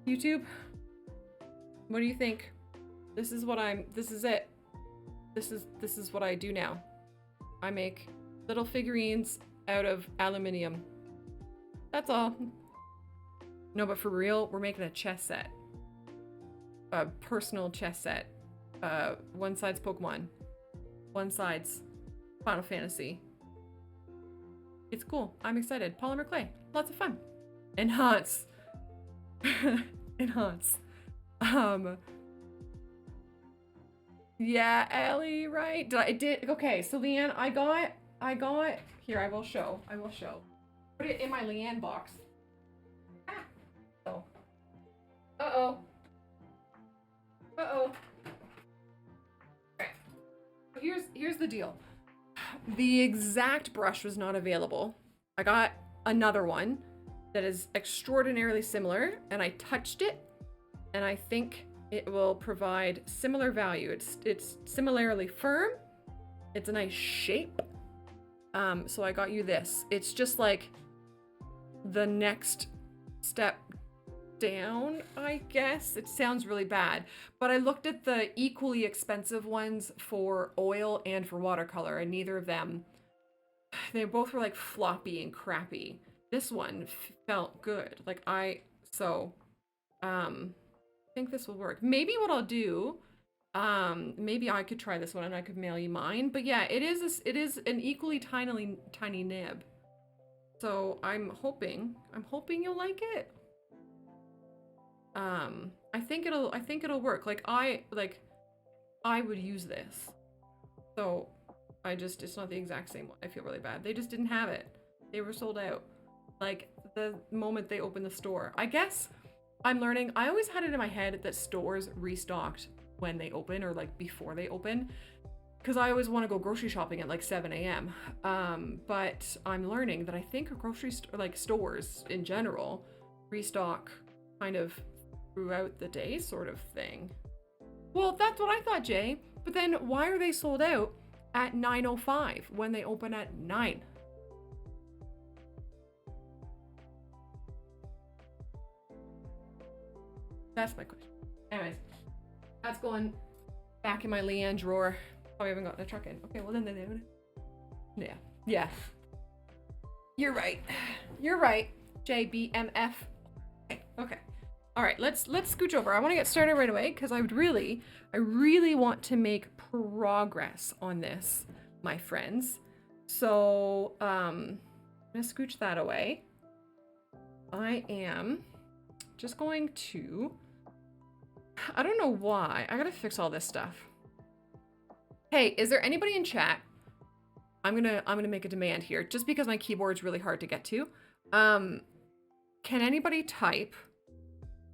YouTube, what do you think? This is what this is it. This is what I do now. I make little figurines out of aluminium. That's all. No, but for real, we're making a chess set. A personal chess set. One side's Pokemon. One side's Final Fantasy. It's cool. I'm excited. Polymer clay. Lots of fun. Enhance. Enhance. Yeah, Ellie, right? Okay, so Leanne, I got, here, I will show. Put it in my Leanne box. Ah. Oh. Uh-oh. Uh-oh. Okay. Here's the deal. The exact brush was not available. I got another one that is extraordinarily similar, and I touched it, and I think it will provide similar value. It's similarly firm. It's a nice shape. So I got you this. It's just like the next step down, I guess. It sounds really bad, but I looked at the equally expensive ones for oil and for watercolor, and neither of them, they both were like floppy and crappy. This one felt good. Like I think this will work. Maybe what I'll do, maybe I could try this one and I could mail you mine. But yeah, it is an equally tiny nib. So I'm hoping you'll like it. I think it'll work. Like I would use this. So it's not the exact same one. I feel really bad. They just didn't have it. They were sold out. Like the moment they opened the store. I guess I'm learning. I always had it in my head that stores restocked when they open or like before they open, because I always want to go grocery shopping at like 7 a.m. But I'm learning that I think stores in general restock kind of throughout the day sort of thing. Well, that's what I thought, Jay. But then why are they sold out at 9:05 when they open at 9? That's my question. Anyways, that's going back in my Leanne drawer. Probably haven't gotten a truck in. Okay, well then they would. Yeah. You're right. JBMF. Okay. All right, let's scooch over. I want to get started right away because I really want to make progress on this, my friends. So I'm gonna scooch that away. I am just going to, I don't know why. I gotta fix all this stuff. Hey, is there anybody in chat? I'm gonna make a demand here just because my keyboard's really hard to get to. Can anybody type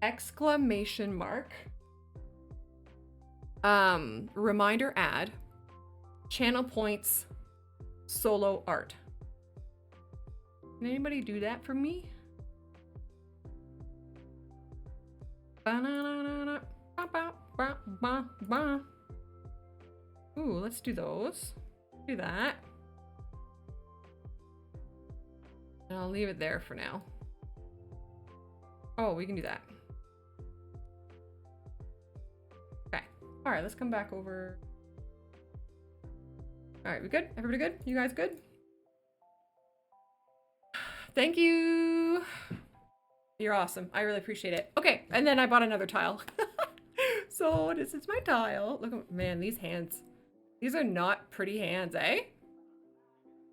exclamation mark reminder ad channel points solo art? Can anybody do that for me? Ooh, let's do those. Do that. And I'll leave it there for now. Oh, we can do that. Okay. All right, let's come back over. All right, we good? Everybody good? You guys good? Thank you. You're awesome. I really appreciate it. Okay, and then I bought another tile. So this is my tile. Look at, man, these hands. These are not pretty hands, eh?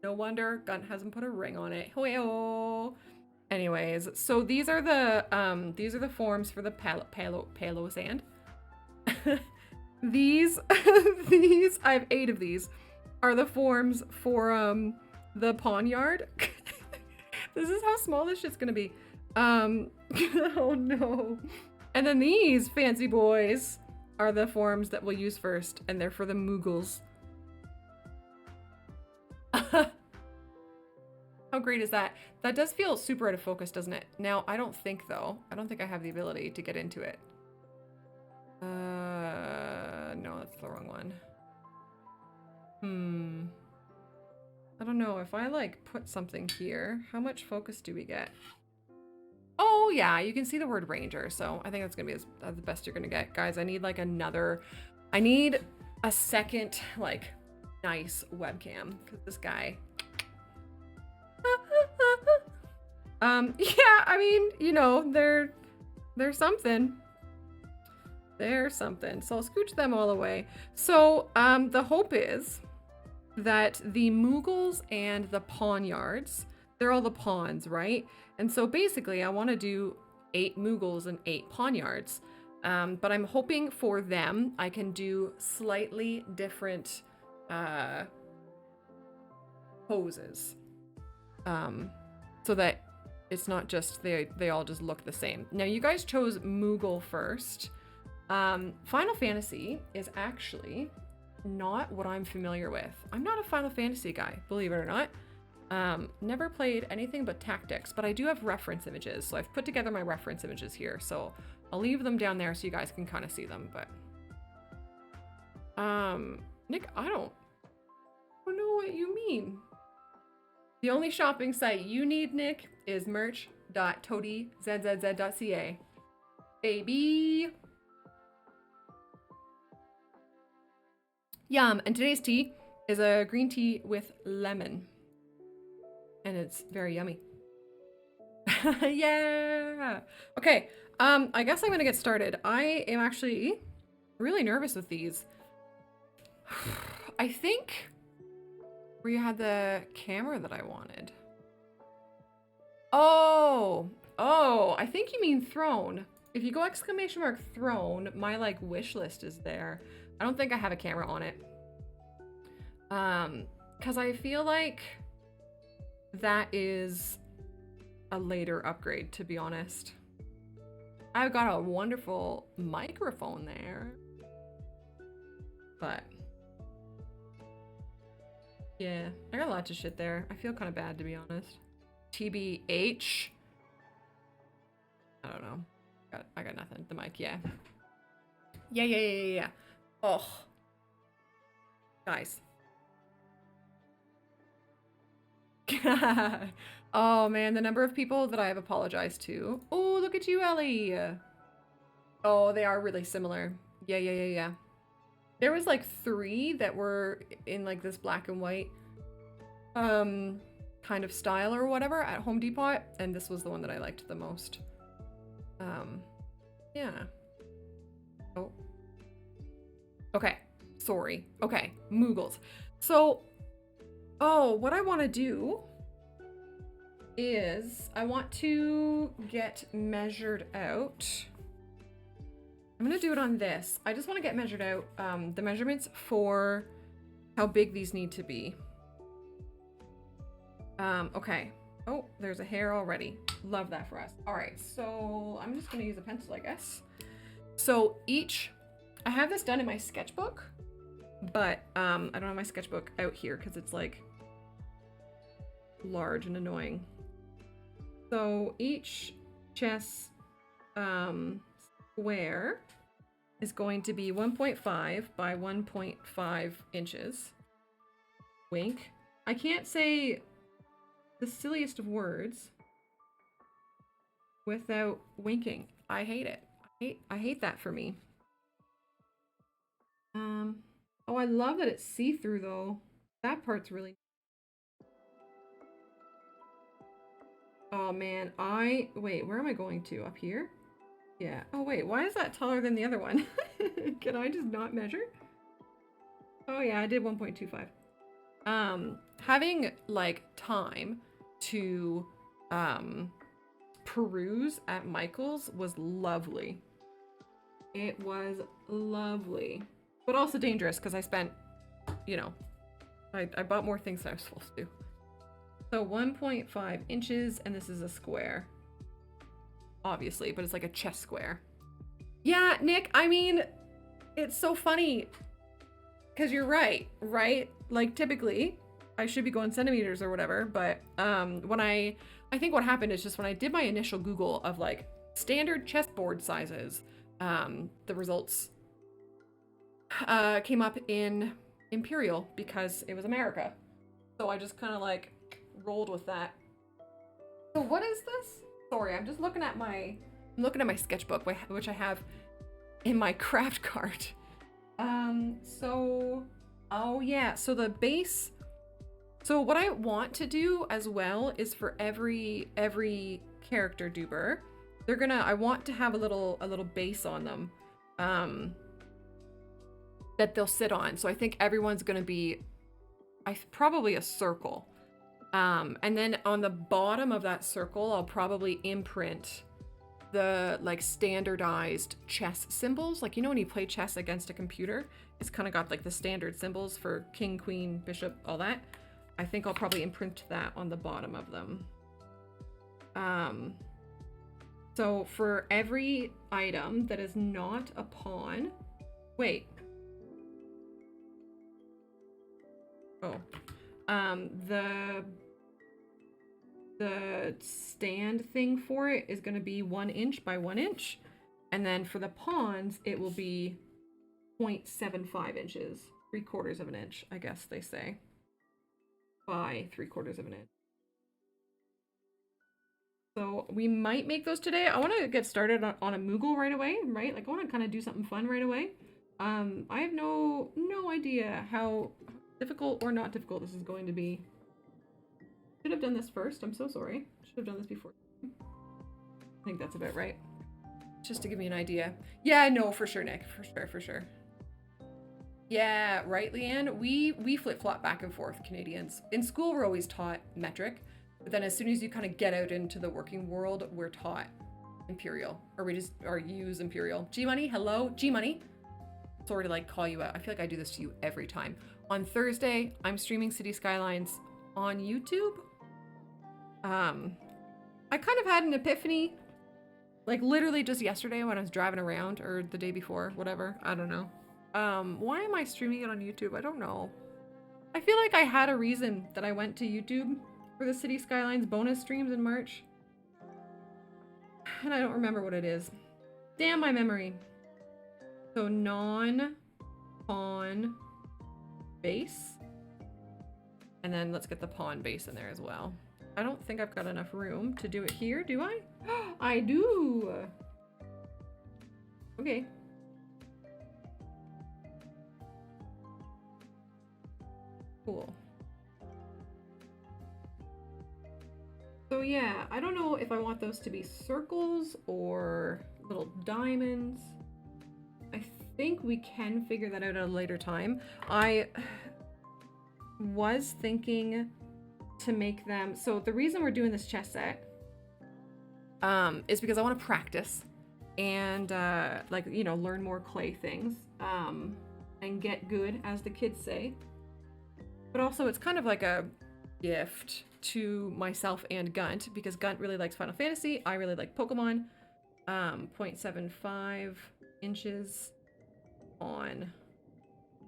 No wonder Gunt hasn't put a ring on it. Ho-yo. Anyways, so these are the forms for the palo sand. These I have 8 of these are the forms for the pawn yard. This is how small this shit's gonna be. Oh no. And then these fancy boys are the forms that we'll use first, and they're for the Moogles. How great is that? That does feel super out of focus, doesn't it? Now, I don't think I have the ability to get into it. No, that's the wrong one. I don't know, if I like put something here, how much focus do we get? Oh yeah, you can see the word ranger, so I think that's gonna be the best you're gonna get. Guys, I need like I need a second like nice webcam, because this guy. Yeah, I mean, you know, there's something. There's something. So I'll scooch them all away. So the hope is that the Moogles and the Pawnyards, they're all the pawns, right? And so basically I want to do 8 Moogles and 8 Pawnyards. But I'm hoping for them I can do slightly different poses. So that it's not just they all just look the same. Now you guys chose Moogle first. Final Fantasy is actually not what I'm familiar with. I'm not a Final Fantasy guy, believe it or not. Never played anything but Tactics, but I do have reference images. So I've put together my reference images here. So I'll leave them down there so you guys can kind of see them. But Nick, I don't know what you mean. The only shopping site you need, Nick, is merch.toadiezzz.ca. Baby. Yum. And today's tea is a green tea with lemon. And it's very yummy. Yeah. Okay. I guess I'm gonna get started. I am actually really nervous with these. I think where you had the camera that I wanted. Oh, I think you mean throne. If you go ! Throne, my like wish list is there. I don't think I have a camera on it. Cause I feel like that is a later upgrade, to be honest. I've got a wonderful microphone there, but yeah, I got lots of shit there. I feel kind of bad, to be honest. TBH. I don't know. I got nothing. The mic, yeah. Yeah. Oh. Guys. Oh man, the number of people that I have apologized to. Oh, look at you, Ellie. Oh, they are really similar. Yeah. There was like 3 that were in like this black and white kind of style or whatever at Home Depot, and this was the one that I liked the most. Yeah. Oh. Okay. Sorry. Okay. Moogles. So, what I want to do is I want to get measured out. I'm gonna do it on this. I just want to get measured out the measurements for how big these need to be. Okay. Oh, there's a hair already. Love that for us. All right, so I'm just gonna use a pencil, I guess. So I have this done in my sketchbook, but I don't have my sketchbook out here because it's like large and annoying. So each chess square is going to be 1.5 by 1.5 inches. Wink. I can't say the silliest of words without winking. I hate it. I hate that for me. Oh, I love that it's see-through though. That part's really. Oh man, wait, where am I going to? Up here? Yeah. Oh wait, why is that taller than the other one? Can I just not measure? Oh yeah, I did 1.25. Having like time to peruse at Michael's was lovely. It was lovely, but also dangerous because I spent, you know, I bought more things than I was supposed to. So 1.5 inches, and this is a square. Obviously, but it's like a chess square. Yeah, Nick, I mean, it's so funny because you're right? Like typically I should be going centimeters or whatever, but when I think what happened is just when I did my initial Google of like standard chessboard sizes, the results came up in Imperial because it was America. So I just kind of like rolled with that. So what is this? Sorry, I'm just looking at my sketchbook, which I have in my craft cart. So, oh yeah, so the base. So what I want to do as well is for every character duber, I want to have a little base on them, that they'll sit on. So I think everyone's gonna be, probably a circle. And then on the bottom of that circle, I'll probably imprint the like standardized chess symbols. Like, you know, when you play chess against a computer, it's kind of got like the standard symbols for king, queen, bishop, all that. I think I'll probably imprint that on the bottom of them. So for every item that is not a pawn, wait. Oh, the stand thing for it is going to be 1 inch by 1 inch. And then for the pawns, it will be 0.75 inches, 3/4 of an inch, I guess they say, by 3/4 of an inch. So we might make those today. I want to get started on a Moogle right away, right? Like I want to kind of do something fun right away. I have no idea how difficult or not difficult this is going to be. Should have done this first. I'm so sorry. Should have done this before. I think that's about right. Just to give me an idea. Yeah, no, for sure, Nick. For sure. Yeah, right, Leanne? We flip-flop back and forth, Canadians. In school, we're always taught metric. But then as soon as you kind of get out into the working world, we're taught imperial. Or use imperial. G-Money, hello? G-Money. Sorry to like call you out. I feel like I do this to you every time. On Thursday, I'm streaming City Skylines on YouTube. I kind of had an epiphany, like literally just yesterday when I was driving around, or the day before, whatever, I don't know. Why am I streaming it on YouTube? I don't know. I feel like I had a reason that I went to YouTube for the City Skylines bonus streams in March. And I don't remember what it is. Damn my memory. So non-pawn base. And then let's get the pawn base in there as well. I don't think I've got enough room to do it here, do I? I do! Okay. Cool. So yeah, I don't know if I want those to be circles or little diamonds. I think we can figure that out at a later time. I was thinking to make them, so the reason we're doing this chess set is because I want to practice and like, you know, learn more clay things and get good, as the kids say. But also it's kind of like a gift to myself and Gunt, because Gunt really likes Final Fantasy, I really like Pokemon. 0.75 inches on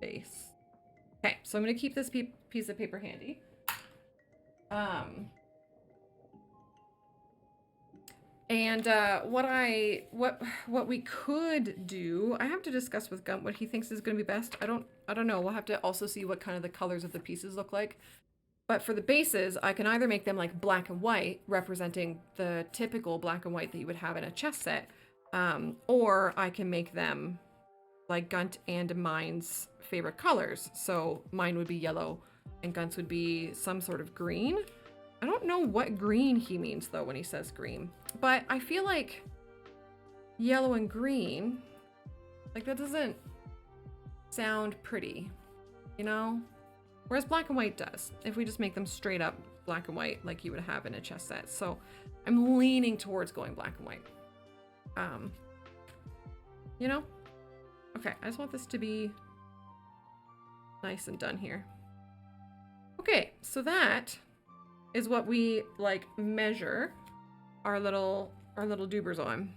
base. Okay, so I'm gonna keep this piece of paper handy. And what we could do, I have to discuss with Gunt what he thinks is gonna be best. I don't know. We'll have to also see what kind of the colors of the pieces look like. But for the bases, I can either make them like black and white, representing the typical black and white that you would have in a chess set, or I can make them like Gunt and mine's favorite colors. So mine would be yellow and Gunt's would be some sort of green. I don't know what green he means though when he says green, but I feel like yellow and green, like that doesn't sound pretty, you know? Whereas black and white does, if we just make them straight up black and white like you would have in a chess set. So I'm leaning towards going black and white. You know? Okay, I just want this to be nice and done here. Okay, so that is what we like measure our little dubers on.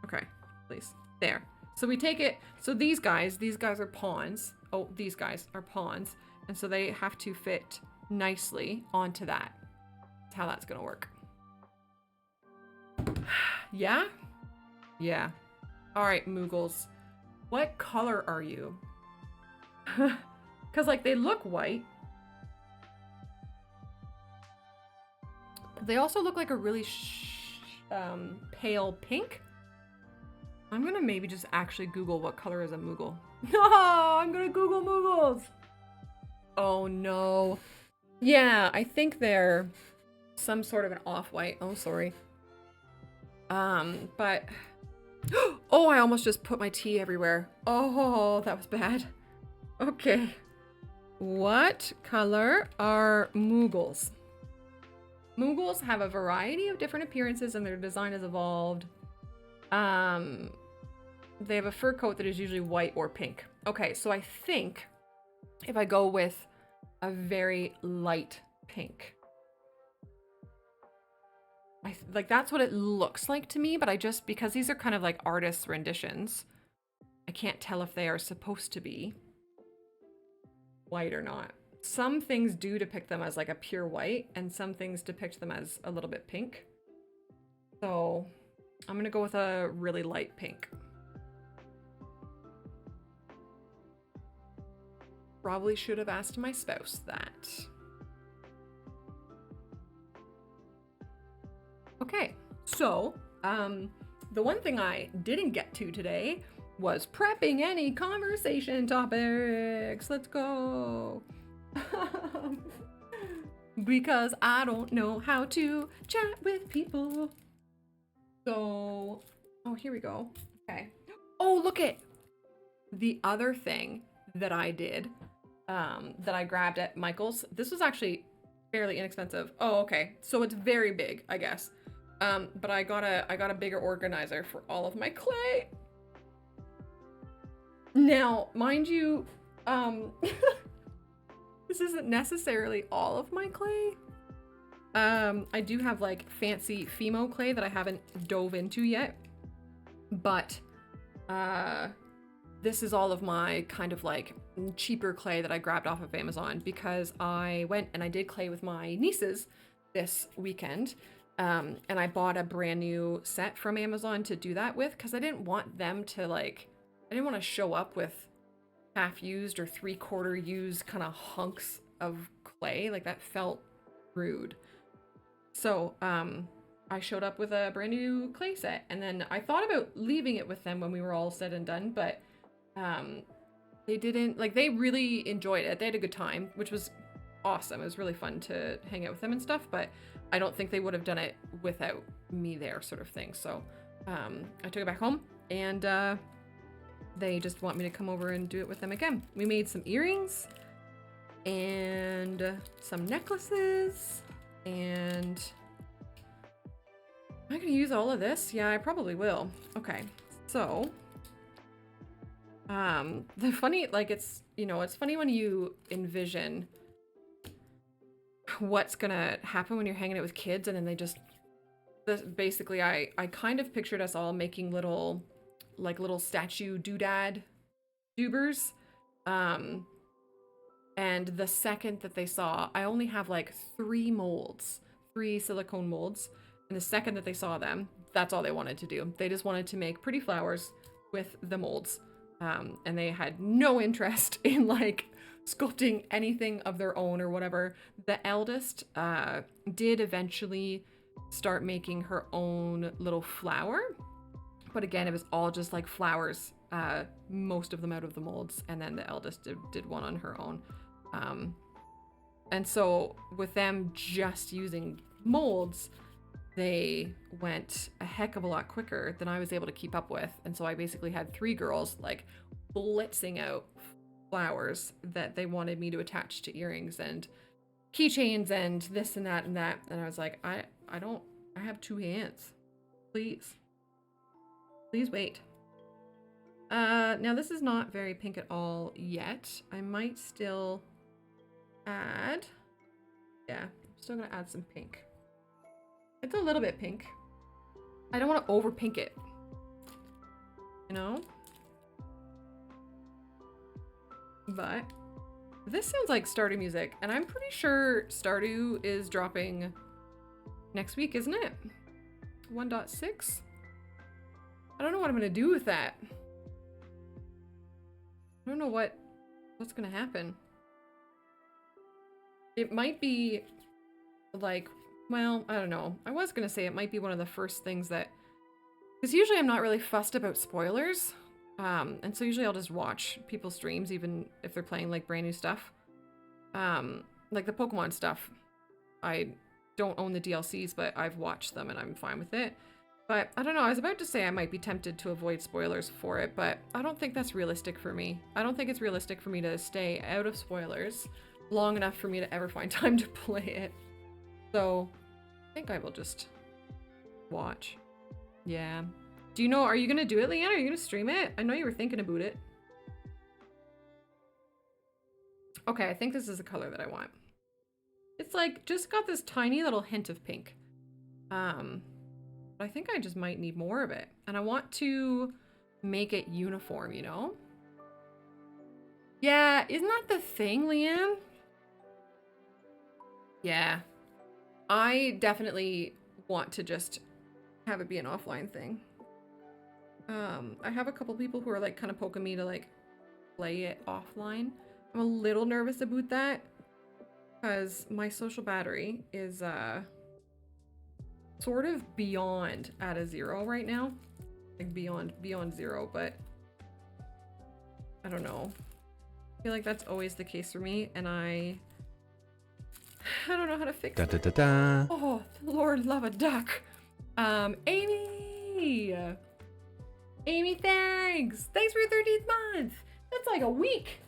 Okay, please. There. So we take it, so these guys are pawns. Oh, these guys are pawns. And so they have to fit nicely onto that. That's how that's gonna work. Yeah? Yeah. All right, Moogles. What color are you? Because like they look white. They also look like a really pale pink. I'm gonna maybe just actually Google what color is a Moogle. No, I'm gonna Google Moogles. Oh no. Yeah, I think they're some sort of an off-white. Oh, sorry. But oh, I almost just put my tea everywhere. Oh, that was bad. Okay. What color are Moogles? Moogles have a variety of different appearances and their design has evolved. They have a fur coat that is usually white or pink. Okay, so I think if I go with a very light pink. Like that's what it looks like to me, but I just, because these are kind of like artists' renditions, I can't tell if they are supposed to be white or not. Some things do depict them as like a pure white, and some things depict them as a little bit pink. So I'm gonna go with a really light pink. Probably should have asked my spouse that. Okay, so the one thing I didn't get to today was prepping any conversation topics. Let's go. Because I don't know how to chat with people. So, oh, here we go. Okay. Oh, look at the other thing that I did, that I grabbed at Michael's. This was actually fairly inexpensive. Oh, okay. So it's very big, I guess. But I got a bigger organizer for all of my clay. Now, mind you, this isn't necessarily all of my clay. I do have like fancy Fimo clay that I haven't dove into yet, but this is all of my kind of like cheaper clay that I grabbed off of Amazon because I went and I did clay with my nieces this weekend. And I bought a brand new set from Amazon to do that with because I didn't want them to like, I didn't want to show up with half used or 3/4 used kind of hunks of clay. Like that felt rude. So I showed up with a brand new clay set, and then I thought about leaving it with them when we were all said and done, but they didn't, like, they really enjoyed it. They had a good time, which was awesome. It was really fun to hang out with them and stuff, but I don't think they would have done it without me there, sort of thing. So I took it back home, and they just want me to come over and do it with them again. We made some earrings and some necklaces, and am I gonna use all of this? Yeah, I probably will. Okay, so the funny, like, it's, you know, it's funny when you envision what's gonna happen when you're hanging out with kids, and then they just, basically I kind of pictured us all making little, like, little statue doodad doobers, and the second that they saw, I only have like 3 silicone molds, and the second that they saw them, that's all they wanted to do. They just wanted to make pretty flowers with the molds, and they had no interest in like sculpting anything of their own or whatever. The eldest did eventually start making her own little flower, but again, it was all just like flowers, most of them out of the molds, and then the eldest did one on her own. And so with them just using molds, they went a heck of a lot quicker than I was able to keep up with. And so I basically had 3 girls like blitzing out flowers that they wanted me to attach to earrings and keychains and this and that and that. And I was like, I have 2 hands. Please wait. Now this is not very pink at all yet. I might still add, yeah, I'm still gonna add some pink. It's a little bit pink. I don't want to over pink it, you know? But this sounds like Stardew music, and I'm pretty sure Stardew is dropping next week, isn't it? 1.6? I don't know what I'm gonna do with that. I don't know what's gonna happen. It might be like Well, I don't know. I was gonna say it might be one of the first things that, because usually I'm not really fussed about spoilers. And so usually I'll just watch people's streams, even if they're playing like brand new stuff. Like the Pokemon stuff. I don't own the DLCs, but I've watched them and I'm fine with it. But I don't know, I was about to say I might be tempted to avoid spoilers for it, but I don't think that's realistic for me. I don't think it's realistic for me to stay out of spoilers long enough for me to ever find time to play it. So I think I will just watch. Yeah. Do you know, are you gonna do it, Leanne? Are you gonna stream it? I know you were thinking about it. Okay, I think this is the color that I want. It's like, just got this tiny little hint of pink. But I think I just might need more of it. And I want to make it uniform, you know? Yeah, isn't that the thing, Leanne? Yeah. I definitely want to just have it be an offline thing. I have a couple people who are like kind of poking me to like play it offline. I'm a little nervous about that because my social battery is sort of beyond at a 0 right now. Like beyond 0, but I don't know. I feel like that's always the case for me, and I don't know how to fix it. Oh, Lord love a duck. Amy! Amy, thanks! Thanks for your 13th month! That's like a week!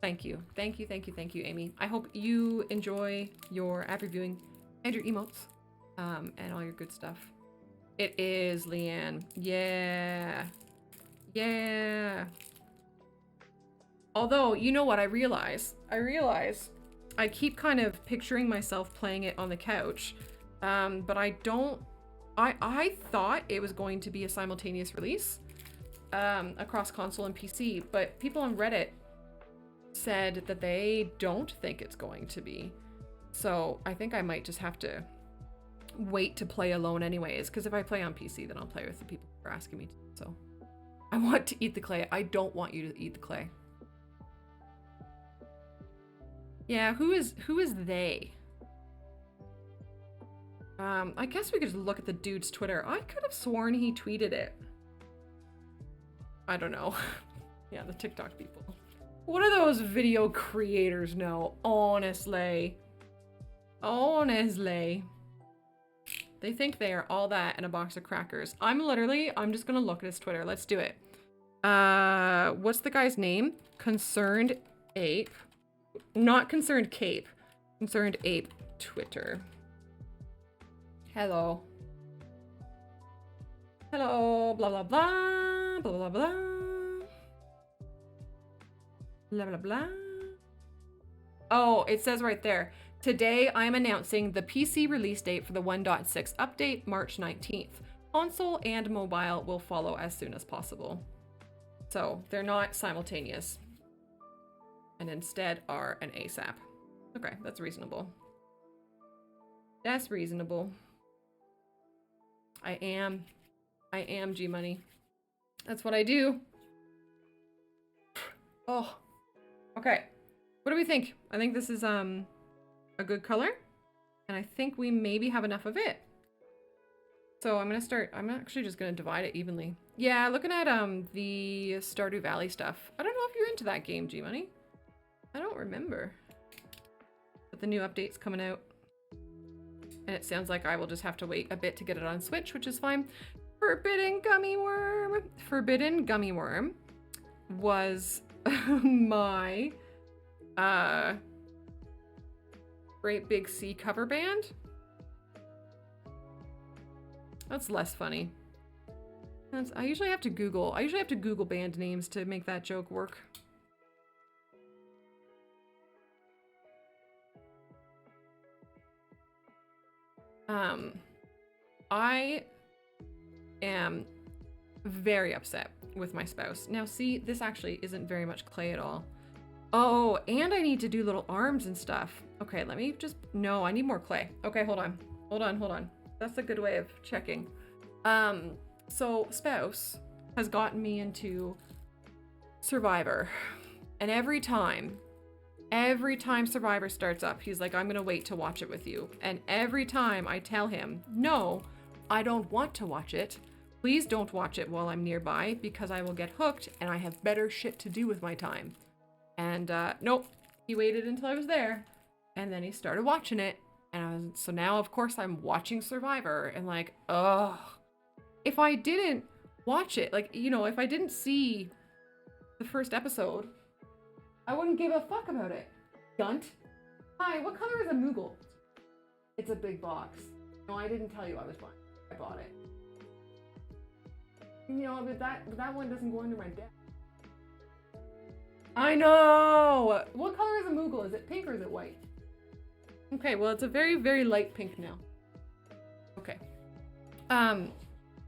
Thank you. Thank you, thank you, thank you, Amy. I hope you enjoy your app reviewing and your emotes, and all your good stuff. It is, Leanne. Yeah. Yeah. Although, you know what I realize? I keep kind of picturing myself playing it on the couch, but I don't. I thought it was going to be a simultaneous release across console and PC, but people on Reddit said that they don't think it's going to be. So I think I might just have to wait to play alone anyways, because if I play on PC, then I'll play with the people who are asking me to. So I want to eat the clay. I don't want you to eat the clay. Yeah, who is they? I guess we could just look at the dude's Twitter. I could have sworn he tweeted it. I don't know. Yeah, the TikTok people. What do those video creators know? Honestly. Honestly. They think they are all that in a box of crackers. I'm just gonna look at his Twitter. Let's do it. What's the guy's name? Concerned Ape. Not Concerned Cape. Concerned Ape Twitter. Hello. Hello. Blah, blah, blah. Blah, blah, blah. Blah, blah, blah. Oh, it says right there. Today, I'm announcing the PC release date for the 1.6 update, March 19th. Console and mobile will follow as soon as possible. So, they're not simultaneous. And instead are an ASAP. Okay, that's reasonable. That's reasonable. I am G-Money. That's what I do. Oh. Okay. What do we think? I think this is a good color. And I think we maybe have enough of it. So I'm actually just gonna divide it evenly. Yeah, looking at the Stardew Valley stuff. I don't know if you're into that game, G-Money. I don't remember. But the new update's coming out. And it sounds like I will just have to wait a bit to get it on Switch, which is fine. Forbidden Gummy Worm. Forbidden Gummy Worm was my Great Big Sea cover band. That's less funny. I usually have to Google band names to make that joke work. I am very upset with my spouse. Now see, this actually isn't very much clay at all. Oh, and I need to do little arms and stuff. Okay, let me just, no, I need more clay. Okay, hold on. That's a good way of checking. So spouse has gotten me into Survivor, and every time Every time Survivor starts up, he's like, I'm gonna wait to watch it with you. And every time I tell him, no, I don't want to watch it. Please don't watch it while I'm nearby because I will get hooked and I have better shit to do with my time. And nope, he waited until I was there and then he started watching it. And so now, of course, I'm watching Survivor and like, ugh. If I didn't watch it, like, you know, if I didn't see the first episode, I wouldn't give a fuck about it. Gunt. Hi, what color is a Moogle? It's a big box. No, I didn't tell you I was buying it. I bought it. You know, but that one doesn't go under my desk. I know! What color is a Moogle? Is it pink or is it white? Okay, well, it's a very, very light pink now. Okay.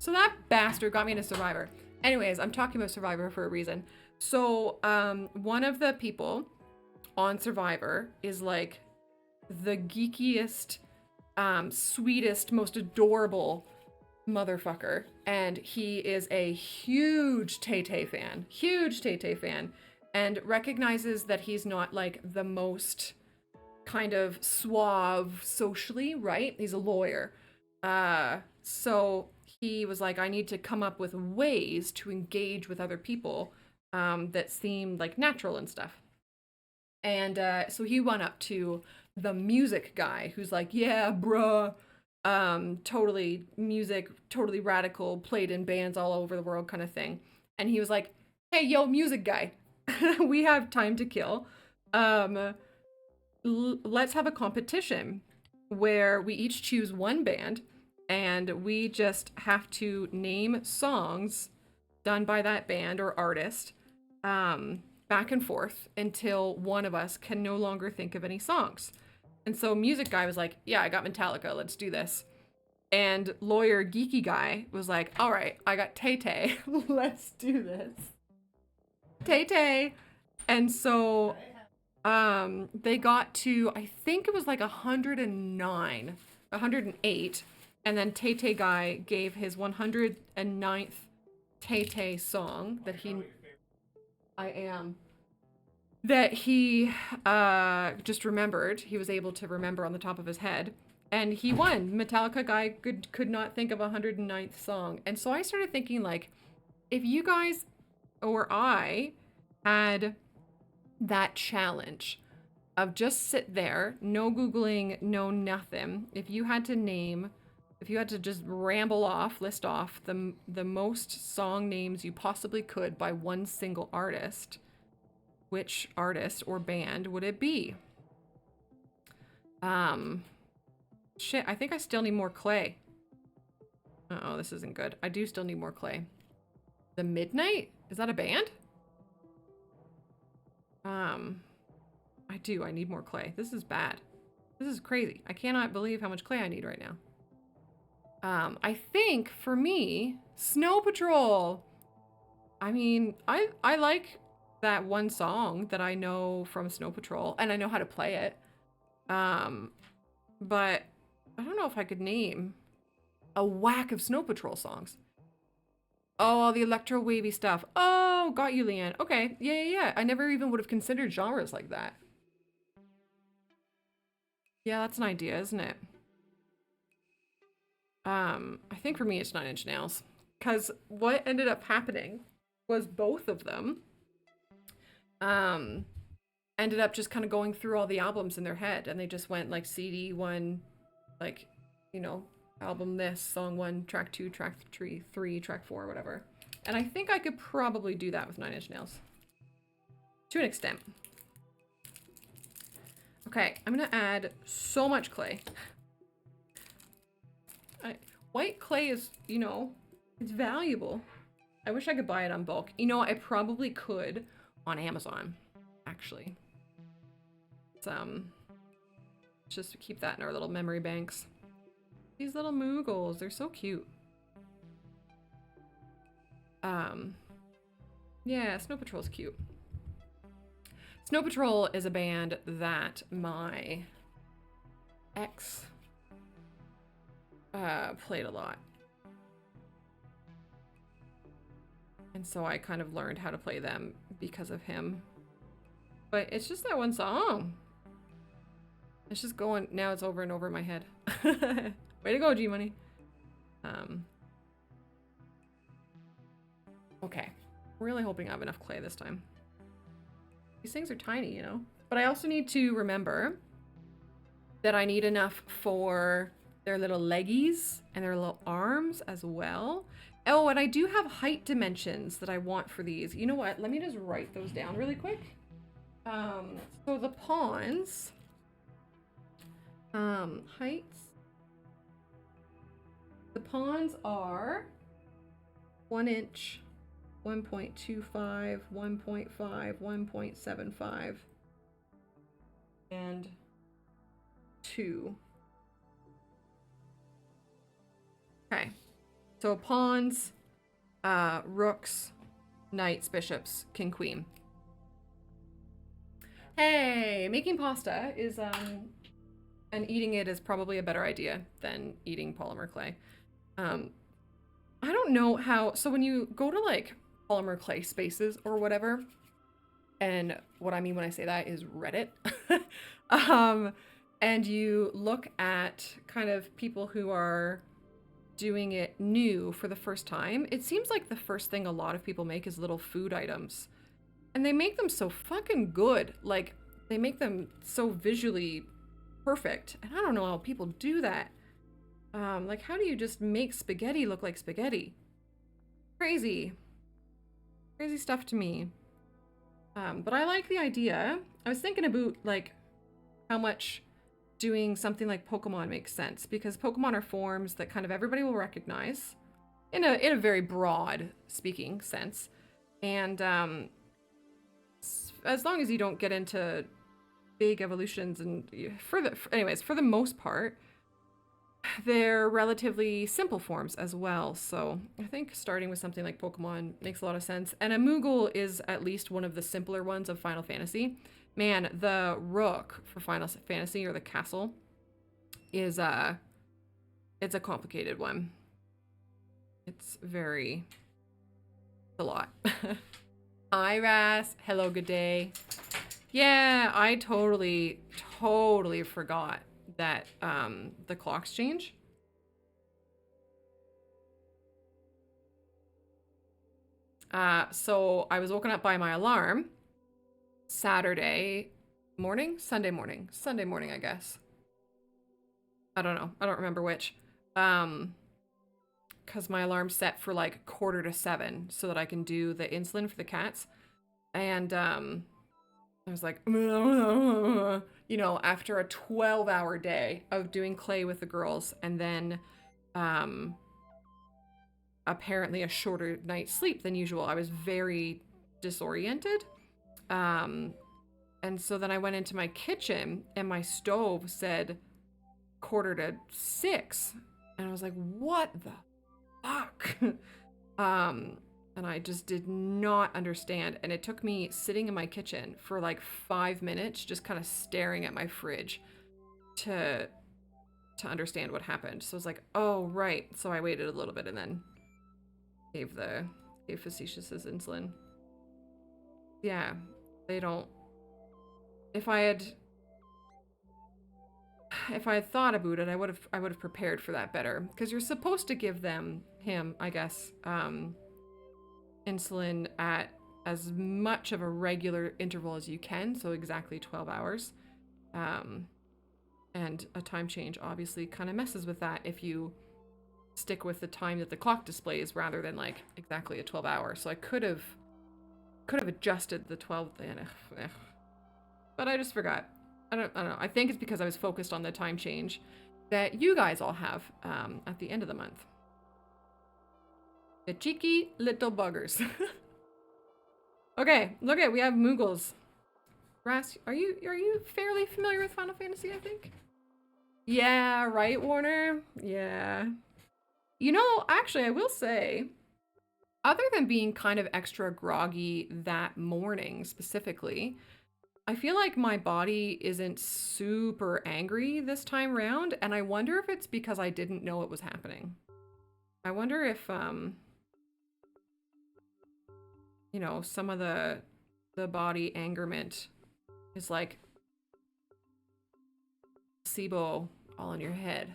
So that bastard got me into Survivor. Anyways, I'm talking about Survivor for a reason. So, one of the people on Survivor is like the geekiest, sweetest, most adorable motherfucker. And he is a huge Tay-Tay fan. Huge Tay-Tay fan. And recognizes that he's not like the most kind of suave socially, right? He's a lawyer. So he was like, I need to come up with ways to engage with other people that seemed like natural and stuff. And so he went up to the music guy who's like, yeah, bruh, totally music, totally radical, played in bands all over the world kind of thing. And he was like, hey, yo, music guy, we have time to kill. Let's have a competition where we each choose one band and we just have to name songs done by that band or artist back and forth until one of us can no longer think of any songs. And so music guy was like, yeah, I got Metallica, let's do this. And lawyer geeky guy was like, all right, I got Tay-Tay, let's do this. Tay-Tay. And so they got to, I think it was like 109, 108. And then Tay-Tay guy gave his 109th Tay-Tay song that he... that he just remembered. He was able to remember on the top of his head. And he won. Metallica guy could not think of a 109th song. And so I started thinking, like, if you guys or I had that challenge of just sit there, no Googling, no nothing. If you had to just ramble off, list off the most song names you possibly could by one single artist, which artist or band would it be? Shit, I think I still need more clay. Uh-oh, this isn't good. I do still need more clay. The Midnight? Is that a band? I do. I need more clay. This is bad. This is crazy. I cannot believe how much clay I need right now. I think for me, Snow Patrol. I mean, I like that one song that I know from Snow Patrol and I know how to play it. But I don't know if I could name a whack of Snow Patrol songs. Oh, all the electro wavy stuff. Oh, got you, Leanne. Okay, yeah. I never even would have considered genres like that. Yeah, that's an idea, isn't it? I think for me it's 9 Inch Nails. Because what ended up happening was both of them ended up just kind of going through all the albums in their head. And they just went like CD 1, like, you know, album this, song 1, track 2, track 3, track 4, whatever. And I think I could probably do that with 9 Inch Nails. To an extent. Okay, I'm gonna add so much clay. White clay is, you know, it's valuable. I wish I could buy it on bulk. You know, I probably could on Amazon, actually. It's, just keep that in our little memory banks. These little Moogles, they're so cute. Yeah, Snow Patrol's cute. Snow Patrol is a band that my ex played a lot. And so I kind of learned how to play them because of him. But it's just that one song. It's just going, now it's over and over in my head. Way to go, G-Money. Okay. I'm really hoping I have enough clay this time. These things are tiny, you know? But I also need to remember that I need enough for their little leggies and their little arms as well. Oh, and I do have height dimensions that I want for these. You know what? Let me just write those down really quick. So the pawns, heights. The pawns are 1 inch, 1.25, 1.5, 1.75, and 2. Okay, so pawns, rooks, knights, bishops, king, queen. Hey, making pasta is, and eating it is probably a better idea than eating polymer clay. I don't know how, so when you go to like polymer clay spaces or whatever, and what I mean when I say that is Reddit, and you look at kind of people who are doing it new for the first time, it seems like the first thing a lot of people make is little food items. And they make them so fucking good. Like, they make them so visually perfect. And I don't know how people do that. Like, how do you just make spaghetti look like spaghetti? Crazy. Crazy stuff to me. But I like the idea. I was thinking about, like, how much doing something like Pokemon makes sense. Because Pokemon are forms that kind of everybody will recognize. In a very broad speaking sense. And, as long as you don't get into big evolutions and anyways, for the most part, they're relatively simple forms as well. So I think starting with something like Pokemon makes a lot of sense. And a Moogle is at least one of the simpler ones of Final Fantasy. Man, the Rook for Final Fantasy, or the castle, is it's a complicated one. It's a lot. Hi, Ras. Hello, good day. Yeah, I totally forgot that the clocks change. So I was woken up by my alarm Sunday morning, I guess. I don't know. I don't remember which. Because my alarm's set for like 6:45 so that I can do the insulin for the cats. And I was like, you know, after a 12-hour day of doing clay with the girls, and then apparently a shorter night's sleep than usual, I was very disoriented. And so then I went into my kitchen and my stove said 5:45. And I was like, what the fuck? And I just did not understand. And it took me sitting in my kitchen for like 5 minutes, just kind of staring at my fridge to understand what happened. So I was like, oh, right. So I waited a little bit and then gave Facetious's insulin. Yeah, they don't. If I had thought about it, I would have prepared for that better, because you're supposed to give him, I guess, insulin at as much of a regular interval as you can, so exactly 12 hours. And a time change obviously kind of messes with that if you stick with the time that the clock displays rather than like exactly a 12 hour. So I could have adjusted the 12, but I just forgot. I don't know. I think it's because I was focused on the time change that you guys all have at the end of the month. The cheeky little buggers. Okay, look at, we have Moogles. Ras, are you fairly familiar with Final Fantasy, I think? Yeah, right, Warner? Yeah. You know, actually, I will say, other than being kind of extra groggy that morning specifically, I feel like my body isn't super angry this time round, and I wonder if it's because I didn't know it was happening. I wonder if, you know, some of the body angerment is like placebo all on your head.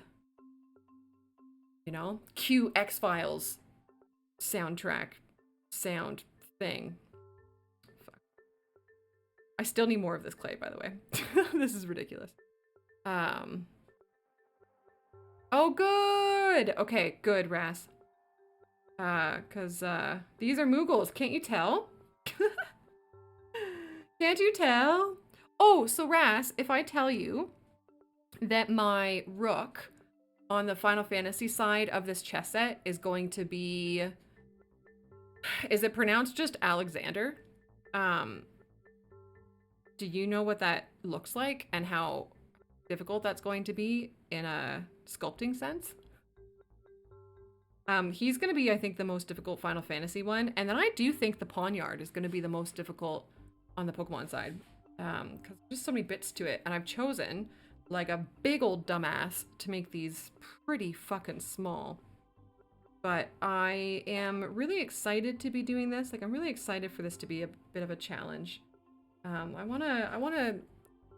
You know? Cue X-Files soundtrack sound thing. Fuck. I still need more of this clay, by the way. This is ridiculous. Oh, good! Okay, good, Ras. Cause these are Moogles, can't you tell? Can't you tell? Oh, so Ras, if I tell you that my rook on the Final Fantasy side of this chess set is going to be... Is it pronounced just Alexander? Do you know what that looks like and how difficult that's going to be in a sculpting sense? He's going to be, I think, the most difficult Final Fantasy one. And then I do think the Pawnyard is going to be the most difficult on the Pokemon side. Because there's so many bits to it. And I've chosen, like a big old dumbass, to make these pretty fucking small. But I am really excited to be doing this. Like, I'm really excited for this to be a bit of a challenge. I wanna,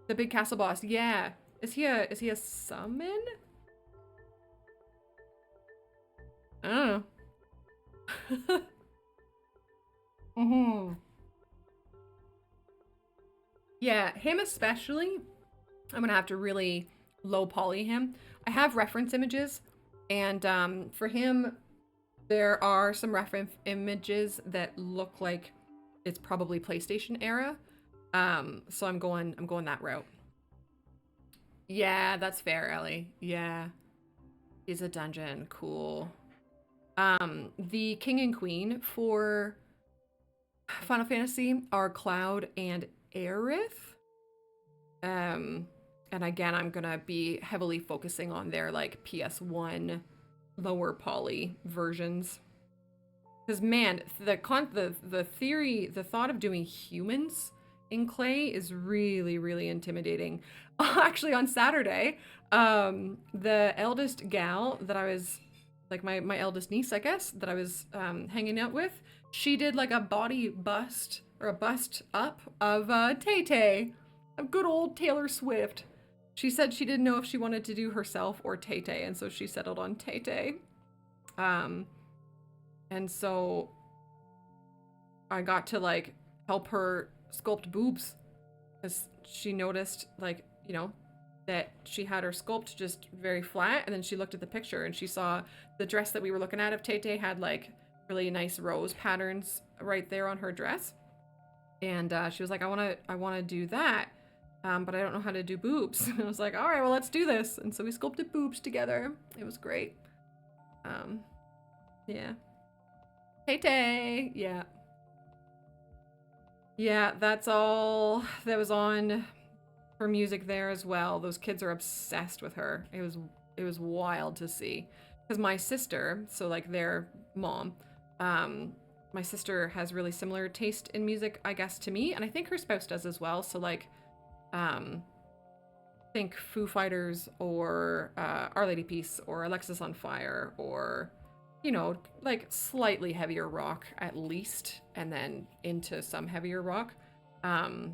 the big castle boss. Yeah. Is he a summon? I don't know. Mm-hmm. Yeah, him especially. I'm gonna have to really low poly him. I have reference images, and for him, there are some reference images that look like it's probably PlayStation era. So I'm going that route. Yeah, that's fair, Ellie. Yeah. He's a dungeon. Cool. The king and queen for Final Fantasy are Cloud and Aerith. And again, I'm gonna be heavily focusing on their like PS1 lower poly versions. Because man, the theory, the thought of doing humans in clay is really, really intimidating. Actually, on Saturday, the eldest gal that I was, like my eldest niece, I guess, that I was hanging out with, she did like a body bust, or a bust up of Tay-Tay, of good old Taylor Swift. She said she didn't know if she wanted to do herself or Tay-Tay, and so she settled on Tay-Tay. And so I got to like help her sculpt boobs, because she noticed, like, you know, that she had her sculpt just very flat, and then she looked at the picture and she saw the dress that we were looking at of Tay-Tay had like really nice rose patterns right there on her dress, and she was like, I want to do that, but I don't know how to do boobs. And I was like, all right, well, let's do this. And so we sculpted boobs together. It was great. Yeah. Tay-Tay, yeah. Yeah, that's all that was on for music there as well. Those kids are obsessed with her. It was wild to see. Because my sister, so like their mom, my sister has really similar taste in music, I guess, to me, and I think her spouse does as well. So like, think Foo Fighters or Our Lady Peace or Alexis on Fire, or, you know, like slightly heavier rock at least, and then into some heavier rock. And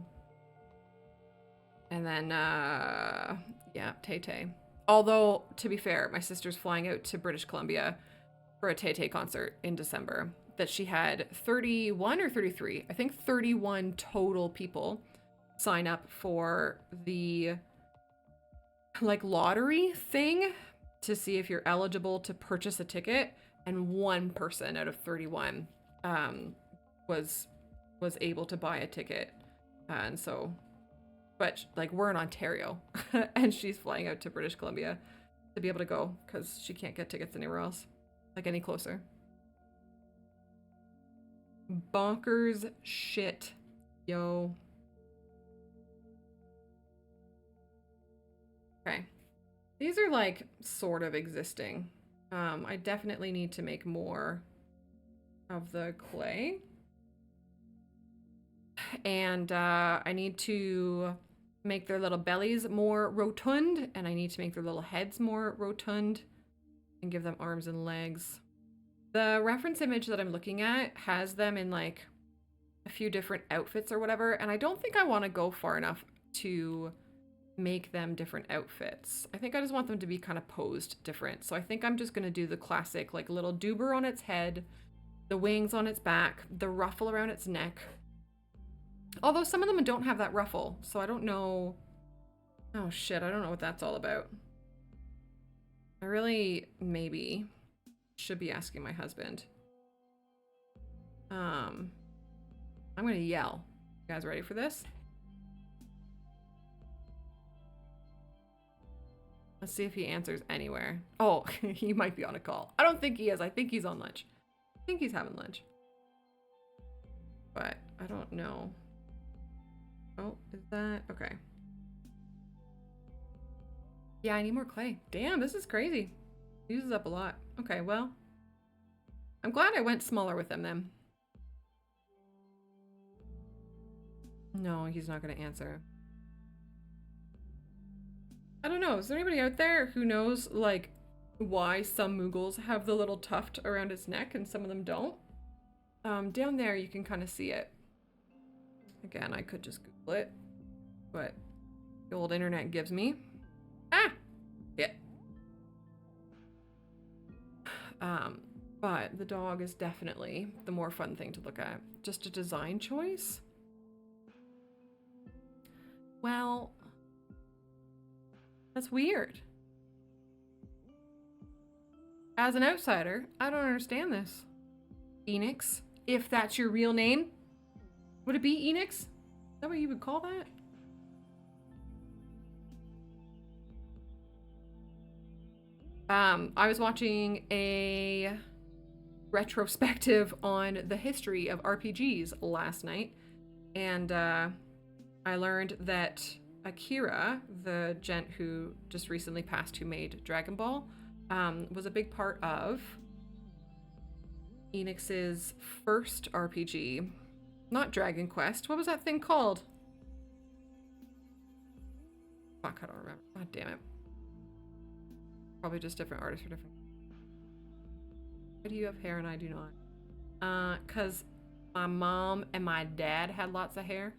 then, yeah, Tay-Tay. Although, to be fair, my sister's flying out to British Columbia for a Tay-Tay concert in December that she had 31 or 33, I think 31 total people sign up for the, like, lottery thing to see if you're eligible to purchase a ticket, and one person out of 31 was able to buy a ticket. And so, but like, we're in Ontario and she's flying out to British Columbia to be able to go because she can't get tickets anywhere else, like, any closer. Bonkers shit, yo. Okay, these are like sort of existing. I definitely need to make more of the clay. And I need to make their little bellies more rotund, and I need to make their little heads more rotund and give them arms and legs. The reference image that I'm looking at has them in like a few different outfits or whatever, and I don't think I want to go far enough to make them different outfits. I think I just want them to be kind of posed different. So I think I'm just going to do the classic, like, little doober on its head, the wings on its back, the ruffle around its neck. Although some of them don't have that ruffle, so I don't know. Oh shit, I don't know what that's all about. I really maybe should be asking my husband. I'm gonna yell. You guys ready for this? Let's see if he answers anywhere. Oh, he might be on a call. I don't think he is. I think he's on lunch. I think he's having lunch. But I don't know. Oh, is that? Okay. Yeah, I need more clay. Damn, this is crazy. Uses up a lot. Okay, well. I'm glad I went smaller with them then. No, he's not going to answer. I don't know. Is there anybody out there who knows, like, why some Moogles have the little tuft around his neck and some of them don't? Down there, you can kind of see it. Again, I could just Google it, but the old internet gives me. Ah! Yeah. But the dog is definitely the more fun thing to look at. Just a design choice? Well, that's weird. As an outsider, I don't understand this. Enix, if that's your real name. Would it be Enix? Is that what you would call that? I was watching a retrospective on the history of RPGs last night, and I learned that Akira, the gent who just recently passed who made Dragon Ball, was a big part of Enix's first RPG. Not Dragon Quest. What was that thing called? Fuck, I don't remember. God damn it. Probably just different artists for different. Why do you have hair and I do not? Cause my mom and my dad had lots of hair.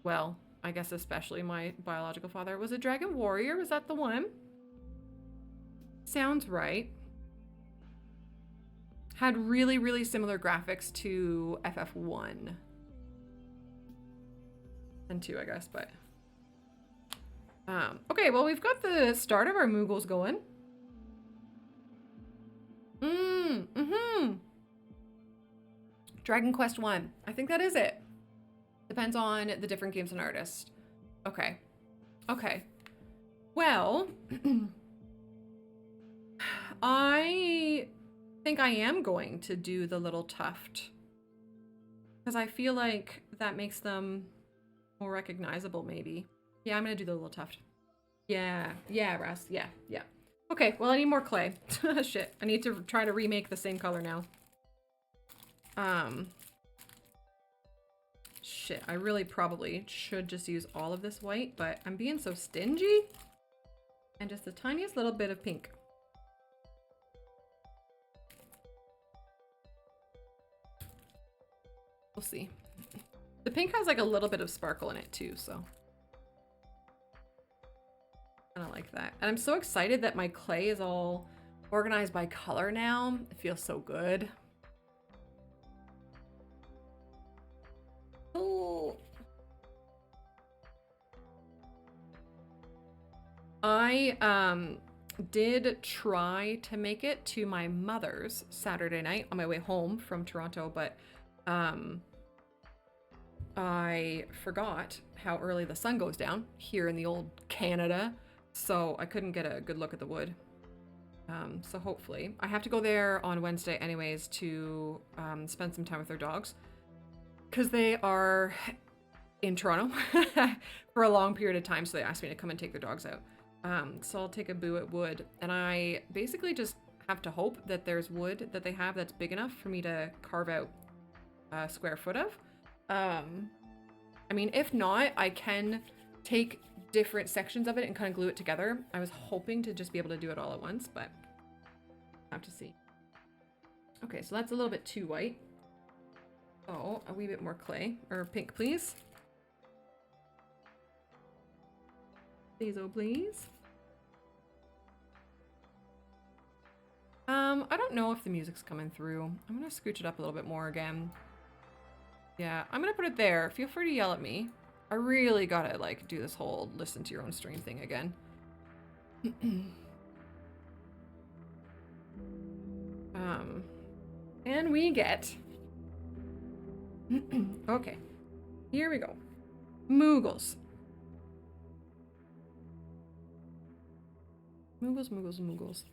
Well, I guess especially my biological father. Was it Dragon Warrior? Was that the one? Sounds right. Had really, really similar graphics to FF1. And 2, I guess, but... okay, well, we've got the start of our Moogles going. Dragon Quest 1. I think that is it. Depends on the different games and artists. Okay. Okay. Well, I think I am going to do the little tuft. Because I feel like that makes them more recognizable, maybe. Yeah, I'm gonna do the little tuft. Yeah, yeah, Russ, yeah. Okay, well, I need more clay. Shit, I need to try to remake the same color now. Shit, I really probably should just use all of this white, but I'm being so stingy. And just the tiniest little bit of pink. We'll see. The pink has like a little bit of sparkle in it too, so. I don't like that. And I'm so excited that my clay is all organized by color now. It feels so good. Oh. I did try to make it to my mother's Saturday night on my way home from Toronto, but I forgot how early the sun goes down here in the old Canada, so I couldn't get a good look at the wood. So hopefully, I have to go there on Wednesday anyways to spend some time with their dogs, because they are in Toronto for a long period of time, so they asked me to come and take their dogs out. So I'll take a boo at wood, and I basically just have to hope that there's wood that they have that's big enough for me to carve out a square foot of. I mean, if not, I can take different sections of it and kind of glue it together. I was hoping to just be able to do it all at once, but I have to see. Okay, so that's a little bit too white. Oh, a wee bit more clay, or pink, please. Please, oh please. I don't know if the music's coming through. I'm gonna scooch it up a little bit more again. Yeah, I'm gonna put it there. Feel free to yell at me. I really gotta, like, do this whole listen to your own stream thing again. And we get... Okay. Here we go. Moogles. Moogles.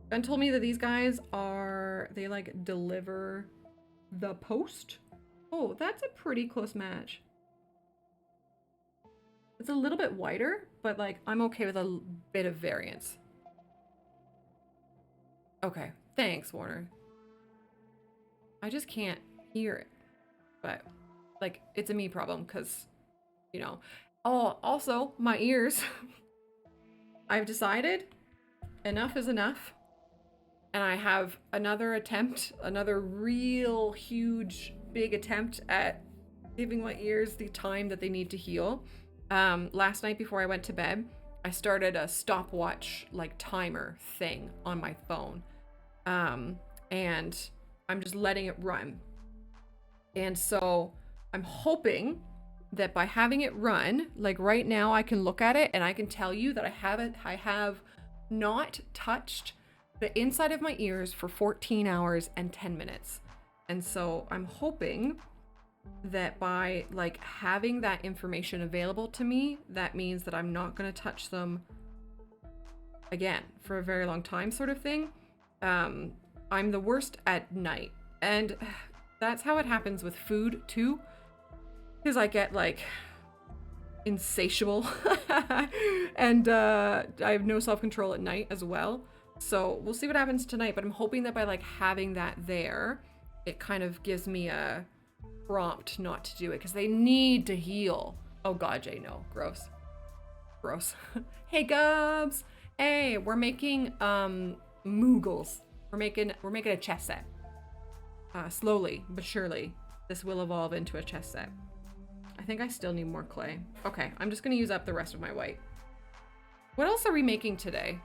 Ben told me that these guys are... They, like, deliver the post. Oh, that's a pretty close match. It's a little bit wider, but, like, I'm okay with a bit of variance. Okay. Thanks, Warner. I just can't hear it. But, like, it's a me problem, because, you know. Oh, also, my ears. I've decided enough is enough. And I have another attempt, another real huge, big attempt at giving my ears the time that they need to heal. Last night before I went to bed, I started a stopwatch, like, timer thing on my phone. And I'm just letting it run. And so I'm hoping that by having it run, like right now I can look at it and I can tell you that I have not touched the inside of my ears for 14 hours and 10 minutes. And so I'm hoping that by, like, having that information available to me, that means that I'm not going to touch them again for a very long time, sort of thing. I'm the worst at night, and that's how it happens with food too, because I get, like, insatiable and I have no self-control at night as well. So we'll see what happens tonight, but I'm hoping that by, like, having that there, it kind of gives me a prompt not to do it, because they need to heal. Oh god, Jay, no. Gross. Hey, Gubs! Hey, we're making Moogles. We're making a chess set. Slowly but surely, this will evolve into a chess set. I think I still need more clay. Okay, I'm just gonna use up the rest of my white. What else are we making today?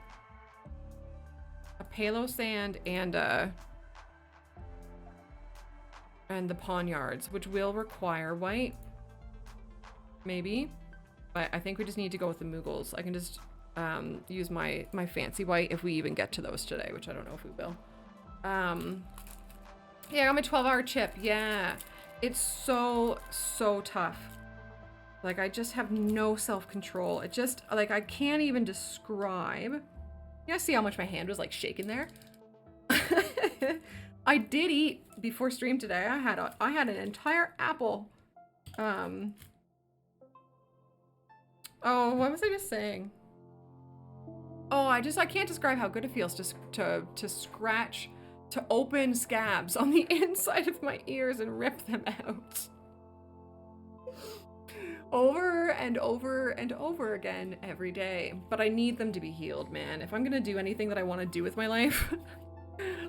A palo sand and the poniards, which will require white. Maybe. But I think we just need to go with the Moogles. I can just use my fancy white if we even get to those today, which I don't know if we will. Yeah, I got my 12-hour chip. Yeah. It's so tough. Like, I just have no self-control. It just, like, I can't even describe. You guys see how much my hand was, like, shaking there? I did eat before stream today. I had an entire apple. Oh, what was I just saying? Oh, I can't describe how good it feels to scratch, to open scabs on the inside of my ears and rip them out. Over and over and over again every day. But I need them to be healed, man. If I'm gonna do anything that I want to do with my life,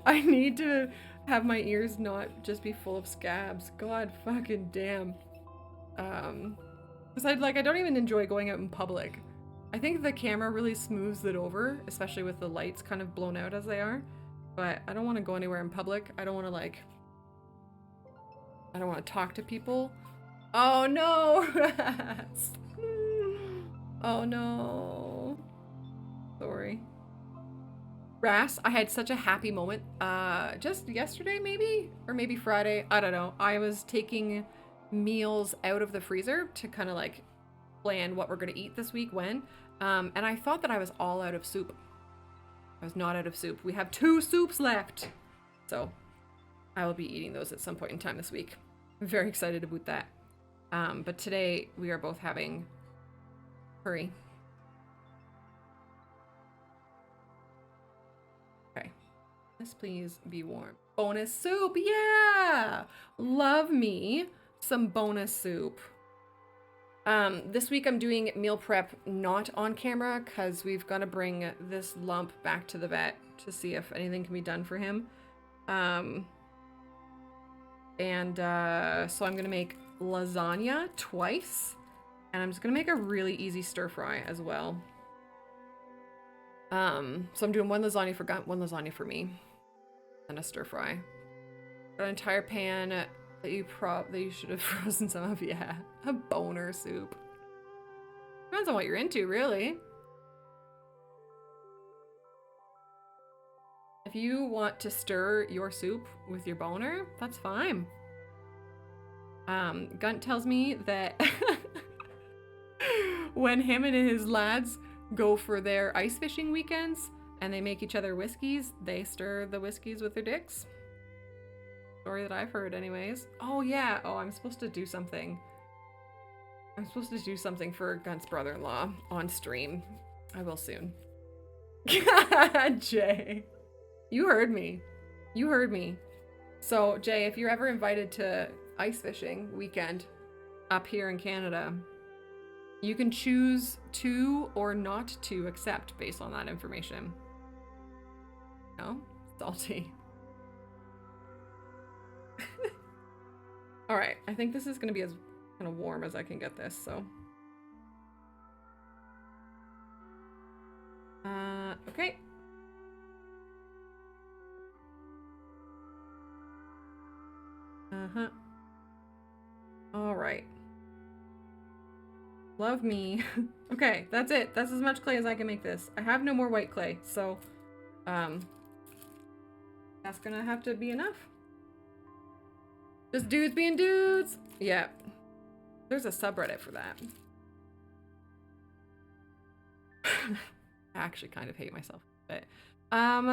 I need to have my ears not just be full of scabs. God fucking damn. Because I don't even enjoy going out in public. I think the camera really smooths it over, especially with the lights kind of blown out as they are. But I don't want to go anywhere in public. I don't want to talk to people. Oh no! Oh no. Sorry. Ras, I had such a happy moment just yesterday maybe? Or maybe Friday. I don't know. I was taking meals out of the freezer to kind of like plan what we're going to eat this week when. And I thought that I was all out of soup. I was not out of soup. We have 2 soups left. So I will be eating those at some point in time this week. I'm very excited about that. But today we are both having curry. Okay. This please be warm. Bonus soup, yeah! Love me some bonus soup. This week I'm doing meal prep not on camera because we've got to bring this lump back to the vet to see if anything can be done for him. So I'm gonna make lasagna twice, And I'm just gonna make a really easy stir fry as well. So I'm doing one lasagna for Gunt, one lasagna for me, and a stir fry. Got an entire pan that you should have frozen some of. Yeah, a boner soup. Depends on what you're into, really. If you want to stir your soup with your boner, that's fine. Gunt tells me that when him and his lads go for their ice fishing weekends and they make each other whiskeys, they stir the whiskeys with their dicks. Story that I've heard anyways. Oh yeah, oh I'm supposed to do something. I'm supposed to do something for Gunt's brother-in-law on stream. I will soon. Jay. You heard me. You heard me. So Jay, if you're ever invited to ice fishing weekend up here in Canada, you can choose to or not to accept based on that information. No? Salty. Alright, I think this is going to be as kind of warm as I can get this, so. Okay. Uh-huh. Alright. Love me. Okay, that's it. That's as much clay as I can make this. I have no more white clay, so that's gonna have to be enough. Just dudes being dudes. Yeah. There's a subreddit for that. I actually kind of hate myself a bit.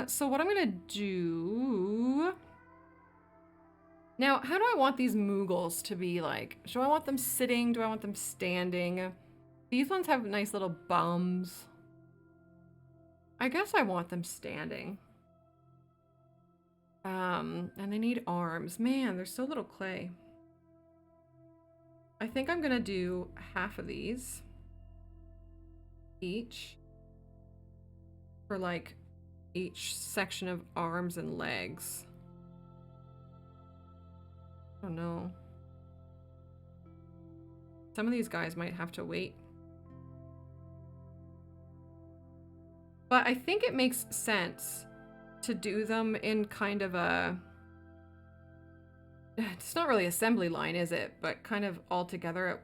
So what I'm gonna do now, how do I want these Moogles to be like? Do I want them sitting? Do I want them standing? These ones have nice little bums. I guess I want them standing. And they need arms. Man, there's so little clay. I think I'm gonna do half of these each for like each section of arms and legs. Oh no. Some of these guys might have to wait. But I think it makes sense to do them in kind of a... It's not really assembly line, is it? But kind of all together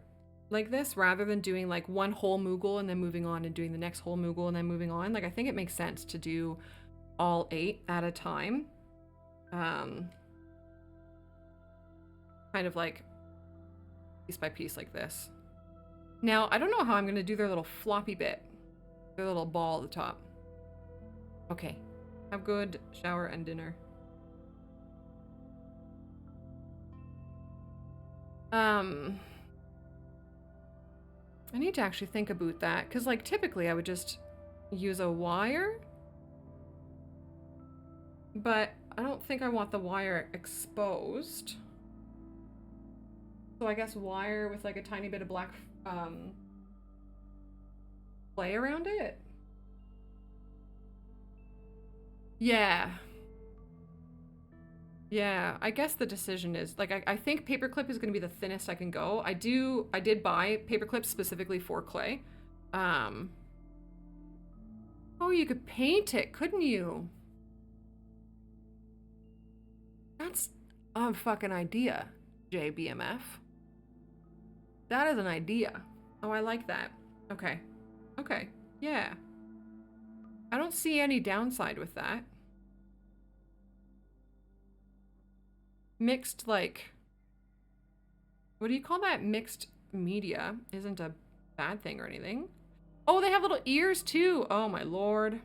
like this, rather than doing like one whole Moogle and then moving on and doing the next whole Moogle and then moving on. Like, I think it makes sense to do all 8 at a time. Kind of like piece by piece like this. Now, I don't know how I'm going to do their little floppy bit. Their little ball at the top. Okay. Have good shower and dinner. I need to actually think about that, because like typically I would just use a wire. But I don't think I want the wire exposed. So I guess wire with like a tiny bit of black clay around it. Yeah. Yeah, I guess the decision is like I think paperclip is going to be the thinnest I can go. I did buy paperclips specifically for clay. Oh, you could paint it, couldn't you? That's a fucking idea, JBMF. That is an idea. Oh, I like that. Okay. Okay. Yeah. I don't see any downside with that. Mixed, like... What do you call that? Mixed media isn't a bad thing or anything. Oh, they have little ears too! Oh my lord.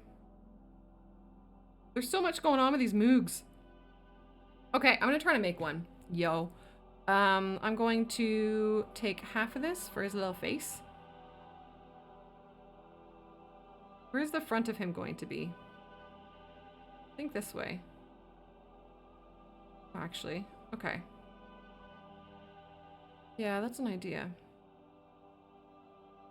There's so much going on with these Moogs. Okay, I'm gonna try to make one. Yo. I'm going to take half of this for his little face. Where's the front of him going to be? I think this way. Actually, okay. Yeah, that's an idea.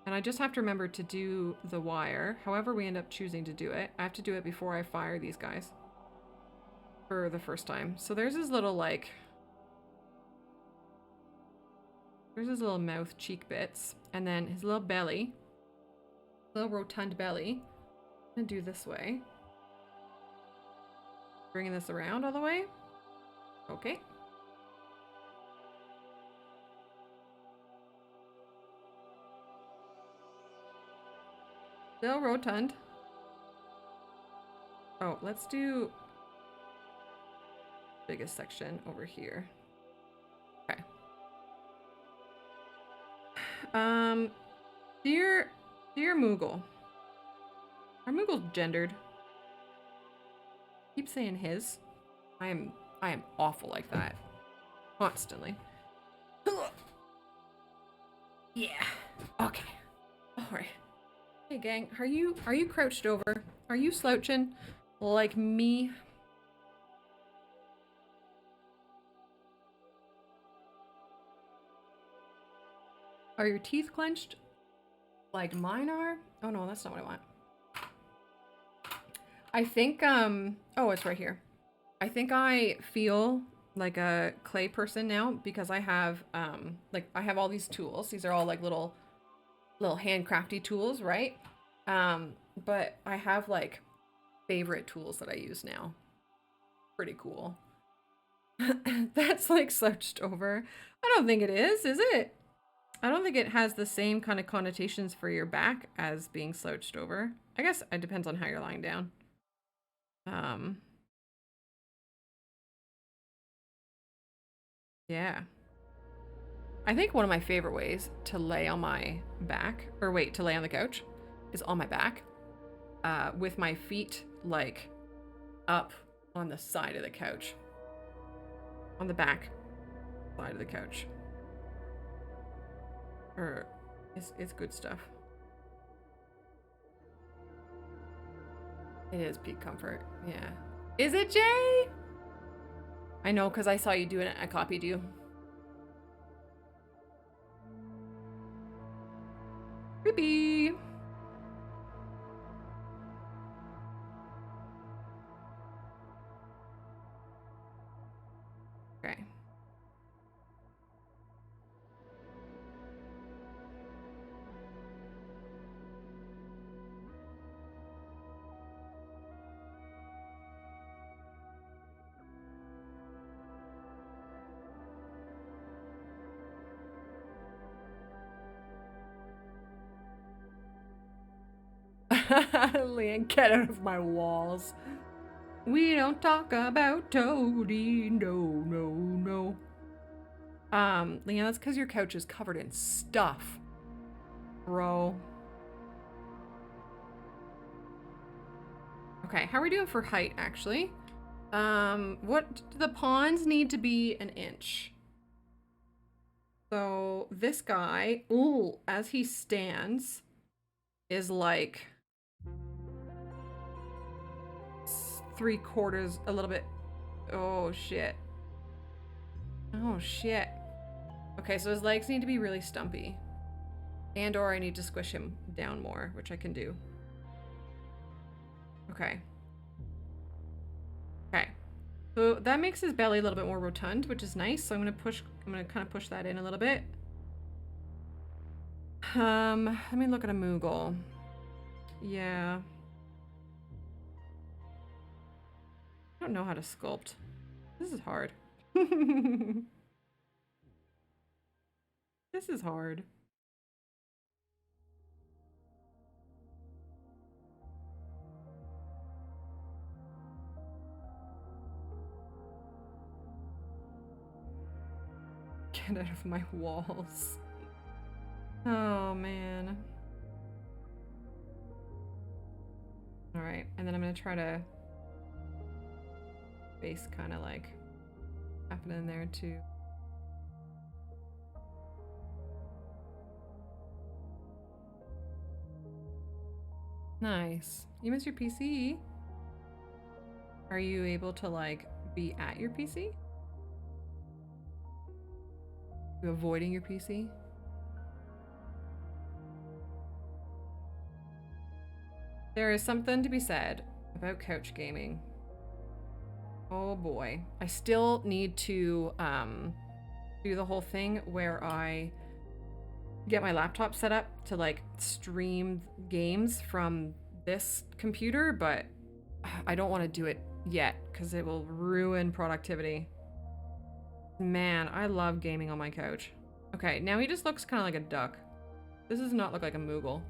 And I just have to remember to do the wire, however we end up choosing to do it. I have to do it before I fire these guys for the first time. So there's his little, like... There's his little mouth cheek bits. And then his little belly. Little rotund belly. I'm gonna do this way. Bringing this around all the way. Okay. Still rotund. Oh, let's do biggest section over here. Okay. Dear Moogle. Are Moogles gendered? Keep saying his. I am awful like that. Constantly. Yeah. Okay. Alright. Hey gang, are you crouched over? Are you slouching like me? Are your teeth clenched like mine are? Oh no, that's not what I want. I think oh, it's right here. I think I feel like a clay person now because I have like I have all these tools. These are all like little handcrafty tools, right? But I have like favorite tools that I use now. Pretty cool. That's like slouched over. I don't think it is it? I don't think it has the same kind of connotations for your back as being slouched over. I guess it depends on how you're lying down. Yeah. I think one of my favorite ways to lay on my back, or wait, to lay on the couch, is on my back, with my feet like up on the side of the couch, on the back side of the couch. Or it's good stuff. It is peak comfort, yeah. Is it, Jay? I know, because I saw you do it. I copied you. Creepy. Okay. Leanne, get out of my walls. We don't talk about Toadie. No, no, no. Leanne, that's because your couch is covered in stuff. Bro. Okay, how are we doing for height, actually? What do the pawns need to be an inch? So this guy, ooh, as he stands, is like 3/4, a little bit. Oh shit. Oh shit. Okay, so his legs need to be really stumpy. And or I need to squish him down more, which I can do. Okay. Okay. So that makes his belly a little bit more rotund, which is nice. So I'm gonna kind of push that in a little bit. Let me look at a Moogle. Yeah. I don't know how to sculpt. This is hard. This is hard. Get out of my walls. Oh, man. All right, and then I'm gonna try to base kind of like happen in there too. Nice. You miss your PC? Are you able to like be at your PC? You avoiding your PC? There is something to be said about couch gaming. Oh boy. I still need to do the whole thing where I get my laptop set up to like stream games from this computer, but I don't want to do it yet because it will ruin productivity. Man, I love gaming on my couch. Okay, now he just looks kind of like a duck. This does not look like a Moogle.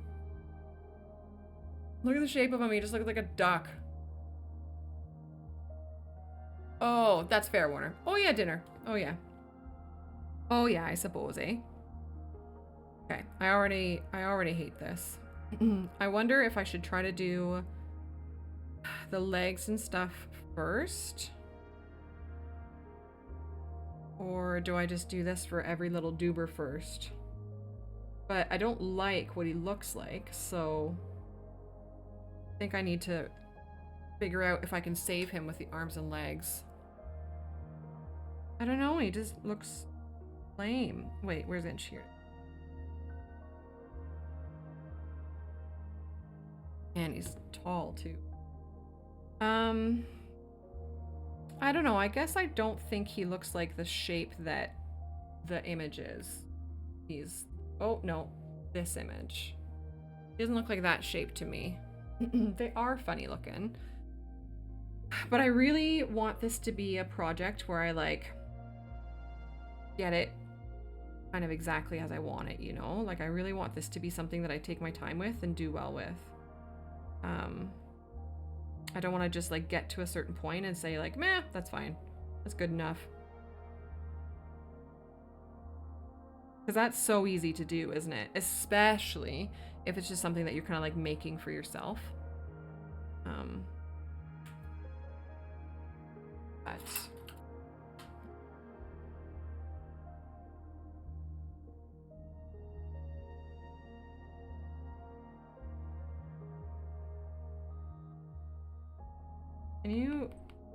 Look at the shape of him, he just looks like a duck. Oh, that's fair, Warner. Oh yeah, dinner. Oh yeah. Oh yeah, I suppose, eh? Okay, I already hate this. I wonder if I should try to do the legs and stuff first. Or do I just do this for every little doober first? But I don't like what he looks like, so I think I need to figure out if I can save him with the arms and legs. I don't know, he just looks lame. Wait, where's Inch here? And he's tall too. I don't know, I guess I don't think he looks like the shape that the image is. He's, oh no, this image. He doesn't look like that shape to me. They are funny looking. But I really want this to be a project where I like get it kind of exactly as I want it, you know? Like I really want this to be something that I take my time with and do well with. I don't want to just like get to a certain point and say like, meh, that's fine. That's good enough. Because that's so easy to do, isn't it? Especially if it's just something that you're kind of like making for yourself. But can you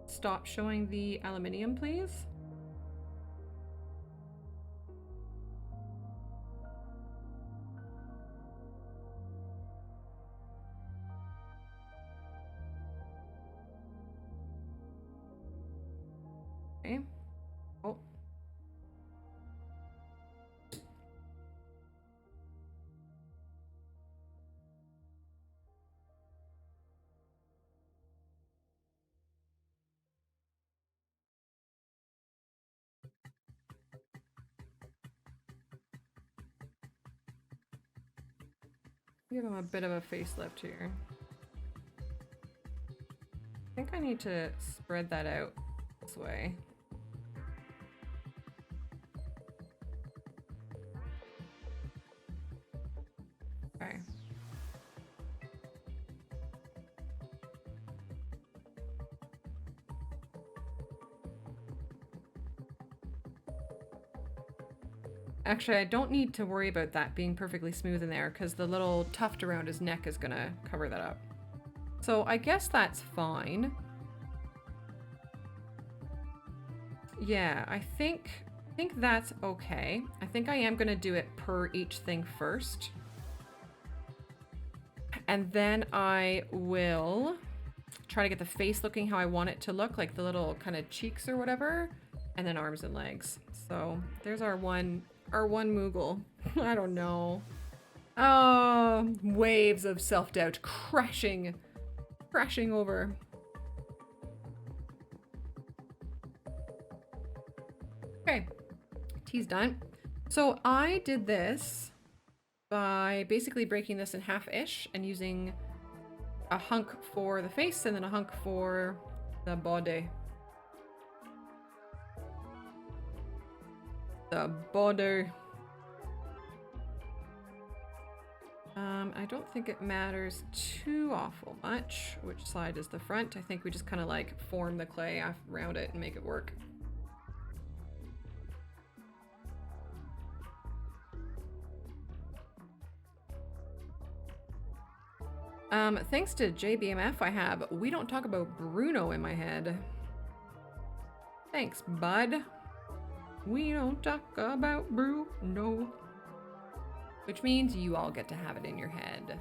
stop showing the aluminium, please? Okay. Oh. Give him a bit of a facelift here. I think I need to spread that out this way. Okay. Actually, I don't need to worry about that being perfectly smooth in there because the little tuft around his neck is gonna cover that up. So I guess that's fine. Yeah, I think that's okay. I think I am gonna do it per each thing first. And then I will try to get the face looking how I want it to look, like the little kind of cheeks or whatever, and then arms and legs. So there's our one Moogle. I don't know. Oh, waves of self-doubt crashing over. Okay, tea's done. So I did this by basically breaking this in half-ish and using a hunk for the face and then a hunk for the body. The body. I don't think it matters too awful much which side is the front. I think we just kind of like form the clay around it and make it work. Thanks to JBMF, I have We Don't Talk About Bruno in my head. Thanks, bud. We don't talk about Bruno. Which means you all get to have it in your head.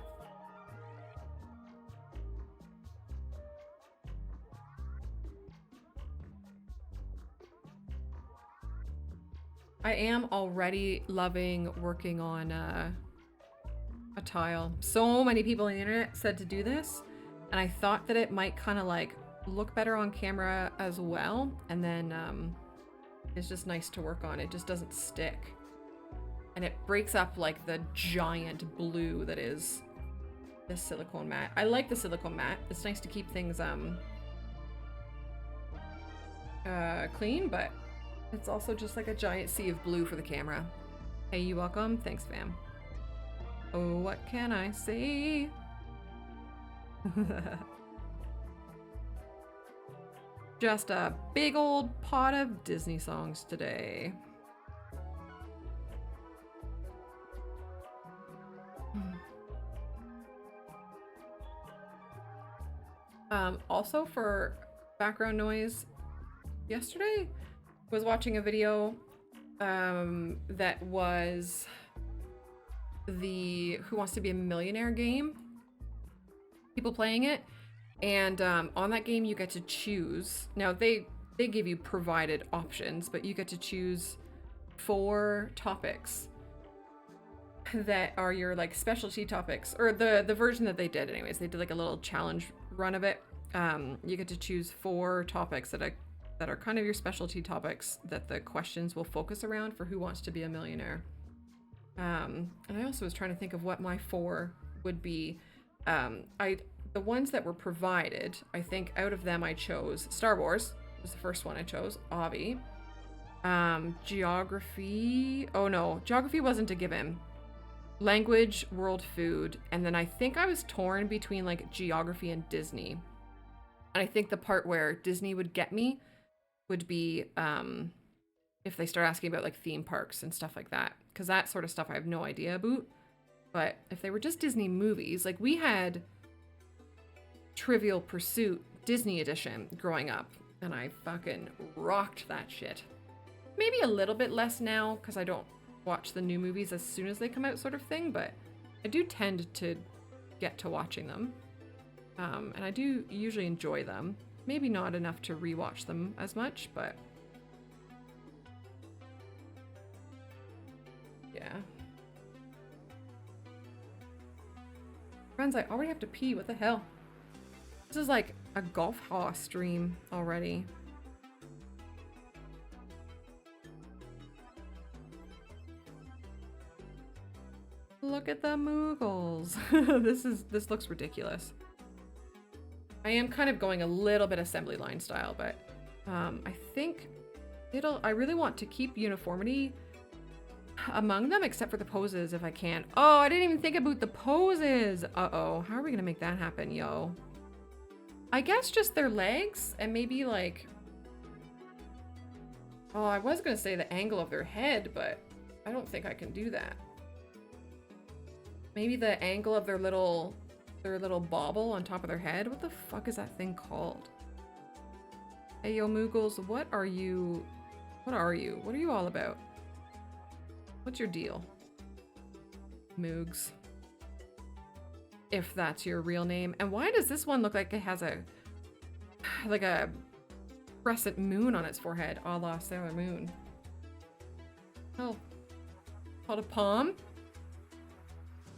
I am already loving working on a tile. So many people on the internet said to do this, and I thought that it might kind of like look better on camera as well, and then it's just nice to work on. It just doesn't stick, and it breaks up like the giant blue that is this silicone mat. I like the silicone mat. It's nice to keep things clean, but it's also just like a giant sea of blue for the camera. Hey, you welcome. Thanks, fam. Oh, what can I say? Just a big old pot of Disney songs today. Also for background noise, yesterday was watching a video that was the Who Wants to Be a Millionaire game, people playing it, and on that game you get to choose. Now they give you provided options, but you get to choose 4 topics that are your like specialty topics, or the version that they did anyways. They did like a little challenge run of it. You get to choose 4 topics that are kind of your specialty topics that the questions will focus around for Who Wants to Be a Millionaire. And I also was trying to think of what my 4 would be. The ones that were provided, I think out of them I chose Star Wars was the first one I chose, Avi. Geography, oh no, geography wasn't a given. Language, world, food, and then I think I was torn between like geography and Disney. And I think the part where Disney would get me would be if they start asking about like theme parks and stuff like that, because that sort of stuff I have no idea about. But if they were just Disney movies, like we had Trivial Pursuit Disney edition growing up, and I fucking rocked that shit. Maybe a little bit less now because I don't watch the new movies as soon as they come out, sort of thing, but I do tend to get to watching them, and I do usually enjoy them. Maybe not enough to rewatch them as much, but yeah. Friends, I already have to pee. What the hell? This is like a golf hall stream already. Look at the Moogles. This looks ridiculous. I am kind of going a little bit assembly line style, but I think I really want to keep uniformity among them, except for the poses if I can. Oh, I didn't even think about the poses. Uh-oh, how are we gonna make that happen, yo? I guess just their legs and maybe like, oh, I was gonna say the angle of their head, but I don't think I can do that. Maybe the angle of their little bauble on top of their head. What the fuck is that thing called? Hey, yo, Moogles, what are you? What are you all about? What's your deal? Moogs. If that's your real name. And why does this one look like it has a crescent moon on its forehead, a la Sailor Moon? Oh, called a palm?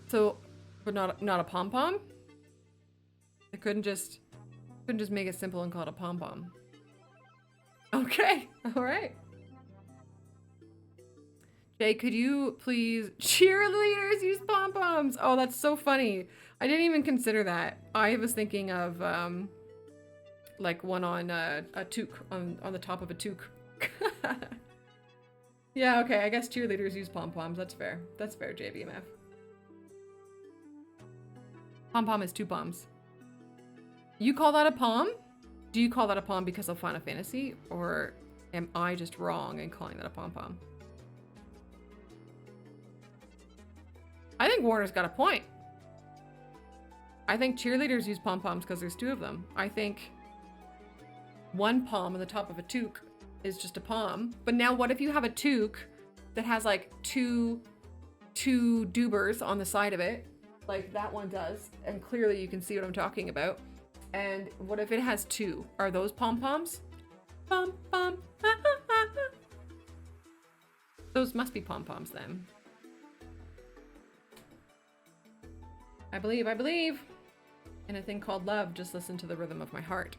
So, but not a pom-pom? They couldn't just make it simple and call it a pom-pom. Okay, all right. Jay, could you please cheerleaders use pom-poms? Oh, that's so funny. I didn't even consider that. I was thinking of like one on a toque, on the top of a toque. Yeah, okay, I guess cheerleaders use pom-poms. That's fair. That's fair, JBMF. Pom-pom is 2 poms. You call that a pom? Do you call that a pom because of Final Fantasy? Or am I just wrong in calling that a pom-pom? I think Warner's got a point. I think cheerleaders use pom-poms because there's 2 of them. I think 1 pom on the top of a toque is just a pom. But now what if you have a toque that has like two dubers on the side of it? Like that one does, and clearly you can see what I'm talking about. And what if it has 2? Are those pom-poms? Pom-pom. Those must be pom-poms then. I believe in a thing called love. Just listen to the rhythm of my heart.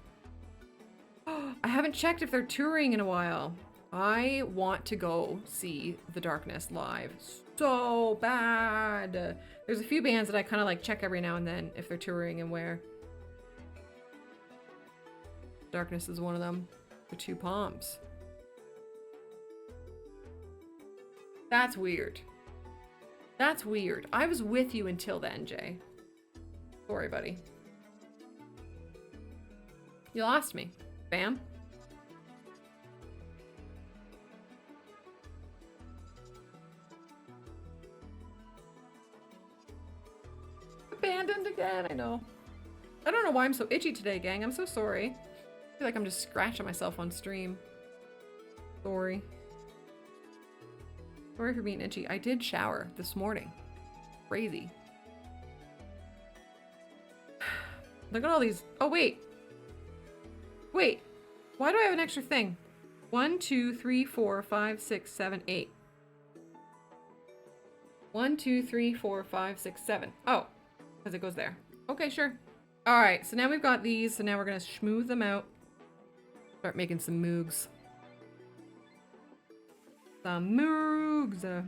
I haven't checked if they're touring in a while. I want to go see The Darkness live so bad. There's a few bands that I kind of like check every now and then if they're touring and where. Darkness is one of them. The two palms. That's weird. That's weird. I was with you until then, Jay. Sorry, buddy. You lost me. Bam. Abandoned again, I know. I don't know why I'm so itchy today, gang. I'm so sorry. I feel like I'm just scratching myself on stream. Sorry. Sorry for being itchy. I did shower this morning. Crazy. Look at all these. Oh, wait. Wait. Why do I have an extra thing? 1, 2, 3, 4, 5, 6, 7, 8. 1, 2, 3, 4, 5, 6, 7. Oh, because it goes there. Okay, sure. All right, so now we've got these. So now we're going to smooth them out. Start making some moogs. Some moogs.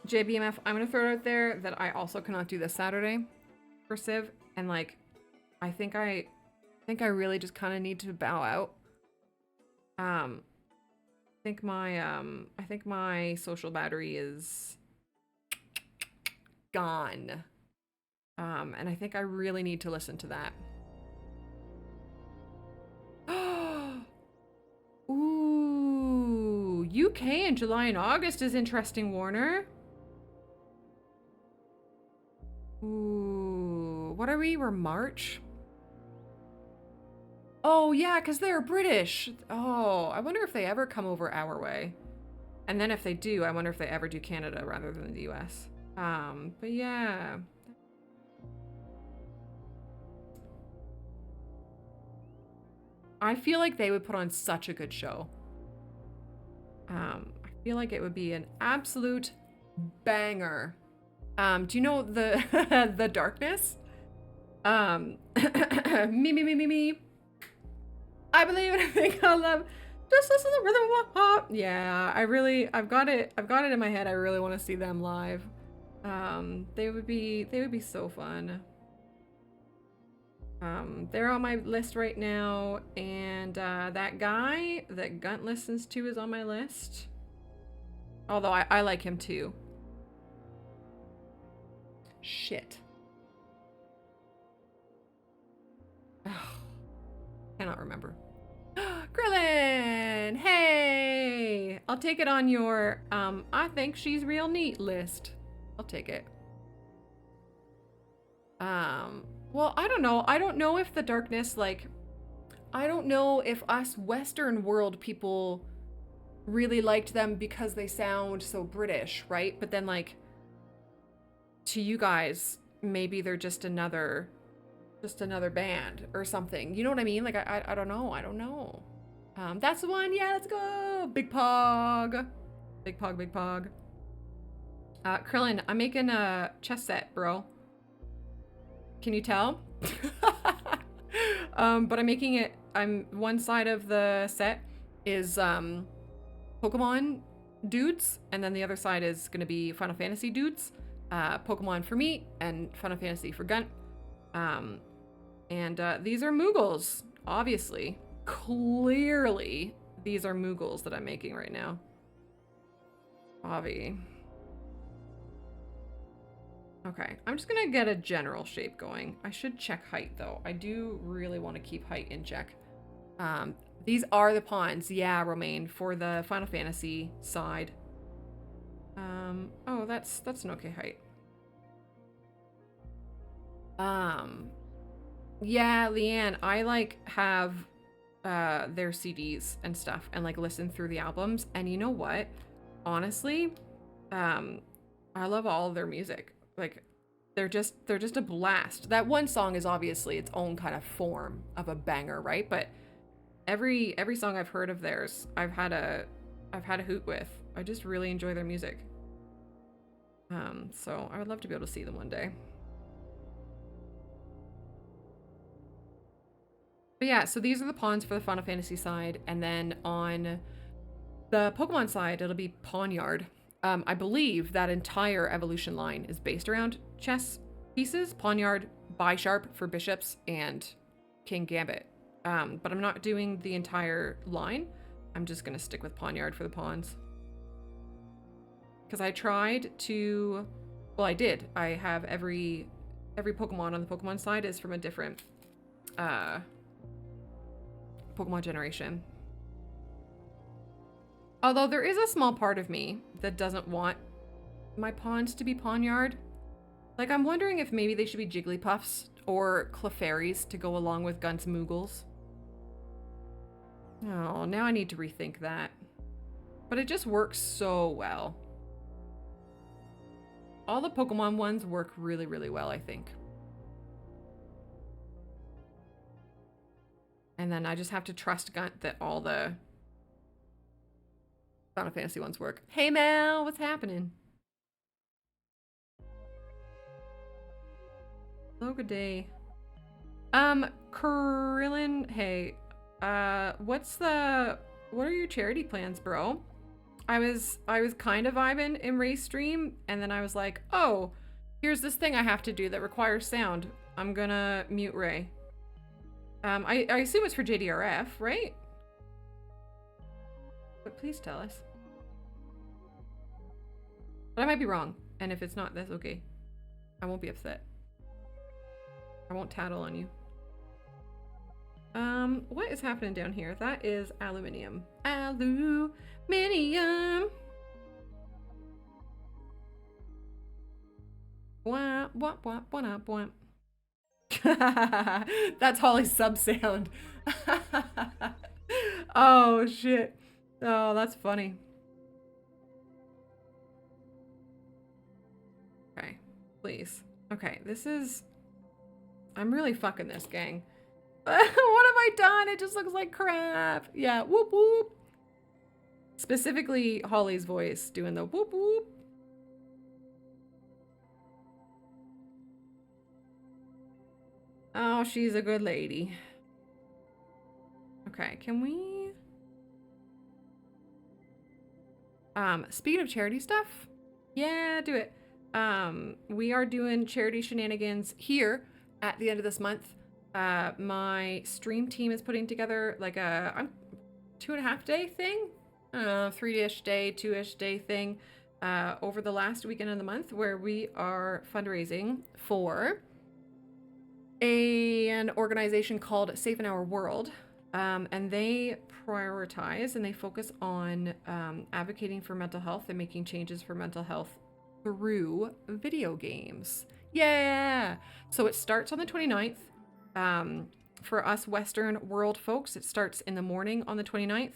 JBMF, I'm gonna throw it out there that I also cannot do this Saturday for Civ, and like, I think I really just kind of need to bow out. I think my social battery is gone. And I think I really need to listen to that. Ooh, UK in July and August is interesting, Warner. Ooh, what are we? We're March? Oh, yeah, because they're British. Oh, I wonder if they ever come over our way. And then if they do, I wonder if they ever do Canada rather than the US. But yeah. I feel like they would put on such a good show. I feel like it would be an absolute banger. Do you know the the Darkness? Me. I believe in a thing called love. Just listen to the rhythm of my heart. Yeah, I've got it in my head. I really want to see them live. They would be so fun. They're on my list right now, and that guy that Gunt listens to is on my list. Although I like him too. Shit. Oh, cannot remember. Krillin! Hey! I'll take it on your, I think she's real neat list. I'll take it. Well, I don't know. I don't know if the Darkness, like, I don't know if us Western world people really liked them because they sound so British, right? But then, like, to you guys, maybe they're just another band or something. You know what I mean? Like, I don't know. I don't know. That's the one. Yeah, let's go. Big Pog. Big Pog. Krillin, I'm making a chess set, bro. Can you tell? But I'm making it, one side of the set is Pokemon dudes, and then the other side is gonna be Final Fantasy dudes. Pokemon for me and Final Fantasy for Gunt. And these are Moogles, obviously. Clearly, these are Moogles that I'm making right now. Obvi. Okay, I'm just gonna get a general shape going. I should check height though. I do really want to keep height in check. These are the pawns, yeah, Romaine, for the Final Fantasy side. Oh, that's an okay height. Yeah, Leanne, I like have their CDs and stuff and like listen through the albums, and you know what? Honestly, I love all of their music. Like, they're just a blast. That one song is obviously its own kind of form of a banger, right? But every song I've heard of theirs, I've had a hoot with. I just really enjoy their music. So I would love to be able to see them one day. But yeah, so these are the pawns for the Final Fantasy side, and then on the Pokemon side, it'll be Pawnyard. I believe that entire evolution line is based around chess pieces. Pawnyard, Bisharp for bishops, and King Gambit. But I'm not doing the entire line. I'm just gonna stick with Pawnyard for the pawns. Because I tried to, well, I did. I have every Pokemon on the Pokemon side is from a different Pokemon generation. Although there is a small part of me that doesn't want my pawns to be Pawnyard. Like, I'm wondering if maybe they should be Jigglypuffs or Clefairies to go along with Gunsmoogles. Oh, now I need to rethink that. But it just works so well. All the Pokemon ones work really, really well, I think. And then I just have to trust Gunt that all the Final Fantasy ones work. Hey Mel, what's happening? Hello, good day. Krillin, hey, what are your charity plans, bro? I was kind of vibing in Ray's stream, and then I was like, oh, here's this thing I have to do that requires sound. I'm gonna mute Ray. I assume it's for JDRF, right? But please tell us. But I might be wrong, and if it's not, that's okay. I won't be upset. I won't tattle on you. What is happening down here? That is aluminium. Aluminium. Wah, wah, wah, wah, wah. That's Holly's sub sound. Oh shit. Oh, that's funny. Okay, please. Okay, this is... I'm really fucking this, gang. What have I done? It just looks like crap. Yeah, whoop whoop. Specifically Holly's voice doing the whoop whoop. Oh, she's a good lady. Okay, can we... speaking of charity stuff, yeah, do it. We are doing charity shenanigans here at the end of this month. My stream team is putting together like a 2.5 day thing, 3-ish day, 2-ish day thing, over the last weekend of the month, where we are fundraising for an organization called Safe in Our World. And they prioritize and they focus on advocating for mental health and making changes for mental health through video games. Yeah! So it starts on the 29th. For us Western world folks, it starts in the morning on the 29th.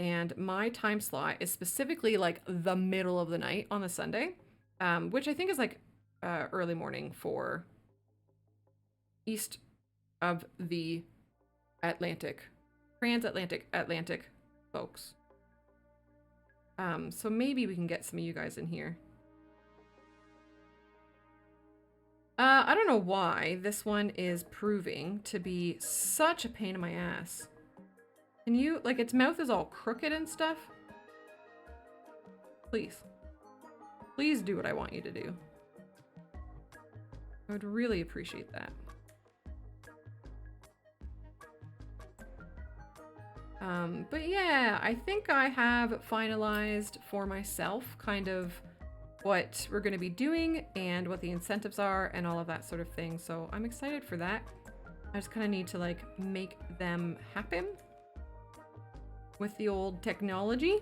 And my time slot is specifically like the middle of the night on the Sunday, which I think is like early morning for east of the Atlantic, Atlantic folks. So maybe we can get some of you guys in here. I don't know why this one is proving to be such a pain in my ass. Can you, like, its mouth is all crooked and stuff? Please. Please do what I want you to do. I would really appreciate that. But yeah, I think I have finalized for myself kind of what we're going to be doing and what the incentives are and all of that sort of thing. So I'm excited for that. I just kind of need to like make them happen with the old technology.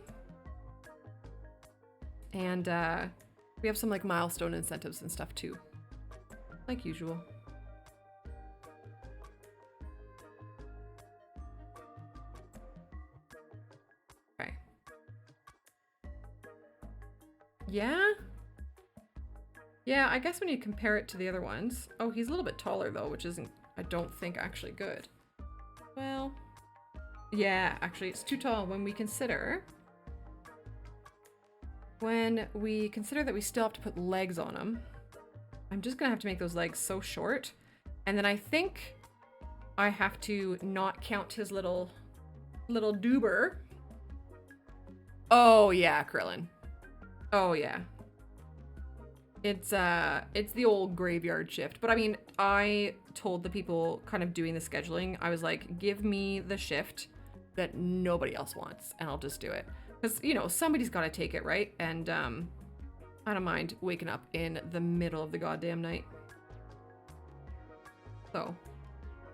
And we have some like milestone incentives and stuff too, like usual. Yeah? Yeah, I guess when you compare it to the other ones. Oh, he's a little bit taller though, which isn't, I don't think, actually good. Well, yeah, actually it's too tall when we consider that we still have to put legs on him. I'm just gonna have to make those legs so short. And then I think I have to not count his little doober. Oh yeah, Krillin. Oh yeah. It's the old graveyard shift. But I mean, I told the people kind of doing the scheduling, I was like, give me the shift that nobody else wants and I'll just do it. Because, you know, somebody's got to take it, right? And I don't mind waking up in the middle of the goddamn night. So,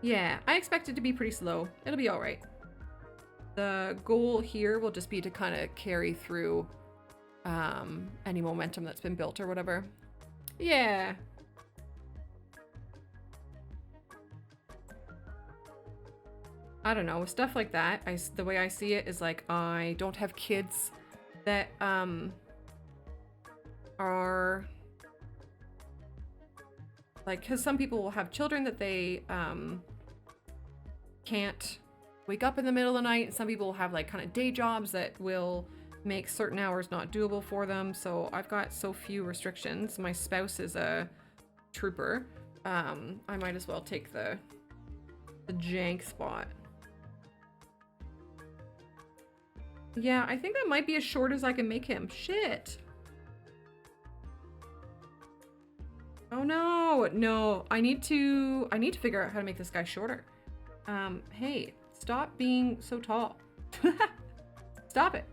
yeah, I expect it to be pretty slow. It'll be all right. The goal here will just be to kind of carry through any momentum that's been built or whatever. Yeah. I don't know, stuff like that. The way I see it is like, I don't have kids that are like, because some people will have children that they can't wake up in the middle of the night. Some people will have like kind of day jobs that will make certain hours not doable for them. So I've got so few restrictions. My spouse is a trooper. I might as well take the jank spot. Yeah, I think that might be as short as I can make him. Shit. Oh no, no. I need to figure out how to make this guy shorter. Hey, stop being so tall. Stop it.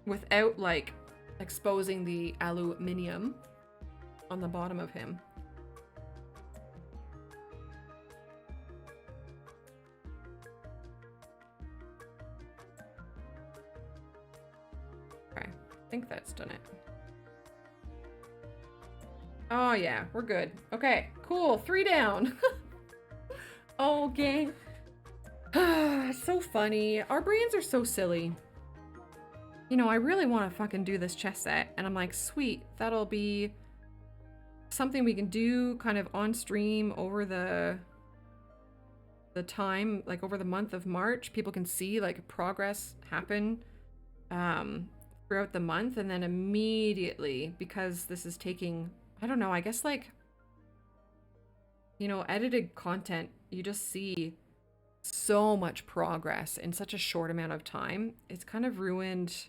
Without like exposing the aluminium on the bottom of him. Okay, I think that's done it. Oh yeah, we're good. Okay, cool, 3 down. Okay. So funny. Our brains are so silly. You know, I really want to fucking do this chess set, and I'm like, sweet, that'll be something we can do kind of on stream over the time, like over the month of March. People can see like progress happen throughout the month, and then immediately, because this is taking, I don't know, I guess like, you know, edited content, you just see so much progress in such a short amount of time. It's kind of ruined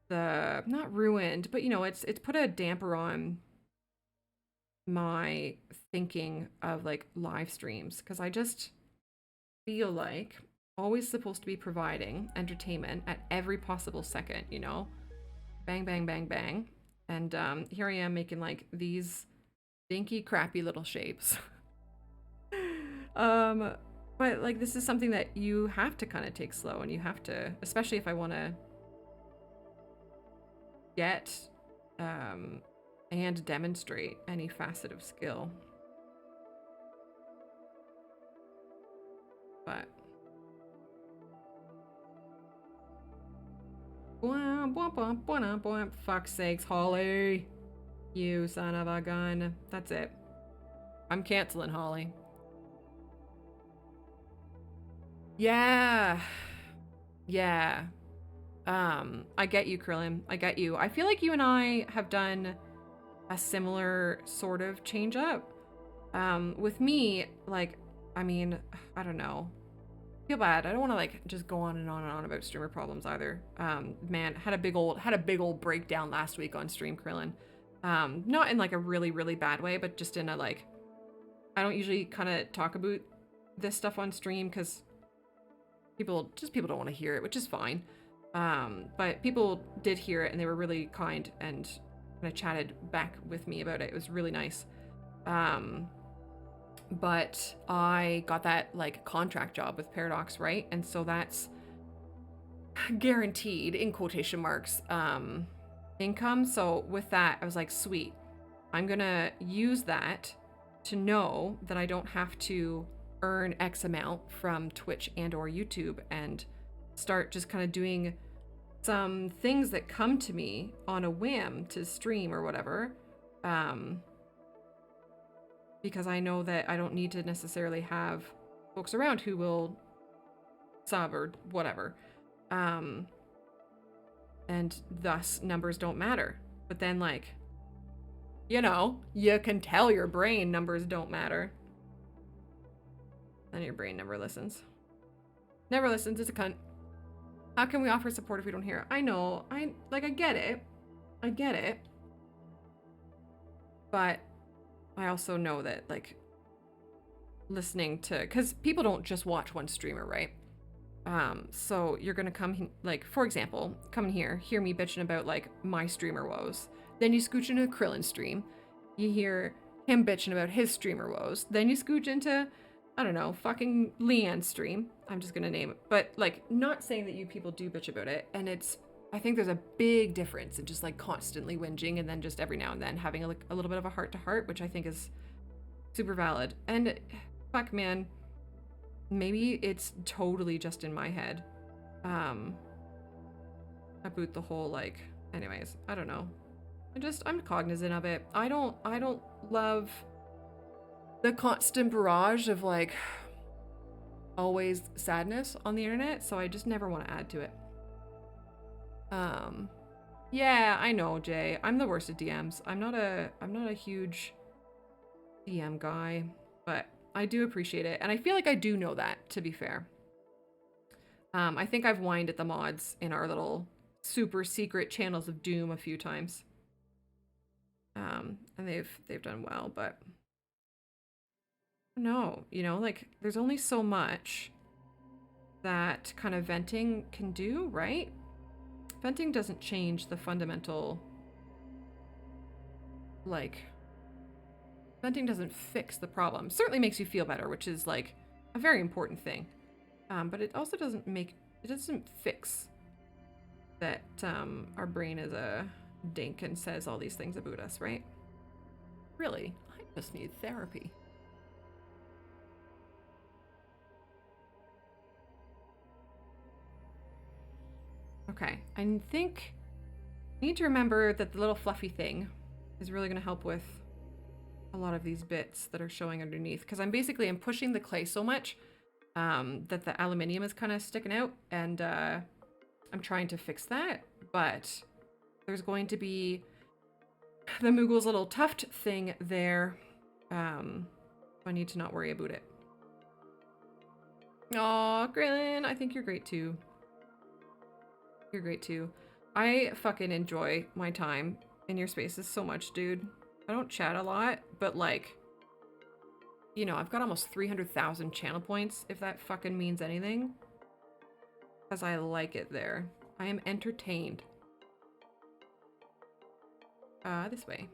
not ruined, but you know, it's put a damper on my thinking of like live streams, because I just feel like always supposed to be providing entertainment at every possible second, you know? Bang, bang, bang, bang. And here I am making like these dinky, crappy little shapes. But like, this is something that you have to kind of take slow, and you have to, especially if I want to get and demonstrate any facet of skill. But fuck's sakes, Holly, you son of a gun. That's it. I'm canceling Holly. Yeah. Yeah. I get you, Krillin. I get you. I feel like you and I have done a similar sort of change up. With me, like, I mean, I don't know. I feel bad. I don't want to like just go on and on and on about streamer problems either. Man, had a big old breakdown last week on stream, Krillin. Not in like a really, really bad way, but just in a like, I don't usually kind of talk about this stuff on stream because people don't want to hear it, which is fine. But people did hear it, and they were really kind and kind of chatted back with me about it. It was really nice. But I got that like contract job with Paradox, right? And so that's guaranteed, in quotation marks, income. So with that, I was like, sweet, I'm gonna use that to know that I don't have to earn X amount from Twitch and or YouTube and start just kind of doing some things that come to me on a whim to stream or whatever. Because I know that I don't need to necessarily have folks around who will sub or whatever. And thus numbers don't matter. But then, like, you know, you can tell your brain numbers don't matter. Then your brain never listens. Never listens, it's a cunt. How can we offer support if we don't hear it? I know, I get it. I get it. But I also know that, like, listening to, because people don't just watch one streamer, right? So you're gonna come, like, for example, come in here, hear me bitching about, like, my streamer woes. Then you scooch into Krillin's stream. You hear him bitching about his streamer woes. Then you scooch into, I don't know, fucking Leanne's stream. I'm just gonna name it. But, like, not saying that you people do bitch about it. And it's, I think there's a big difference in just, like, constantly whinging and then just every now and then having a little bit of a heart-to-heart, which I think is super valid. And, fuck, man, maybe it's totally just in my head. About the whole, like, anyways, I don't know. I'm cognizant of it. I don't love the constant barrage of, like, always sadness on the internet, so I just never want to add to it. Yeah, I know, Jay. I'm the worst at DMs. I'm not a huge DM guy, but I do appreciate it. And I feel like I do know that, to be fair. I think I've whined at the mods in our little super secret channels of doom a few times. And they've done well, but no, you know, like, there's only so much that kind of venting can do, right? Venting doesn't change the fundamental, like, venting doesn't fix the problem. Certainly makes you feel better, which is, like, a very important thing. But it also doesn't fix that our brain is a dink and says all these things about us, right? Really, I just need therapy. Okay, I think I need to remember that the little fluffy thing is really going to help with a lot of these bits that are showing underneath, because I'm pushing the clay so much that the aluminium is kind of sticking out, and I'm trying to fix that, but there's going to be the Moogle's little tuft thing there. I need to not worry about it. Aw, Grillin, I think you're great too. You're great too. I fucking enjoy my time in your spaces so much, dude. I don't chat a lot, but, like, you know, I've got almost 300,000 channel points, if that fucking means anything. Because I like it there. I am entertained. This way.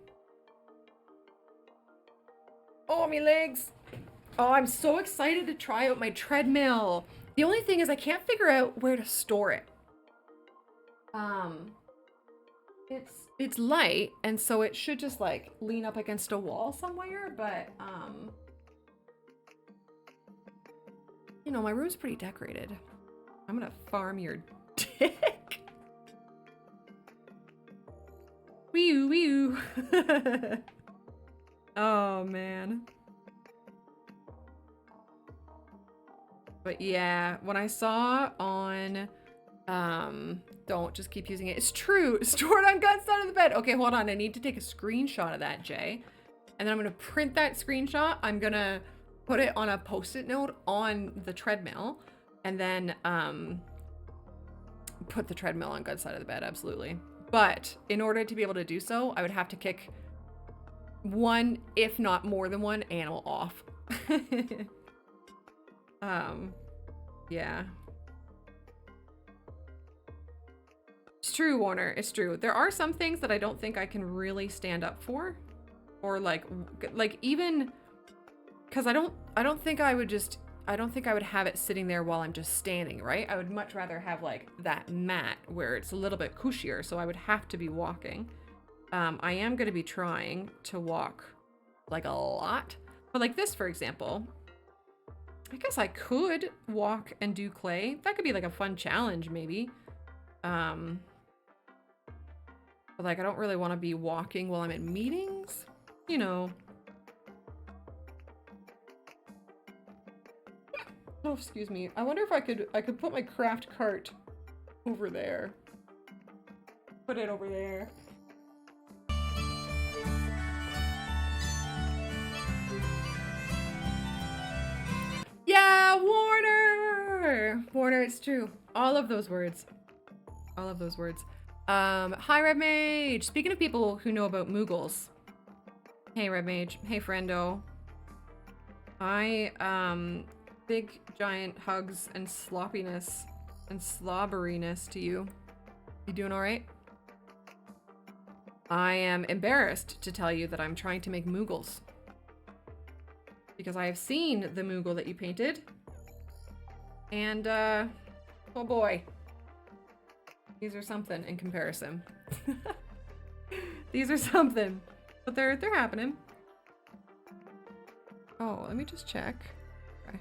Oh, me legs! Oh, I'm so excited to try out my treadmill. The only thing is I can't figure out where to store it. It's light, and so it should just, like, lean up against a wall somewhere, but, you know, my room's pretty decorated. I'm gonna farm your dick. Wee-oo, wee-oo. Oh, man. But yeah, when I saw on, don't just keep using it. It's true. Stored on God's side of the bed. Okay, hold on. I need to take a screenshot of that, Jay. And then I'm going to print that screenshot. I'm going to put it on a post-it note on the treadmill. And then, put the treadmill on God's side of the bed. Absolutely. But in order to be able to do so, I would have to kick one, if not more than one, animal off. Yeah. It's true, Warner. It's true. There are some things that I don't think I can really stand up for, or like even because I don't think I would have it sitting there while I'm just standing, right? I would much rather have, like, that mat where it's a little bit cushier, so I would have to be walking. I am going to be trying to walk, like, a lot, but like this, for example, I guess I could walk and do clay. That could be like a fun challenge, maybe. But like, I don't really want to be walking while I'm at meetings, you know. Oh, excuse me. I wonder if I could put my craft cart over there. Put it over there. Yeah, Warner! Warner, it's true. All of those words. All of those words. Hi, Red Mage! Speaking of people who know about Moogles. Hey, Red Mage. Hey, friendo. Big, giant hugs and sloppiness and slobberiness to you. You doing alright? I am embarrassed to tell you that I'm trying to make Moogles. Because I have seen the Moogle that you painted. And, oh boy. These are something in comparison. These are something. But they're happening. Oh, let me just check. Okay.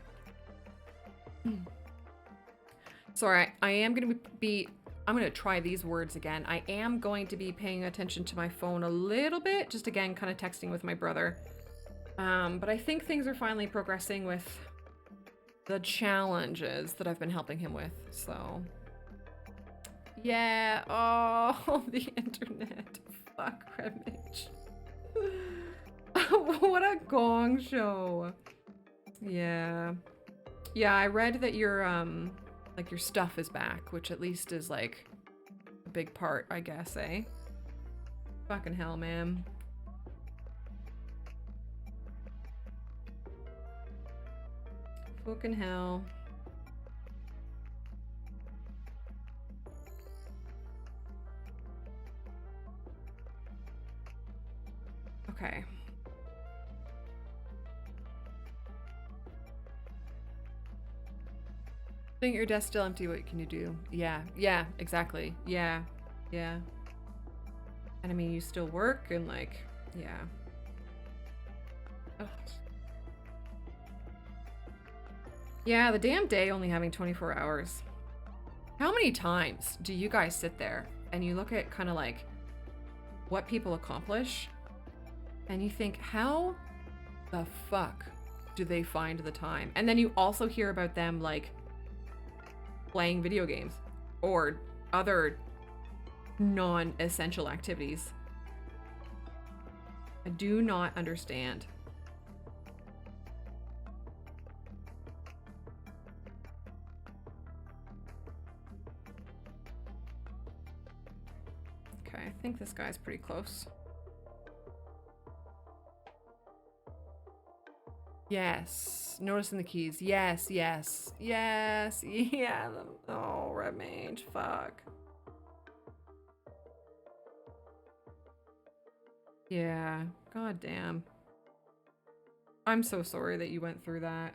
Sorry, I am going to be... I'm going to try these words again. I am going to be paying attention to my phone a little bit. Just again, kind of texting with my brother. But I think things are finally progressing with the challenges that I've been helping him with, so... Yeah, oh, the internet. Fuck, Red Mage. What a gong show. Yeah. Yeah, I read that your, like, your stuff is back, which at least is, like, a big part, I guess, eh? Fucking hell, man. Fucking hell. Okay. Think your desk's still empty, what can you do? Yeah, yeah, exactly. Yeah, yeah. And I mean, you still work and like, yeah. Ugh. Yeah, the damn day only having 24 hours. How many times do you guys sit there and you look at kind of like what people accomplish and you think, how the fuck do they find the time? And then you also hear about them like playing video games or other non-essential activities. I do not understand. Okay, I think this guy's pretty close. Yes. Noticing the keys. Yes, yes. Yes. Yeah. Oh, Red Mage. Fuck. Yeah. God damn. I'm so sorry that you went through that.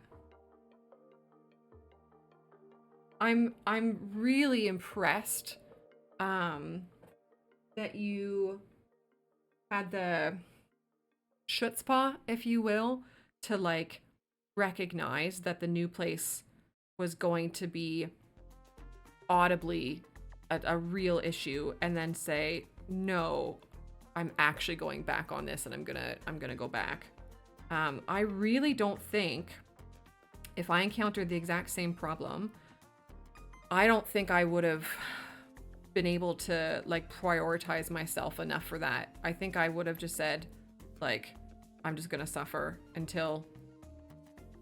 I'm really impressed that you had the chutzpah, if you will, to like recognize that the new place was going to be audibly a real issue and then say, no, I'm actually going back on this and I'm gonna go back. I really don't think if I encountered the exact same problem, I don't think I would have been able to like prioritize myself enough for that. I think I would have just said like, I'm just gonna suffer until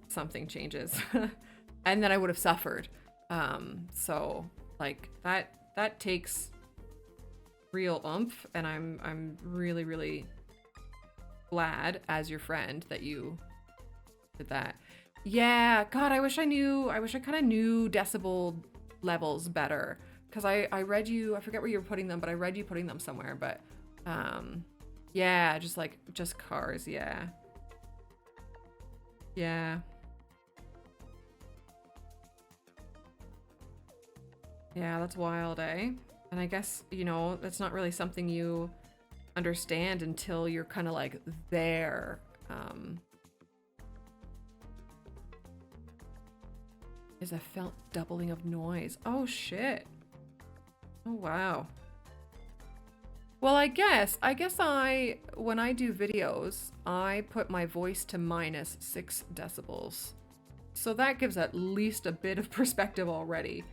something changes. And then I would have suffered. So like that takes real oomph, and I'm really, really glad as your friend that you did that. Yeah, God, I wish I kind of knew decibel levels better. Cause I read you, I forget where you were putting them, but I read you putting them somewhere, but yeah, just cars, yeah. Yeah. Yeah, that's wild, eh? And I guess, you know, that's not really something you understand until you're kind of like there. is a felt doubling of noise. Oh shit. Oh wow. Well, I guess when I do videos, I put my voice to -6 decibels. So that gives at least a bit of perspective already.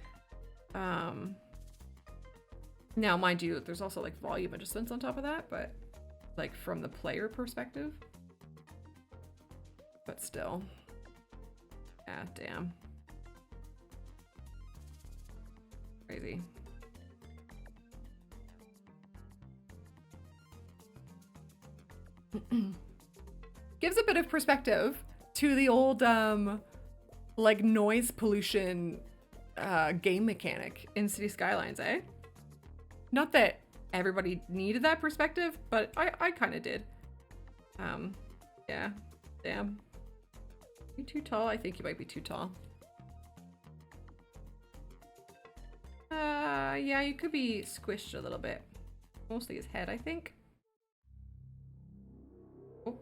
Now, mind you, there's also like volume adjustments on top of that, but like from the player perspective. But still. Ah, damn. Crazy. Gives a bit of perspective to the old like noise pollution game mechanic in City Skylines, eh? Not that everybody needed that perspective, but I kind of did. Yeah, damn. You too tall? I think you might be too tall. Yeah, you could be squished a little bit. Mostly his head, I think. Oh.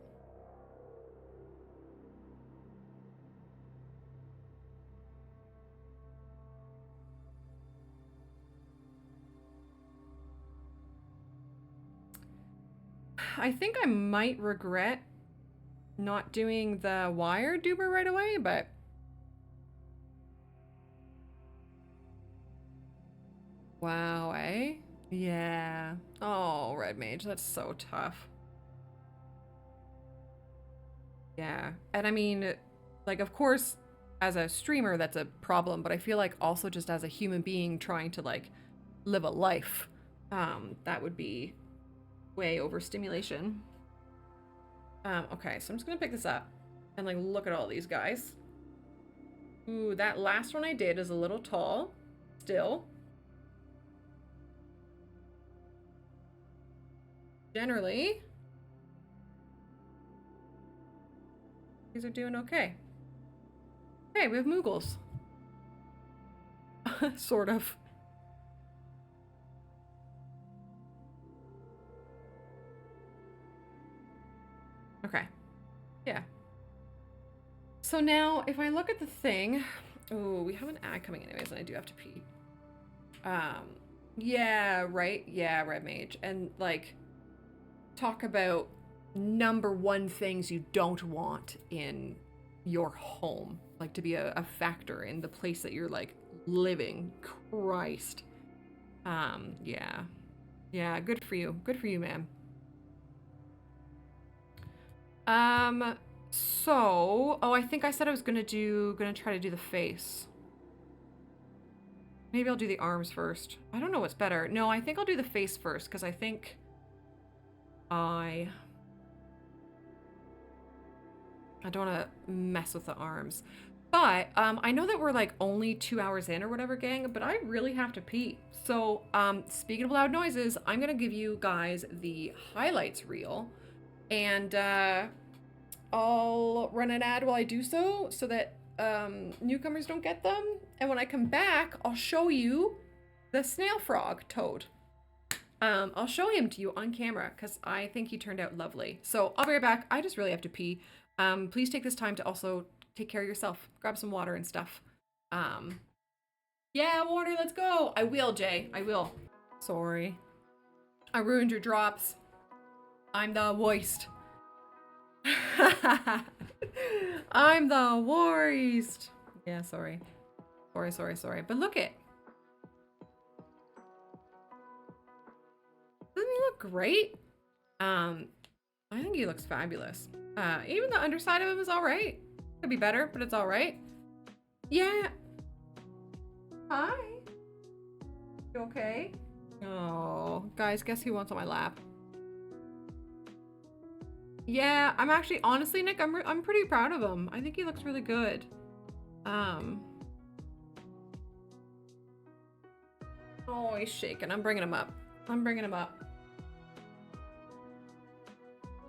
I think I might regret not doing the wire doomer right away, but wow, eh? Yeah. Oh, Red Mage, that's so tough. Yeah. And I mean, like, of course, as a streamer, that's a problem, but I feel like also just as a human being trying to, like, live a life, that would be way overstimulation. Okay, so I'm just gonna pick this up and, like, look at all these guys. Ooh, that last one I did is a little tall, still. Generally, these are doing okay. Hey, we have Moogles. Sort of. Okay. Yeah. So now, if I look at the thing... Ooh, we have an ad coming anyways, and I do have to pee. Yeah, right? Yeah, Red Mage. And, like, talk about #1 things you don't want in your home. Like, to be a factor in the place that you're, like, living. Christ. Yeah. Yeah, good for you. Good for you, man. So, oh, I think I said I was gonna try to do the face. Maybe I'll do the arms first. I don't know what's better. No, I think I'll do the face first, because I think I don't want to mess with the arms. But, I know that we're, like, only 2 hours in or whatever, gang, but I really have to pee. So, speaking of loud noises, I'm gonna give you guys the highlights reel. And, I'll run an ad while I do so that newcomers don't get them. And when I come back, I'll show you the snail frog toad. I'll show him to you on camera because I think he turned out lovely. So I'll be right back. I just really have to pee. Please take this time to also take care of yourself. Grab some water and stuff. Yeah, water, let's go. I will, Jay. I will. Sorry. I ruined your drops. I'm the worst. I'm the worst. Yeah, sorry. Sorry. But look it. Doesn't he look great? I think he looks fabulous. Even the underside of him is alright. Could be better, but it's alright. Yeah. Hi. You okay? Oh, guys, guess who wants on my lap? Yeah, I'm actually, honestly, Nick, I'm pretty proud of him. I think he looks really good. Oh, he's shaking. I'm bringing him up.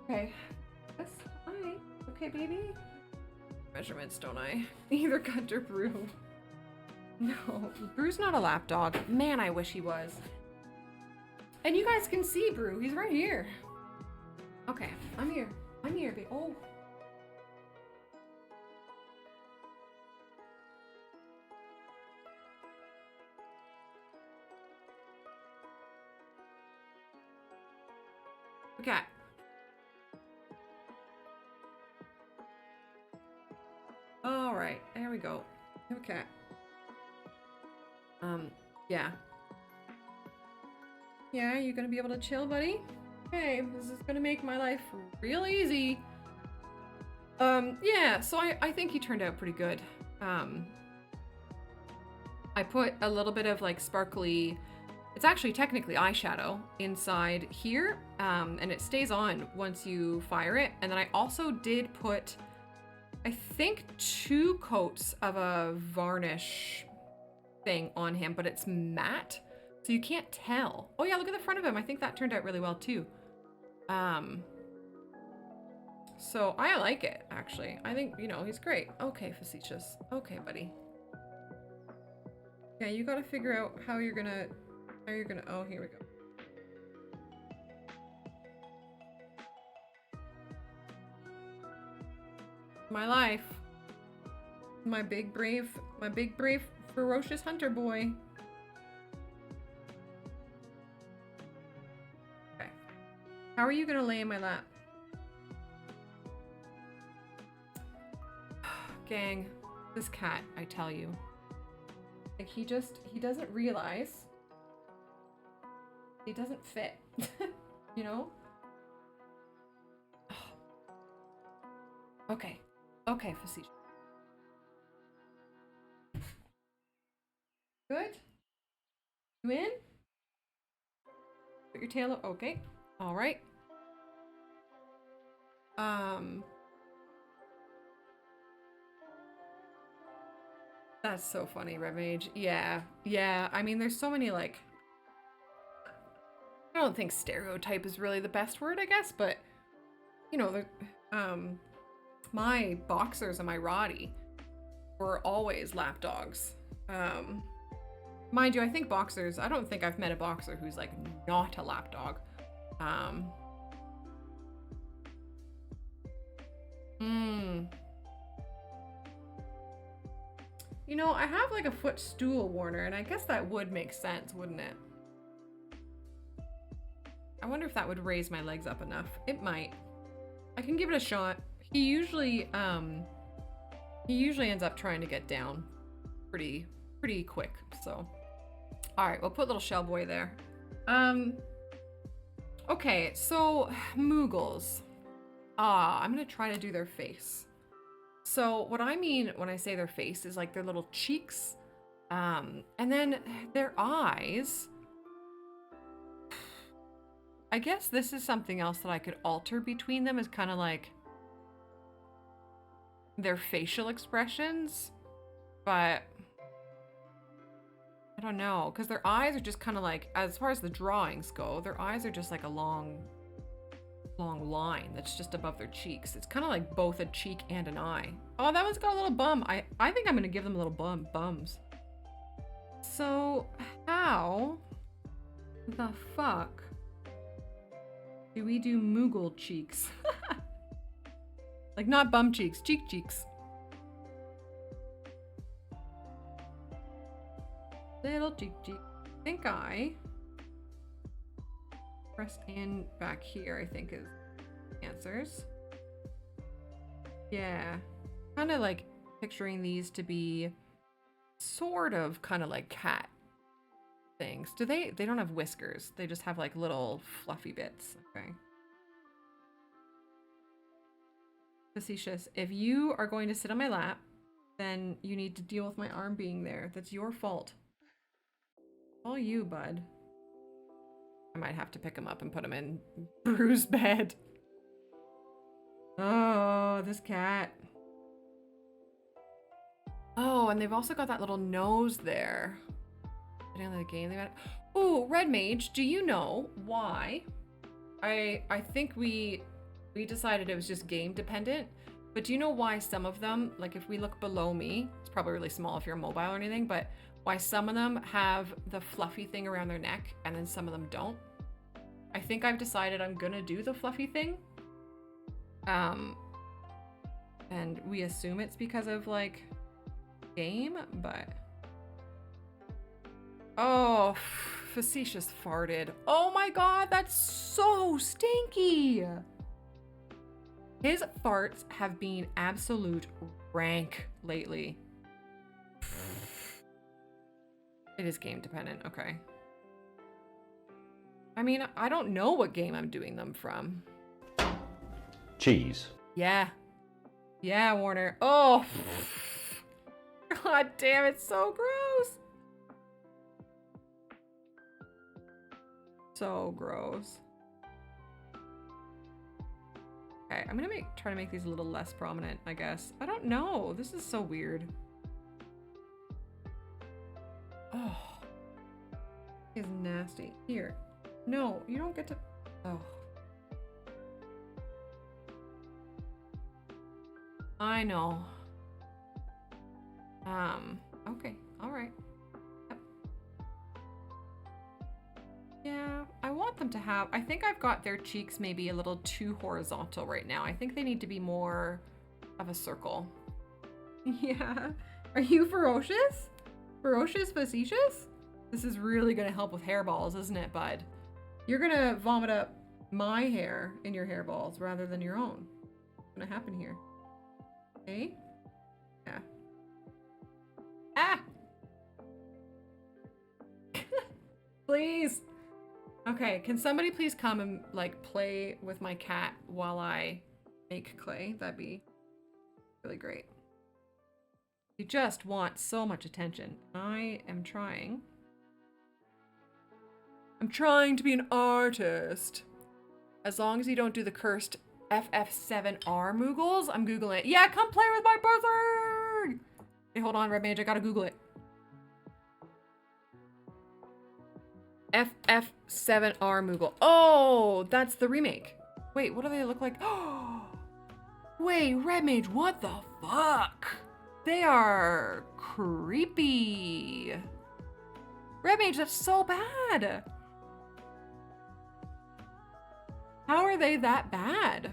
Okay. Yes, hi. Okay, baby. Measurements, don't I? Either Cut or Brew. No, Brew's not a lap dog. Man, I wish he was. And you guys can see Brew. He's right here. Okay, I'm here, baby. Oh. Okay. All right, there we go. Okay. Yeah. Yeah, you gonna be able to chill, buddy? Okay, this is gonna make my life real easy. Yeah, so I think he turned out pretty good. I put a little bit of like sparkly, it's actually technically eyeshadow inside here, and it stays on once you fire it. And then I also did put, I think 2 coats of a varnish thing on him, but it's matte, so you can't tell. Oh yeah, look at the front of him. I think that turned out really well too. So I like it, actually. I think, you know, he's great. Okay, facetious. Okay, buddy. Yeah, you gotta figure out how you're gonna, oh, here we go. My life. My big brave, ferocious hunter boy. Okay. How are you gonna lay in my lap? Gang, this cat, I tell you. Like, he doesn't realize he doesn't fit, you know? Okay, okay, facetious. Good? You in? Put your tail up, okay. All right. That's so funny, Red Mage. Yeah, yeah. I mean, there's so many, like, I don't think stereotype is really the best word, I guess, but, you know, my boxers and my Roddy were always lap dogs. Mind you, I think boxers, I don't think I've met a boxer who's, like, not a lap dog. You know, I have like a footstool warner, and I guess that would make sense, wouldn't it? I wonder if that would raise my legs up enough. It might. I can give it a shot. He usually ends up trying to get down pretty quick, so. All right, we'll put little shell boy there. Okay, so Moogles. I'm gonna try to do their face. So what I mean when I say their face is like their little cheeks, and then their eyes. I guess this is something else that I could alter between them, is kind of like their facial expressions, but I don't know, because their eyes are just kind of like, as far as the drawings go, their eyes are just like a long line that's just above their cheeks. It's kind of like both a cheek and an eye. Oh, that one's got a little bum. I think I'm gonna give them little bums. So how the fuck do we do Moogle cheeks? Like, not bum cheeks, cheeks. Little cheek. I think I pressed in back here, I think is answers. Yeah. Kind of like picturing these to be sort of kind of like cat things. Do they don't have whiskers. They just have like little fluffy bits. Okay. Facetious. If you are going to sit on my lap, then you need to deal with my arm being there. That's your fault. All you, bud. I might have to pick him up and put him in Bruce's bed. Oh, this cat. Oh, and they've also got that little nose there. Depending on the game they got. Oh, Red Mage, do you know why? I think we decided it was just game dependent, but do you know why some of them, like if we look below me, it's probably really small if you're mobile or anything, but why some of them have the fluffy thing around their neck and then some of them don't? I think I've decided I'm gonna do the fluffy thing. And we assume it's because of like game, but oh, Facetious farted. Oh my god, that's so stinky. His farts have been absolute rank lately. It is game dependent, okay. I mean, I don't know what game I'm doing them from. Cheese. Yeah. Yeah, Warner. Oh. God damn, it's so gross. So gross. Okay, I'm gonna try to make these a little less prominent, I guess. I don't know. This is so weird. Oh. It's nasty. Here. No, you don't get to... Oh. I know. Okay. All right. Yep. Yeah, I want them to have... I think I've got their cheeks maybe a little too horizontal right now. I think they need to be more of a circle. Yeah. Are you ferocious? Ferocious facetious? This is really going to help with hairballs, isn't it, bud? You're going to vomit up my hair in your hairballs rather than your own. What's going to happen here? Okay. Yeah. Ah! Please. Okay, can somebody please come and like play with my cat while I make clay? That'd be really great. You just want so much attention. I am trying. I'm trying to be an artist. As long as you don't do the cursed FF7R Moogles, I'm Googling it. Yeah, come play with my buzzard! Hey, hold on, Red Mage, I gotta Google it. FF7R Moogle. Oh, that's the remake. Wait, what do they look like? Oh, wait, Red Mage, what the fuck? They are creepy. Red Mage, that's so bad. How are they that bad?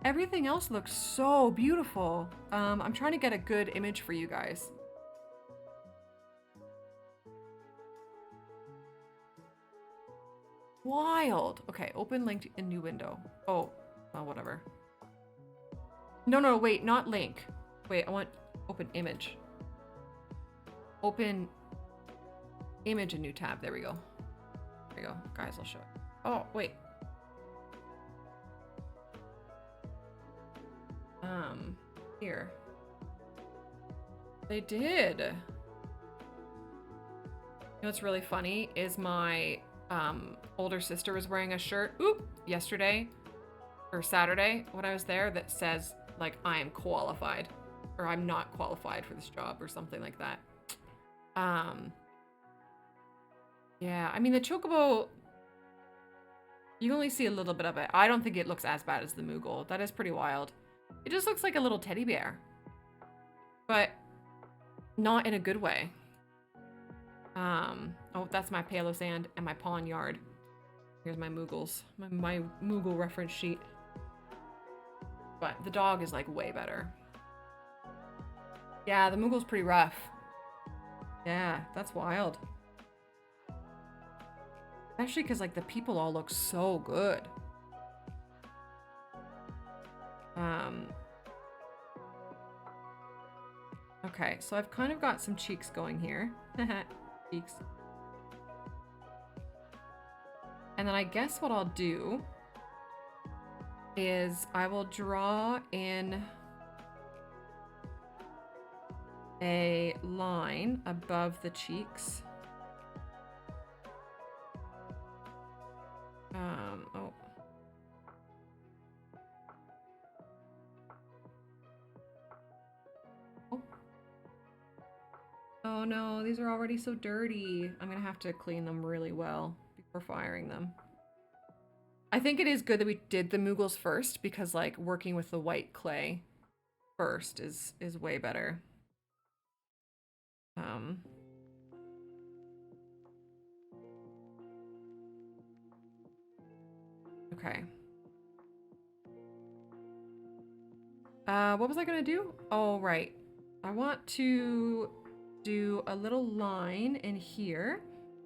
Everything else looks so beautiful. I'm trying to get a good image for you guys. Wild. Okay, open link in new window. Oh, whatever. No, wait, not link. Wait, I want open image. Open image in new tab. There we go. There we go. Guys, I'll show it. Oh, wait. Here. They did. You know what's really funny is my older sister was wearing a shirt, yesterday or Saturday when I was there that says like I am qualified or I'm not qualified for this job or something like that. Yeah, I mean the Chocobo, you only see a little bit of it. I don't think it looks as bad as the Moogle. That is pretty wild. It just looks like a little teddy bear, but not in a good way. Oh, that's my Palo Sand and my Pawn Yard. Here's my Moogles, my Moogle reference sheet. But the dog is like way better. Yeah, the Moogle's pretty rough. Yeah, that's wild. Especially because like the people all look so good. Okay, so I've kind of got some cheeks going here. Cheeks. And then I guess what I'll do is I will draw in a line above the cheeks. Oh. Oh no, these are already so dirty. I'm gonna have to clean them really well before firing them. I think it is good that we did the Moogles first because like working with the white clay first is way better. Okay. What was I gonna do? Oh, right. I want to do a little line in here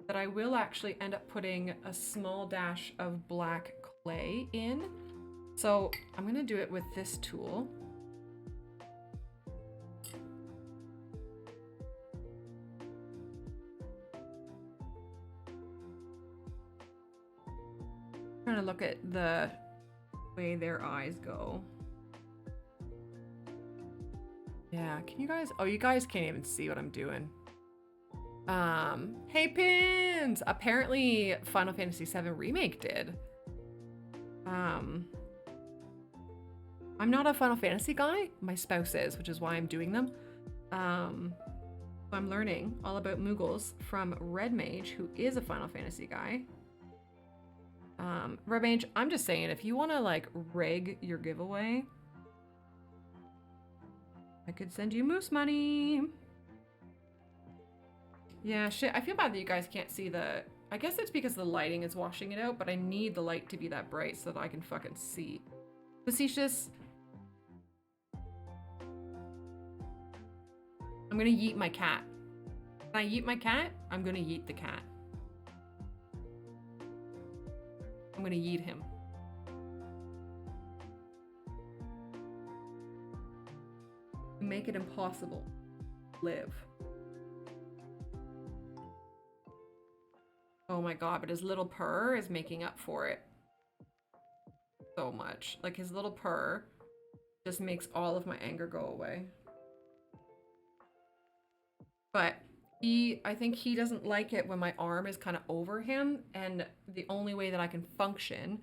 that I will actually end up putting a small dash of black clay in. So I'm gonna do it with this tool. I'm trying to look at the way their eyes go. Yeah, can you guys, oh, you guys can't even see what I'm doing. Hey Pins! Apparently Final Fantasy VII Remake did. I'm not a Final Fantasy guy, my spouse is, which is why I'm doing them. I'm learning all about Moogles from Red Mage, who is a Final Fantasy guy. Red Mage, I'm just saying, if you want to like rig your giveaway, I could send you moose money. Yeah, shit, I feel bad that you guys can't see the... I guess it's because the lighting is washing it out, but I need the light to be that bright so that I can fucking see. Facetious. I'm gonna yeet my cat. Can I yeet my cat? I'm gonna yeet the cat. I'm gonna yeet him. Make it impossible. Live. Oh my god, but his little purr is making up for it so much. Like, his little purr just makes all of my anger go away. But I think he doesn't like it when my arm is kind of over him, and the only way that I can function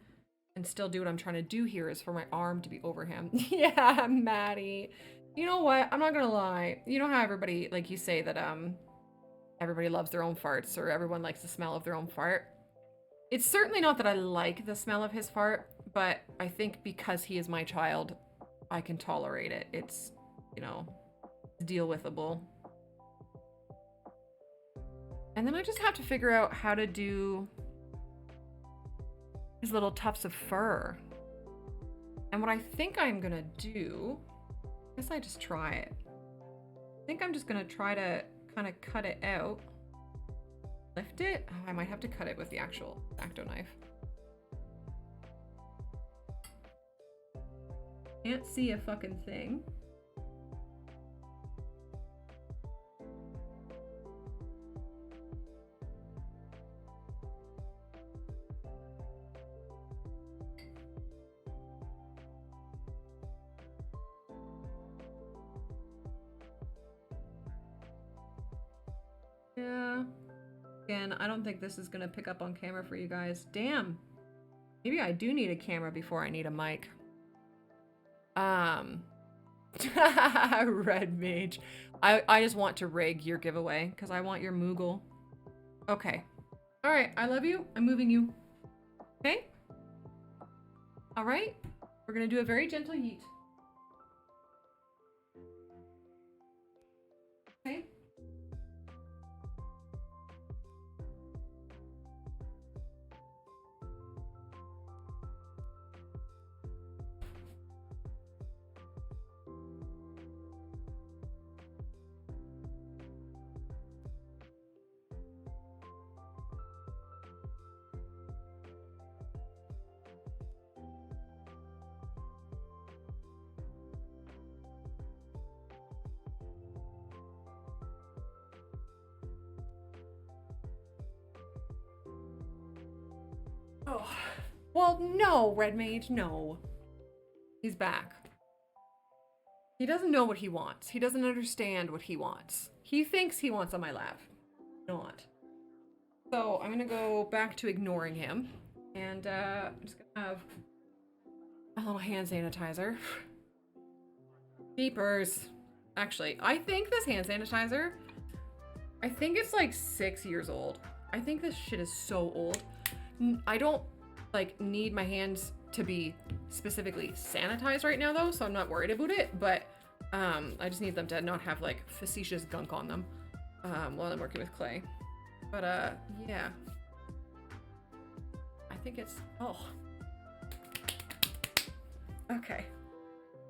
and still do what I'm trying to do here is for my arm to be over him. Yeah, Maddie. You know what? I'm not gonna lie. You know how everybody, like you say that, everybody loves their own farts, or everyone likes the smell of their own fart. It's certainly not that I like the smell of his fart, but I think because he is my child, I can tolerate it. It's, you know, deal withable. And then I just have to figure out how to do his little tufts of fur. And what I think I'm gonna do, I guess I just try it. I think I'm just gonna try to kind of cut it out. Lift it? Oh, I might have to cut it with the actual X-Acto knife. Can't see a fucking thing. Yeah. Again, I don't think this is gonna pick up on camera for you guys. Damn. Maybe I do need a camera before I need a mic. Red Mage. I just want to rig your giveaway because I want your Moogle. Okay. All right, I love you. I'm moving you. Okay? All right. We're gonna do a very gentle yeet. Okay. Oh, well, no, Red Mage, no. He's back. He doesn't know what he wants. He doesn't understand what he wants. He thinks he wants on my lap. Not. So I'm gonna go back to ignoring him. And I'm just gonna have a little hand sanitizer. Jeepers. Actually, I think this hand sanitizer, I think it's like 6 years old. I think this shit is so old. I don't like need my hands to be specifically sanitized right now though, so I'm not worried about it, but I just need them to not have like facetious gunk on them while I'm working with clay. But yeah. I think it's, oh. Okay.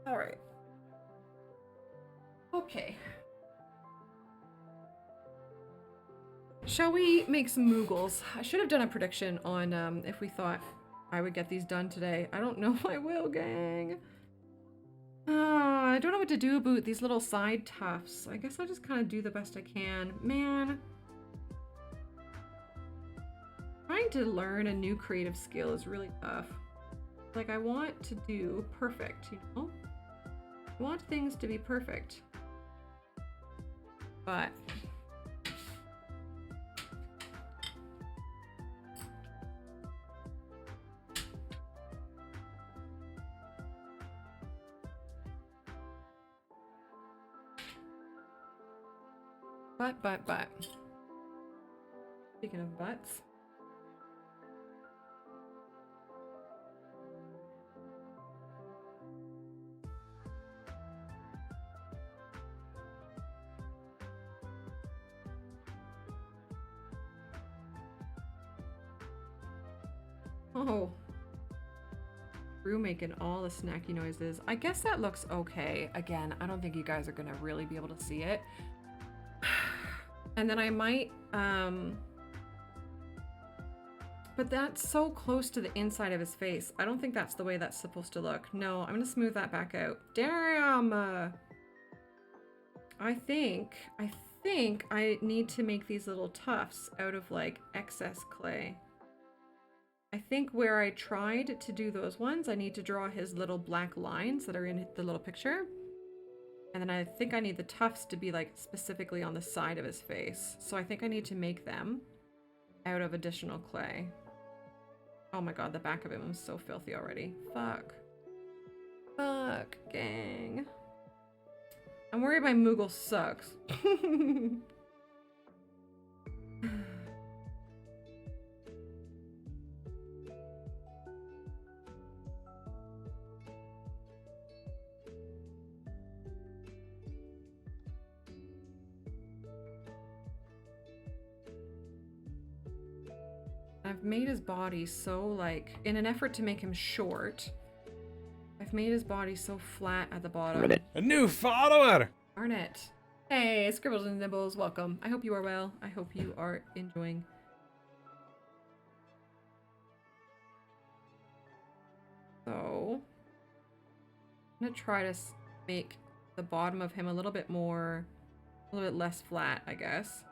All right. Okay. Shall we make some Moogles? I should have done a prediction on if we thought I would get these done today. I don't know if I will, gang. I don't know what to do about these little side tufts. I guess I'll just kind of do the best I can. Man. Trying to learn a new creative skill is really tough. Like, I want to do perfect, you know? I want things to be perfect. But... But. Speaking of butts. Oh. Brew making all the snacky noises. I guess that looks okay. Again, I don't think you guys are gonna really be able to see it. And then I might, but that's so close to the inside of his face. I don't think that's the way that's supposed to look. No, I'm gonna smooth that back out. Damn! I think I need to make these little tufts out of like excess clay. I think where I tried to do those ones, I need to draw his little black lines that are in the little picture. And then I think I need the tufts to be like specifically on the side of his face. So I think I need to make them out of additional clay. Oh my god, the back of him is so filthy already. Fuck. Fuck, gang. I'm worried my Moogle sucks. I've made his body so like, in an effort to make him short, I've made his body so flat at the bottom. A new follower! Darn it. Hey, Scribbles and Nibbles, welcome. I hope you are well. I hope you are enjoying. So, I'm gonna try to make the bottom of him a little bit more, a little bit less flat, I guess.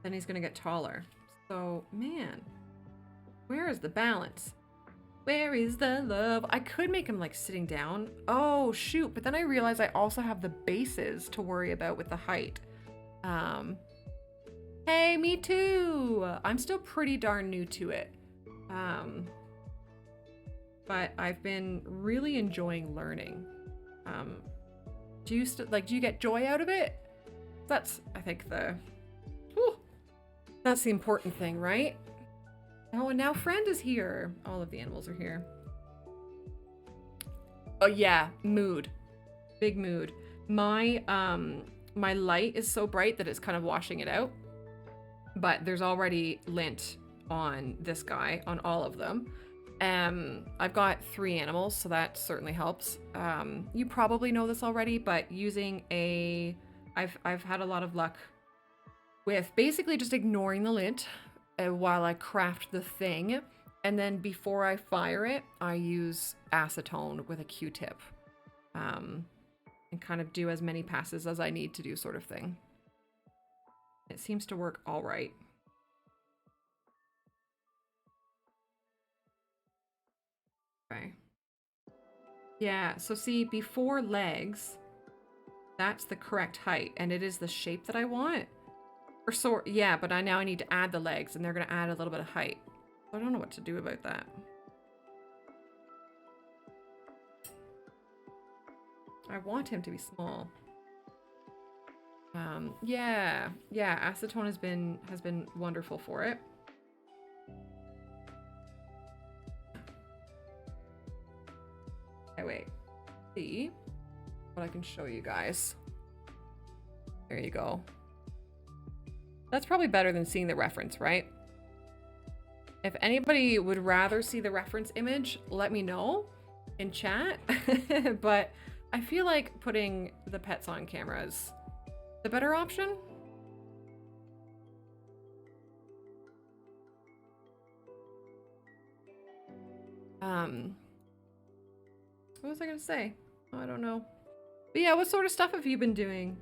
Then he's gonna get taller. So, man, where is the balance? Where is the love? I could make him like sitting down. Oh, shoot. But then I realized I also have the bases to worry about with the height. Hey, me too. I'm still pretty darn new to it. But I've been really enjoying learning. Do you get joy out of it? That's, I think, that's the important thing, right? Oh, and now friend is here. All of the animals are here. Oh yeah, mood. Big mood. My my light is so bright that it's kind of washing it out. But there's already lint on this guy, on all of them. I've got 3 animals, so that certainly helps. You probably know this already, but I've had a lot of luck with basically just ignoring the lint while I craft the thing, and then before I fire it, I use acetone with a Q-tip, and kind of do as many passes as I need to do, sort of thing. It seems to work all right. Okay. Yeah, so see, before legs, that's the correct height, and it is the shape that I want. Or so, yeah, but now I need to add the legs, and they're going to add a little bit of height. I don't know what to do about that. I want him to be small. Yeah, acetone has been wonderful for it. Okay, wait. See what I can show you guys. There you go. That's probably better than seeing the reference, right? If anybody would rather see the reference image, let me know in chat. But I feel like putting the pets on camera is the better option. What was I gonna say? I don't know. But yeah, what sort of stuff have you been doing?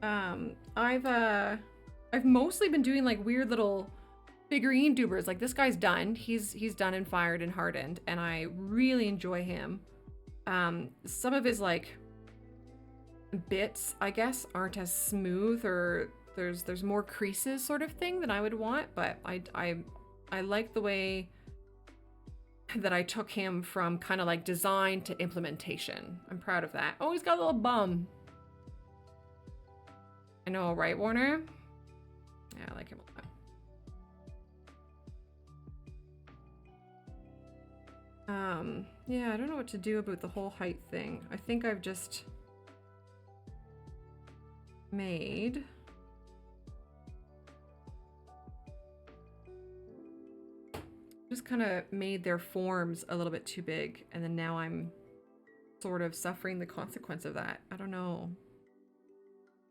I've mostly been doing like weird little figurine dubers. Like this guy's done. He's done and fired and hardened, and I really enjoy him. Some of his like bits, I guess, aren't as smooth, or there's more creases sort of thing than I would want, but I like the way that I took him from kind of like design to implementation. I'm proud of that. Oh, he's got a little bum. I know, right, Warner? Yeah, I like him a lot. Yeah, I don't know what to do about the whole height thing. I think I've just made kind of made their forms a little bit too big, and then now I'm sort of suffering the consequence of that. I don't know.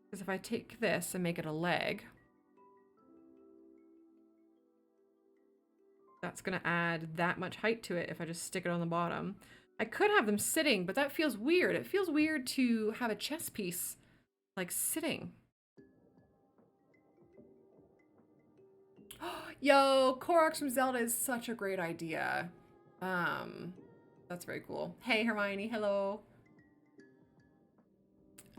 Because if I take this and make it a leg, that's going to add that much height to it if I just stick it on the bottom. I could have them sitting, but that feels weird. It feels weird to have a chess piece like sitting. Yo, Koroks from Zelda is such a great idea. That's very cool. Hey, Hermione, hello.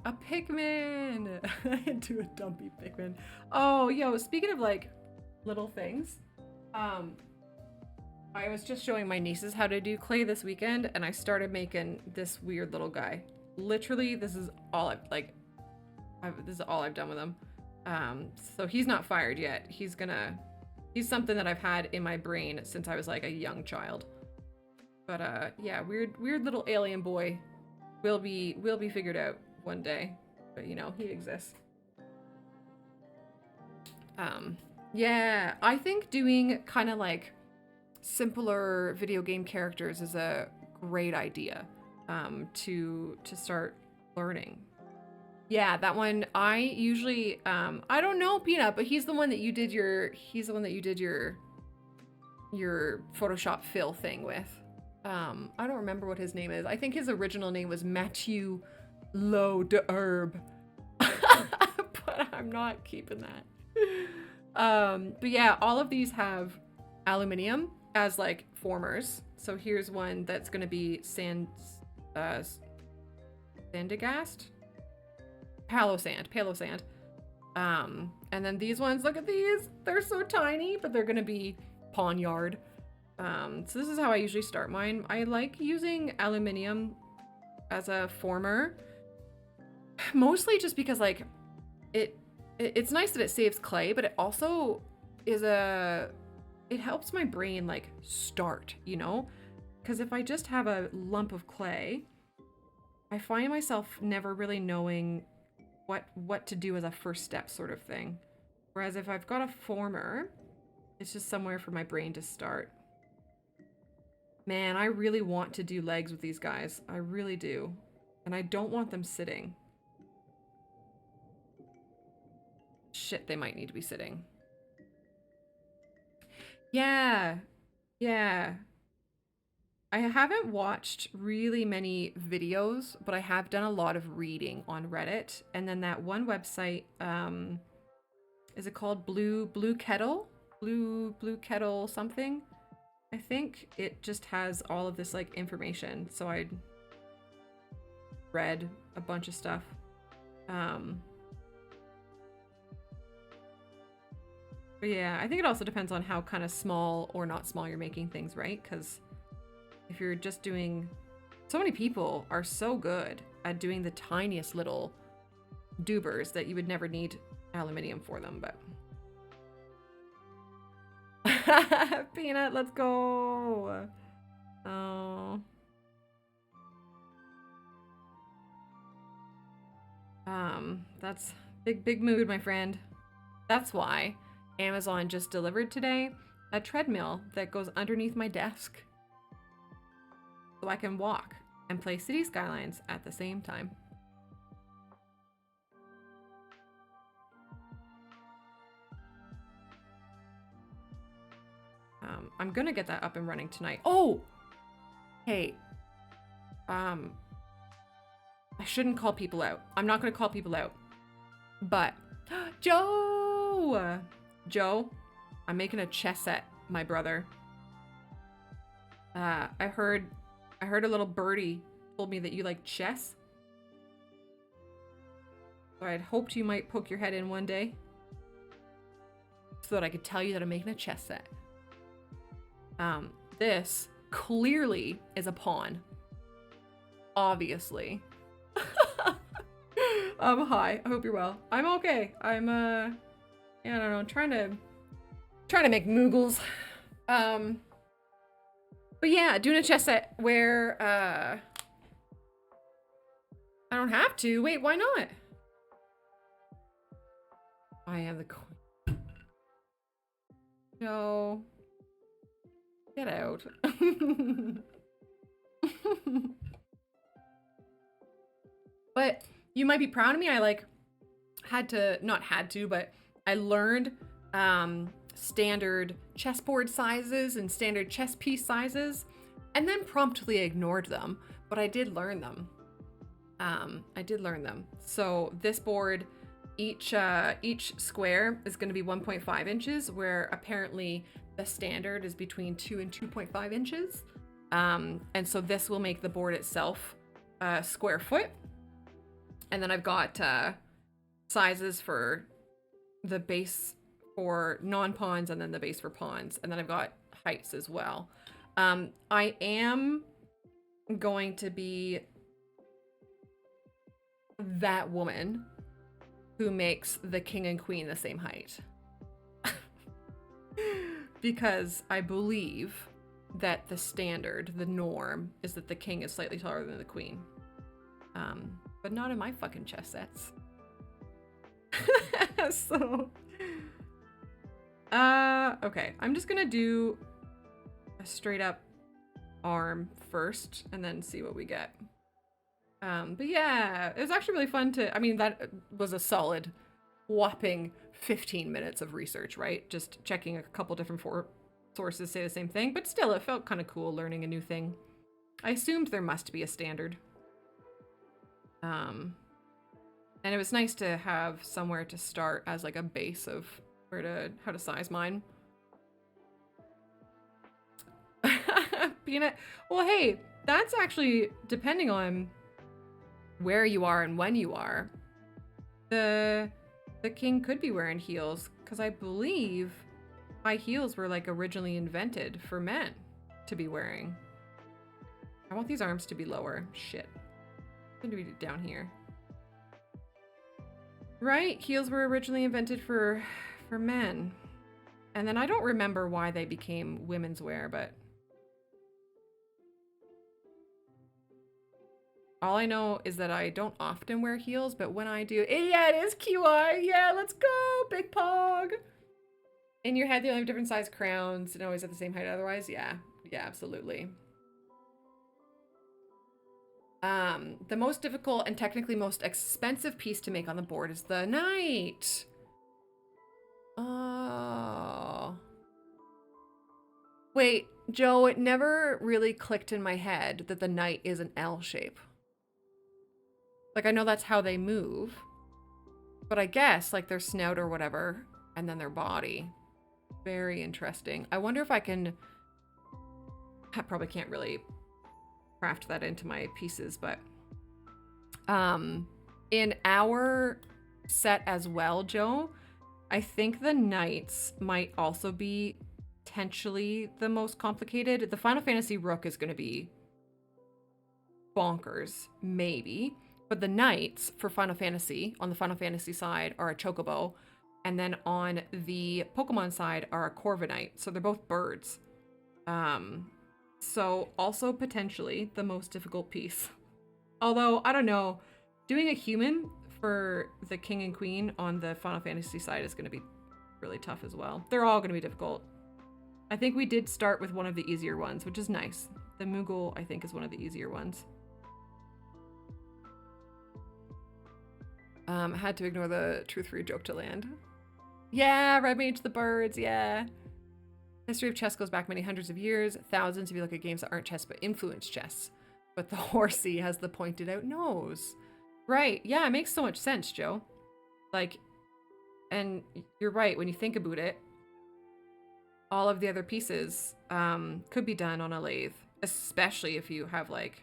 A Pikmin! Into a dumpy Pikmin. Oh, yo, speaking of like little things, I was just showing my nieces how to do clay this weekend, and I started making this weird little guy. Literally, this is all this is all I've done with him. So he's not fired yet. He's something that I've had in my brain since I was like a young child. But yeah, weird little alien boy will be figured out one day. But you know, he exists. Yeah, I think doing kind of like simpler video game characters is a great idea to start learning. Yeah, that one I usually I don't know, Peanut, but he's the one that you did your Photoshop fill thing with. I don't remember what his name is. I think his original name was Mathieu Lo de Herbe. But I'm not keeping that. But yeah, all of these have aluminium as like formers. So here's one that's gonna be Sandagast? Palo sand. And then these ones, look at these. They're so tiny, but they're gonna be Poniard. So this is how I usually start mine. I like using aluminium as a former, mostly just because like it's nice that it saves clay, but it also is it helps my brain like start, you know? Because if I just have a lump of clay, I find myself never really knowing what to do as a first step sort of thing. Whereas if I've got a former, it's just somewhere for my brain to start. Man, I really want to do legs with these guys. I really do. And I don't want them sitting. Shit, they might need to be sitting. Yeah. I haven't watched really many videos, but I have done a lot of reading on Reddit. And then that one website, is it called Blue Kettle? Blue Kettle something? I think it just has all of this like information. So I read a bunch of stuff. But yeah, I think it also depends on how kind of small or not small you're making things, right? Because if you're just doing... So many people are so good at doing the tiniest little dubers that you would never need aluminium for them, but... Peanut, let's go! Oh... That's big mood, my friend. That's why Amazon just delivered today a treadmill that goes underneath my desk, so I can walk and play City Skylines at the same time. I'm gonna get that up and running tonight. Oh, Hey, I shouldn't call people out. I'm not going to call people out. But, Joe, I'm making a chess set, my brother. I heard a little birdie told me that you like chess. So I'd hoped you might poke your head in one day so that I could tell you that I'm making a chess set. This clearly is a pawn. Obviously. Hi. I hope you're well. I'm okay. I'm yeah, I don't know, trying to make moogles. But yeah, doing a chess set where I don't have to. Wait, why not? I am the queen. No. Get out. But you might be proud of me. I like not had to, but I learned standard chessboard sizes and standard chess piece sizes and then promptly ignored them, but I did learn them. So this board, each square is going to be 1.5 inches, where apparently the standard is between 2 and 2.5 inches. And so this will make the board itself square foot. And then I've got sizes for the base for non-pawns and then the base for pawns. And then I've got heights as well. I am going to be that woman who makes the king and queen the same height. Because I believe that the standard, the norm, is that the king is slightly taller than the queen. But not in my fucking chess sets. So, okay, I'm just gonna do a straight up arm first and then see what we get. But yeah, it was actually really fun to, I mean, that was a solid whopping 15 minutes of research, right? Just checking a couple different sources say the same thing, but still it felt kind of cool learning a new thing. I assumed there must be a standard. And it was nice to have somewhere to start as like a base of how to size mine. Peanut. Well, hey, that's actually depending on where you are and when you are. The king could be wearing heels, because I believe high heels were like originally invented for men to be wearing. I want these arms to be lower. Shit. I'm gonna be down here. Right, heels were originally invented for men. And then I don't remember why they became women's wear, but all I know is that I don't often wear heels, but when I do, yeah, it is QI. Yeah, let's go, big pog. In your head, they only have different size crowns and always at the same height otherwise. Yeah, absolutely. The most difficult and technically most expensive piece to make on the board is the knight. Oh. Wait, Joe, it never really clicked in my head that the knight is an L shape. Like, I know that's how they move, but I guess like their snout or whatever, and then their body. Very interesting. I wonder if I can, I probably can't really craft that into my pieces, but in our set as well, Joe, I think the knights might also be potentially the most complicated. The Final Fantasy Rook is going to be bonkers, maybe, but the knights for Final Fantasy on the Final Fantasy side are a chocobo, and then on the Pokemon side are a Corviknight, so they're both birds. So also potentially the most difficult piece. Although, I don't know, doing a human for the king and queen on the Final Fantasy side is going to be really tough as well. They're all going to be difficult. I think we did start with one of the easier ones, which is nice. The Moogle, I think, is one of the easier ones. Had to ignore the truth-free joke to land. Yeah, Red Mage the birds, yeah. History of chess goes back many hundreds of years, thousands if you look at games that aren't chess but influence chess. But the horsey has the pointed out nose. Right, yeah, it makes so much sense, Joe. Like, and you're right, when you think about it, all of the other pieces could be done on a lathe, especially if you have like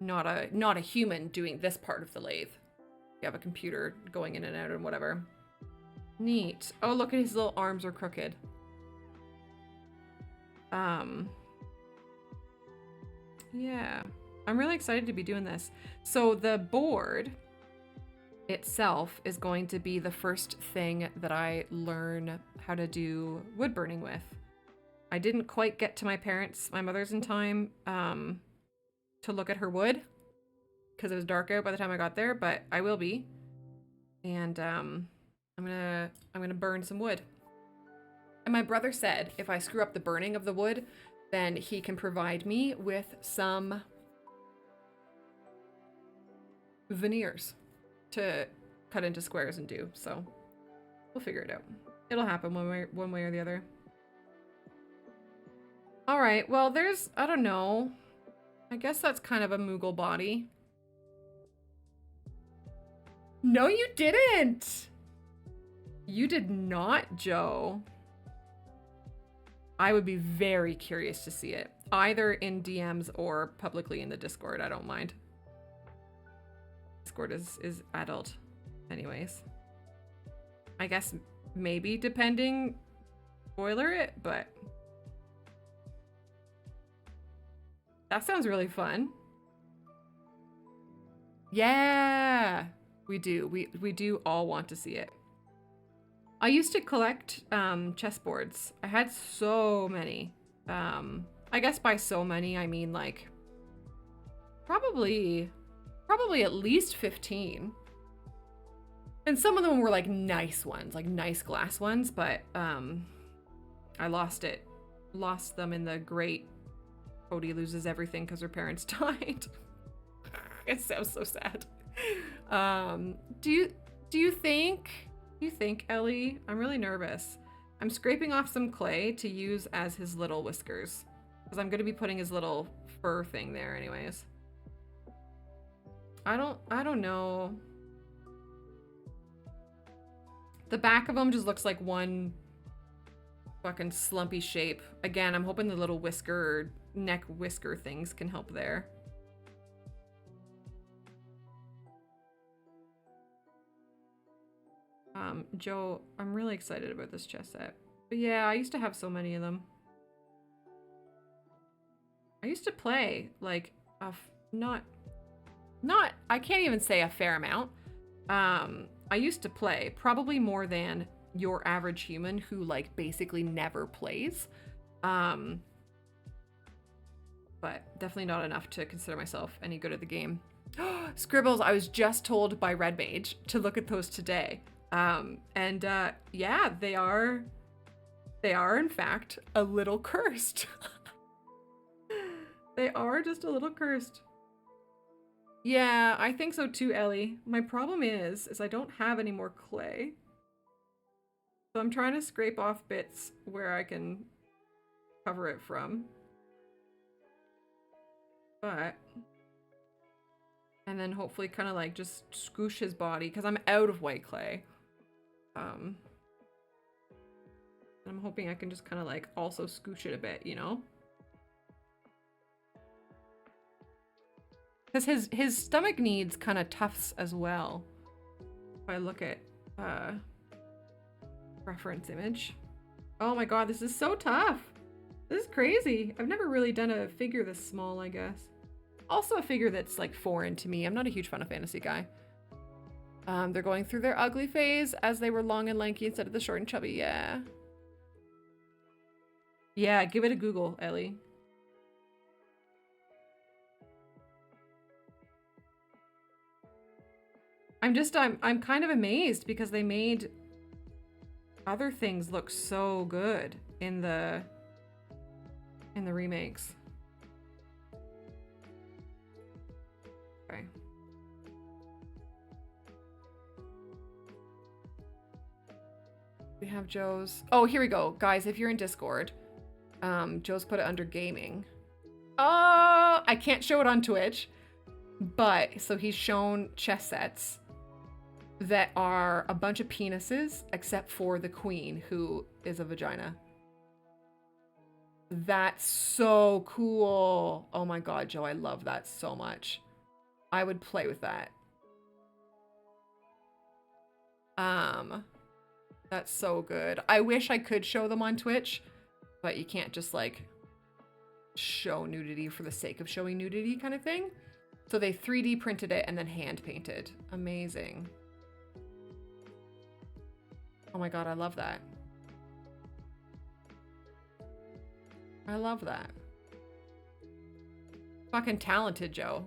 not a human doing this part of the lathe. You have a computer going in and out and whatever. Neat. Oh, look at his little arms are crooked. Yeah, I'm really excited to be doing this. So the board itself is going to be the first thing that I learn how to do wood burning with. I didn't quite get to my mother's in time to look at her wood because it was dark out by the time I got there, but I will be. And I'm gonna burn some wood. And my brother said if I screw up the burning of the wood, then he can provide me with some veneers to cut into squares and do. So we'll figure it out. It'll happen one way or the other. All right, well, there's, I don't know. I guess that's kind of a Moogle body. No, you didn't. You did not, Joe. I would be very curious to see it, either in DMs or publicly in the Discord. I don't mind. Discord is adult anyways. I guess maybe depending, spoiler it, but that sounds really fun. Yeah, we do. We do all want to see it. I used to collect chessboards. I had so many. I guess by so many, I mean like probably at least 15. And some of them were like nice ones, like nice glass ones, but I lost them in the great Odie loses everything because her parents died. It sounds so sad. Do you think, Ellie? I'm really nervous. I'm scraping off some clay to use as his little whiskers because I'm going to be putting his little fur thing there anyways. I don't know. The back of him just looks like one fucking slumpy shape. Again, I'm hoping the little whisker, neck whisker things can help there. Joe, I'm really excited about this chess set. But yeah, I used to have so many of them. I used to play like I can't even say a fair amount. I used to play probably more than your average human who like basically never plays. But definitely not enough to consider myself any good at the game. Scribbles, I was just told by Red Mage to look at those today. Yeah, they are in fact a little cursed. They are just a little cursed. Yeah, I think so too, Ellie. My problem is I don't have any more clay. So I'm trying to scrape off bits where I can cover it from. But, and then hopefully kind of like just scoosh his body because I'm out of white clay. I'm hoping I can just kind of like also scoosh it a bit, you know? Because his stomach needs kind of tufts as well. If I look at reference image. Oh my god, this is so tough. This is crazy. I've never really done a figure this small, I guess. Also a figure that's like foreign to me. I'm not a huge Final Fantasy guy. They're going through their ugly phase as they were long and lanky instead of the short and chubby. Yeah. Yeah, give it a Google, Ellie. I'm kind of amazed because they made other things look so good in the remakes. Okay. We have Joe's. Oh, here we go. Guys, if you're in Discord, Joe's put it under gaming. I can't show it on Twitch, but so he's shown chess sets that are a bunch of penises, except for the queen, who is a vagina. That's so cool. Oh my god, Joe, I love that so much. I would play with that. That's so good. I wish I could show them on Twitch, but you can't just like show nudity for the sake of showing nudity kind of thing. So they 3D printed it and then hand painted. Amazing. Oh my god, I love that. I love that. Fucking talented, Joe.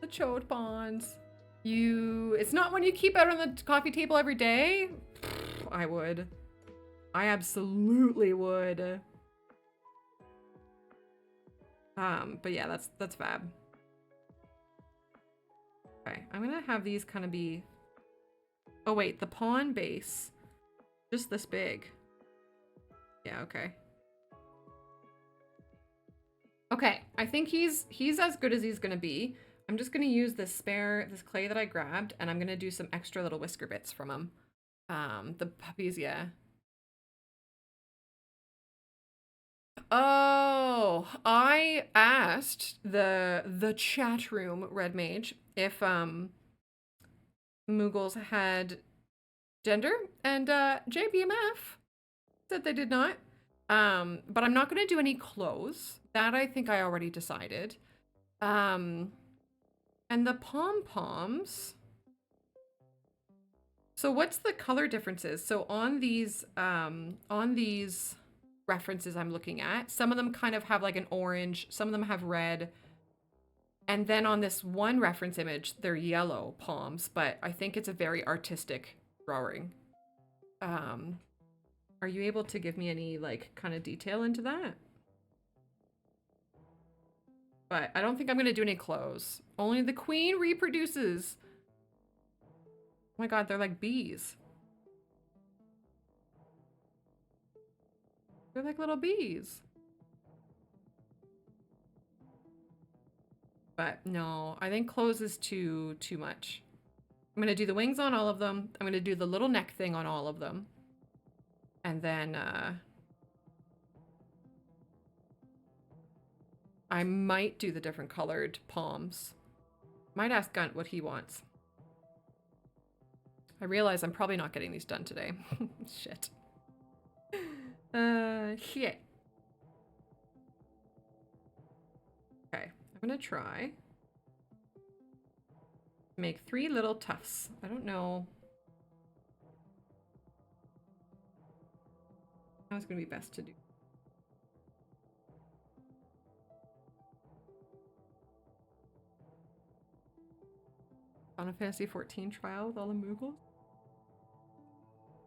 The chode bonds. It's not one you keep out on the coffee table every day? I would. I absolutely would. But yeah, that's fab. Okay, I'm gonna have these kind of be... Oh wait, the pawn base. Just this big. Yeah, okay. Okay, I think he's as good as he's gonna be. I'm just gonna use this clay that I grabbed, and I'm gonna do some extra little whisker bits from him. The puppies, yeah. Oh, I asked the chat room Red Mage if Moogles had gender, and JBMF said they did not. But I'm not gonna do any clothes. That I think I already decided. And the pom-poms. So what's the color differences? So on these references I'm looking at, some of them kind of have like an orange, some of them have red. And then on this one reference image, they're yellow palms, but I think it's a very artistic drawing. Are you able to give me any like kind of detail into that? But I don't think I'm gonna do any clothes. Only the queen reproduces. Oh my god, they're like bees. They're like little bees. But no, I think clothes is too much. I'm gonna do the wings on all of them. I'm gonna do the little neck thing on all of them. And then I might do the different colored palms. Might ask Gunt what he wants. I realize I'm probably not getting these done today. Shit. Shit. Okay, I'm gonna try. Make 3 little tufts. I don't know how it's gonna be best to do. Final Fantasy 14 trial with all the Moogles.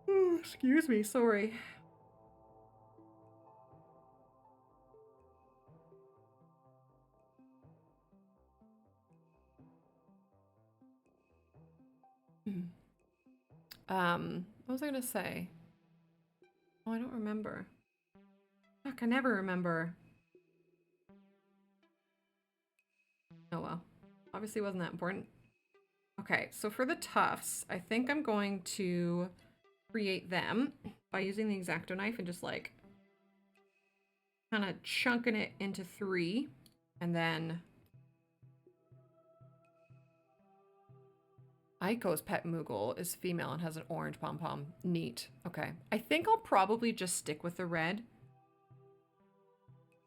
Oh, excuse me, sorry. What was I gonna say? Oh, I don't remember. Fuck, I never remember. Oh well. Obviously wasn't that important. Okay, so for the tufts, I think I'm going to create them by using the X-Acto knife and just like kind of chunking it into 3, and then Aiko's pet Moogle is female and has an orange pom-pom. Neat. Okay. I think I'll probably just stick with the red.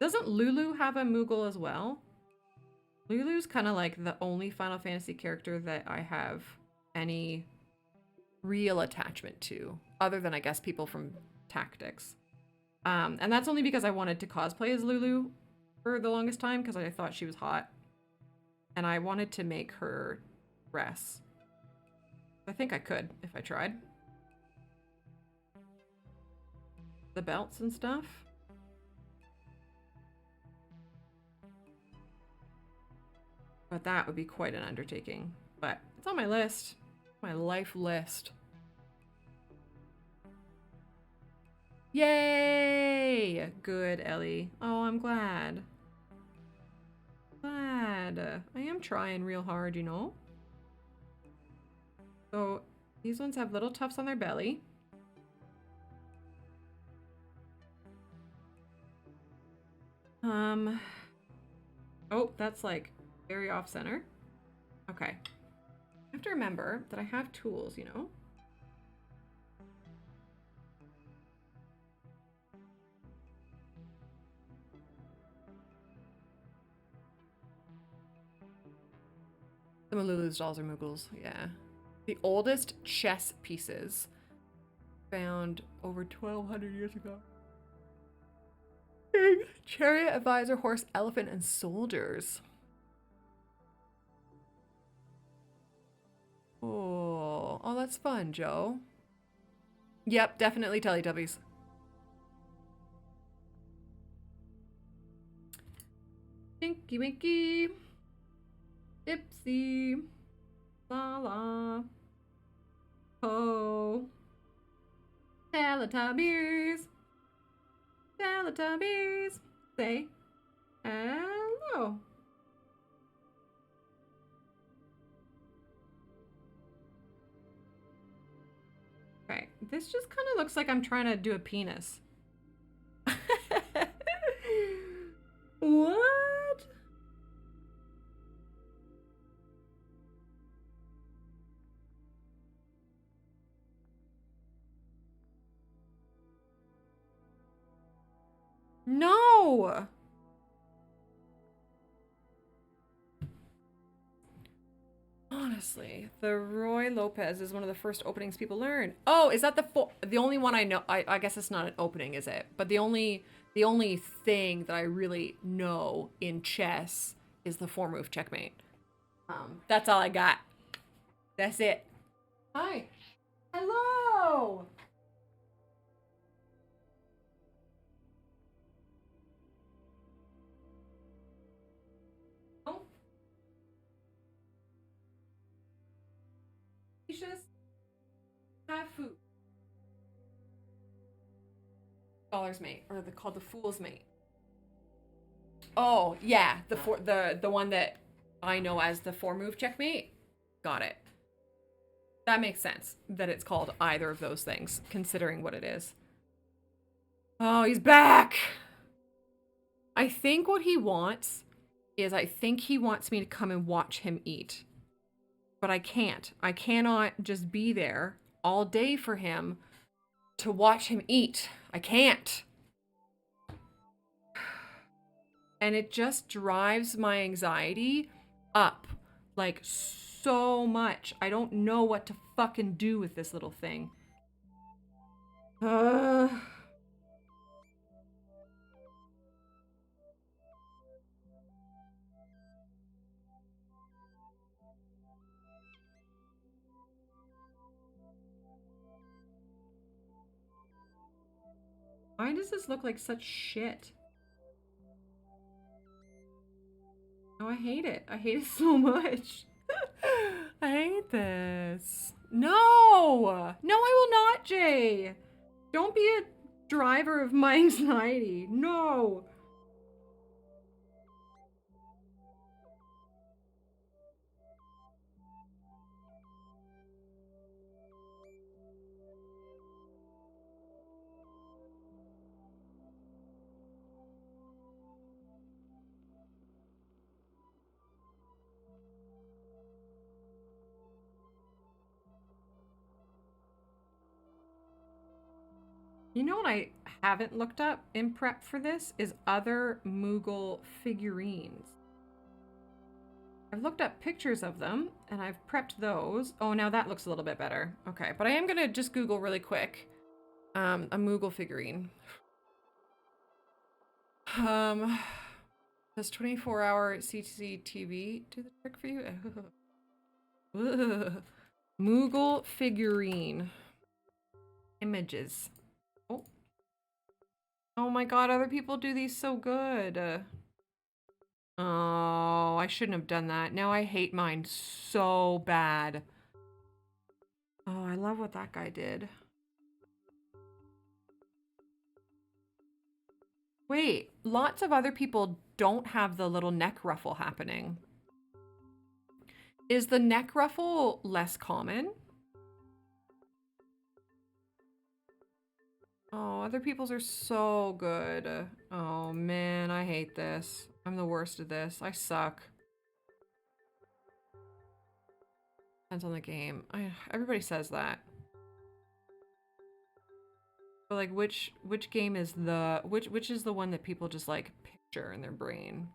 Doesn't Lulu have a Moogle as well? Lulu's kind of like the only Final Fantasy character that I have any real attachment to, other than I guess people from Tactics. And that's only because I wanted to cosplay as Lulu for the longest time because I thought she was hot. And I wanted to make her dress. I think I could if I tried. The belts and stuff. But that would be quite an undertaking. But it's on my list. My life list. Yay! Good, Ellie. Oh, I'm glad. Glad. I am trying real hard, you know? So, these ones have little tufts on their belly. Oh, that's like very off center. Okay. I have to remember that I have tools, you know? Some of Lulu's dolls are Muggles, yeah. The oldest chess pieces found over 1,200 years ago. Chariot, advisor, horse, elephant, and soldiers. Oh, that's fun, Joe. Yep, definitely Teletubbies. Tinky Winky. Dipsy. La la. Oh. Teletubbies. Teletubbies. Say hello. Okay, this just kind of looks like I'm trying to do a penis. What? No! Honestly, the Roy Lopez is one of the first openings people learn. Oh, is that the only one I know? I guess it's not an opening, is it? But the only thing that I really know in chess is the 4-move checkmate. That's all I got. That's it. Hi. Hello. Oh. Just have food. Scholar's mate, or called the fool's mate. Oh yeah, the one that I know as the 4-move checkmate. Got it. That makes sense that it's called either of those things, considering what it is. Oh, he's back! I think what he wants is I think he wants me to come and watch him eat. But I can't. I cannot just be there all day for him to watch him eat. I can't. And it just drives my anxiety up like so much. I don't know what to fucking do with this little thing. Why does this look like such shit? Oh, I hate it. I hate it so much. I hate this. No! No, I will not, Jay! Don't be a driver of my anxiety. No! You know what I haven't looked up in prep for this is other Moogle figurines. I've looked up pictures of them and I've prepped those. Oh, now that looks a little bit better. Okay, but I am gonna just Google really quick. A Moogle figurine. Does 24-hour CCTV do the trick for you? Ugh. Moogle figurine. Images. Oh. Oh my god, other people do these so good. Oh, I shouldn't have done that. Now I hate mine so bad. Oh, I love what that guy did. Wait, lots of other people don't have the little neck ruffle happening. Is the neck ruffle less common? Oh, other people's are so good. Oh man, I hate this. I'm the worst at this. I suck. Depends on the game. Everybody says that. But like which game is the which is the one that people just like picture in their brain?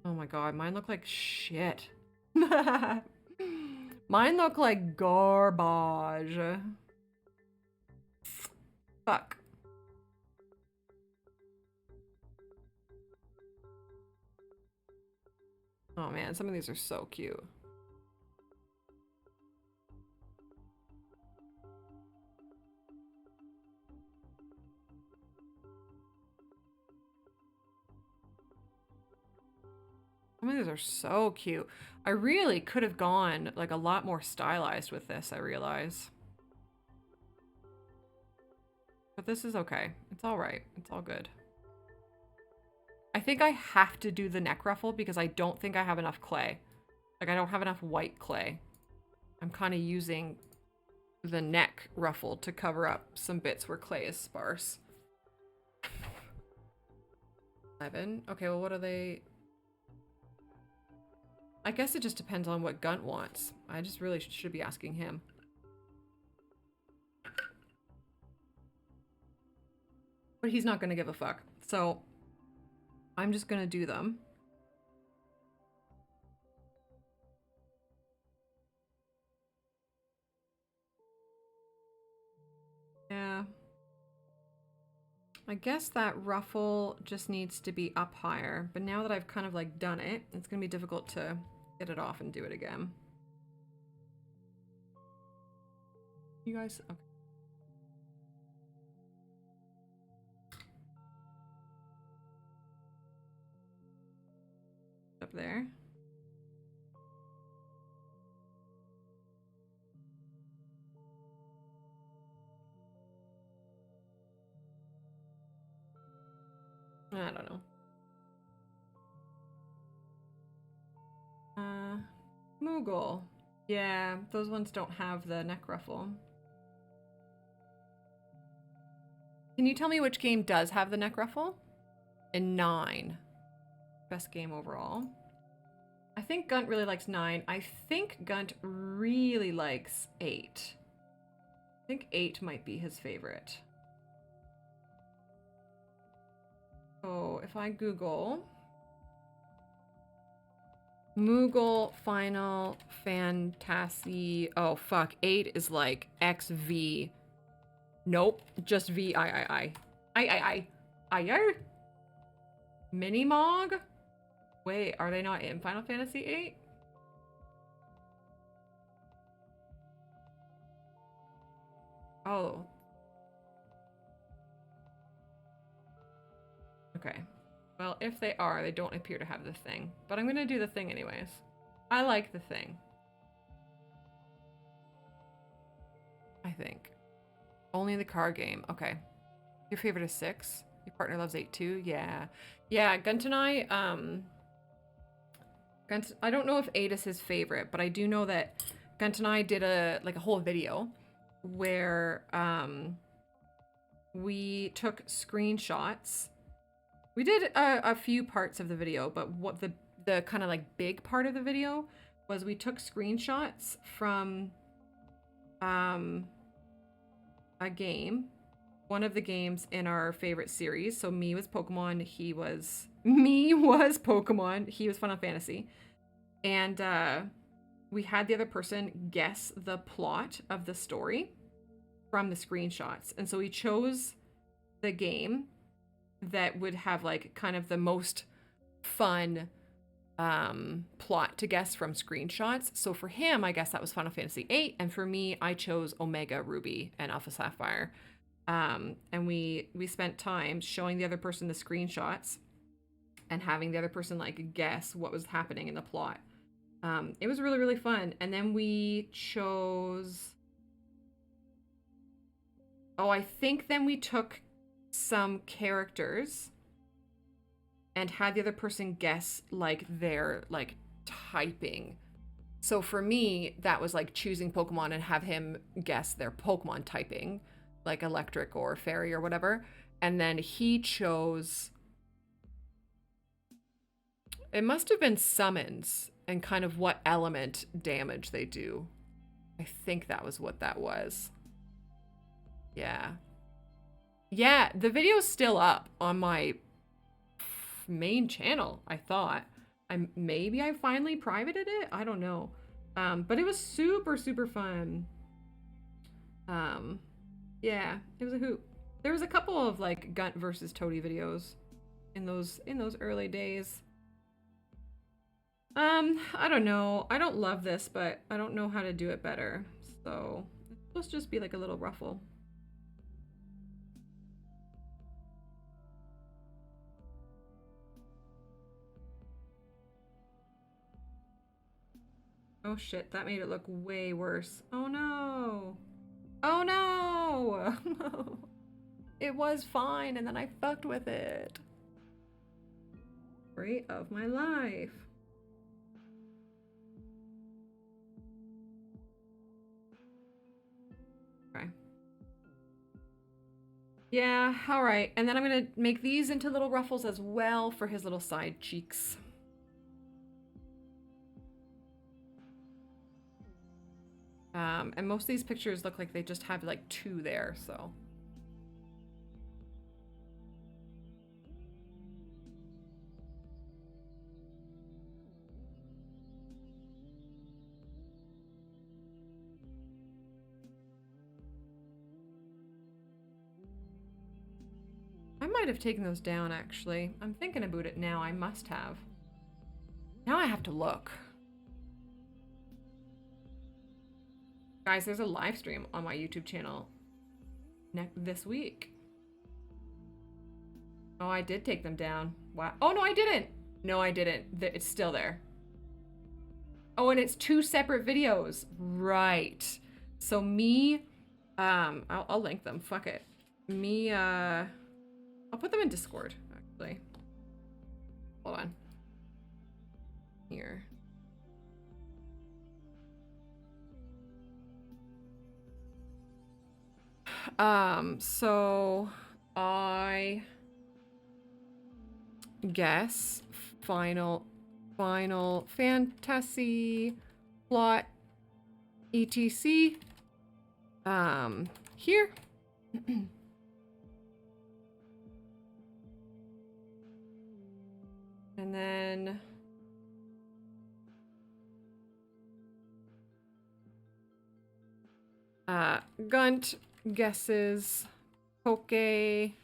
Oh my god, mine look like shit. Mine look like garbage. Fuck. Oh man, some of these are so cute. Some of these are so cute. I really could have gone like a lot more stylized with this, I realize. But this is okay. It's all right. It's all good. I think I have to do the neck ruffle because I don't think I have enough clay. Like I don't have enough white clay. I'm kind of using the neck ruffle to cover up some bits where clay is sparse. 11. Okay, well what are they? I guess it just depends on what Gunt wants. I just really should be asking him. But he's not gonna give a fuck. So I'm just gonna do them. Yeah. I guess that ruffle just needs to be up higher. But now that I've kind of like done it, it's gonna be difficult to get it off and do it again. You guys, okay. Up there. I don't know. Moogle. Yeah, those ones don't have the neck ruffle. Can you tell me which game does have the neck ruffle? And 9. Best game overall. I think Gunt really likes 9. I think Gunt really likes 8. I think 8 might be his favorite. Oh, if I Google Moogle Final Fantasy. Oh fuck, 8 is like XV. Nope, just V I. Minimog? Wait, are they not in Final Fantasy 8? Oh. Okay. Well, if they are, they don't appear to have the thing. But I'm gonna do the thing anyways. I like the thing. I think. Only the card game. Okay. Your favorite is 6? Your partner loves 8 too? Yeah. Yeah, Gunt and I, I don't know if 8 is his favorite, but I do know that Gunt and I did a whole video where we took screenshots. We did a few parts of the video, but what the kind of like big part of the video was we took screenshots from a game, one of the games in our favorite series. So me was Pokemon, me was Pokemon, he was Final Fantasy. And we had the other person guess the plot of the story from the screenshots. And so we chose the game that would have like kind of the most fun plot to guess from screenshots. So for him, I guess that was Final Fantasy VIII, and for me, I chose Omega Ruby and Alpha Sapphire. And we spent time showing the other person the screenshots and having the other person like guess what was happening in the plot. It was really, really fun. And then we chose Oh, I think then we took some characters and had the other person guess like their like typing. So for me, that was like choosing Pokemon and have him guess their Pokemon typing, like electric or fairy or whatever. And then he chose, it must have been summons and kind of what element damage they do. I think that was what that was. Yeah. Yeah, the video's still up on my main channel, I thought. Maybe I finally privated it? I don't know. But it was super, super fun. Yeah, it was a hoot. There was a couple of like Gunt versus Toadie videos in those early days. I don't know. I don't love this, but I don't know how to do it better. So it's supposed to just be like a little ruffle. Oh shit, that made it look way worse. Oh no. Oh no! No. It was fine and then I fucked with it. Story of my life. Okay. Yeah, alright. And then I'm gonna make these into little ruffles as well for his little side cheeks. And most of these pictures look like they just have like 2 there, so. I might have taken those down actually. I'm thinking about it now, I must have. Now I have to look. Guys, there's a live stream on my YouTube channel this week. Oh, I did take them down. Wow. Oh, no, I didn't. No, I didn't. It's still there. Oh, and it's 2 separate videos. Right. So me, I'll link them. Fuck it. Me, I'll put them in Discord, actually. Hold on. Here. So I guess final fantasy plot etc here. And then Gunt guesses Pokemon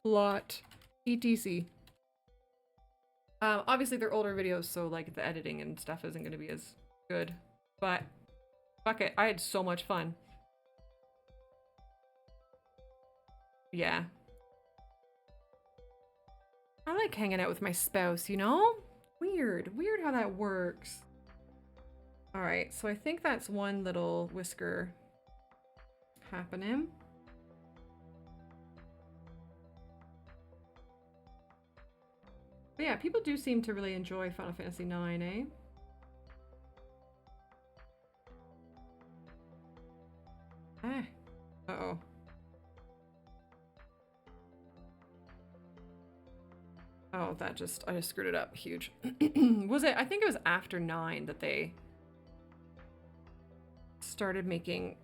plot etc. Obviously they're older videos, so like the editing and stuff isn't gonna be as good, but fuck it, I had so much fun. Yeah. I like hanging out with my spouse, you know? Weird how that works. All right, so I think that's one little whisker happening. But yeah, people do seem to really enjoy Final Fantasy IX, eh? Ah. Uh-oh. Oh, I just screwed it up huge. Was it? I think it was after 9 that they started making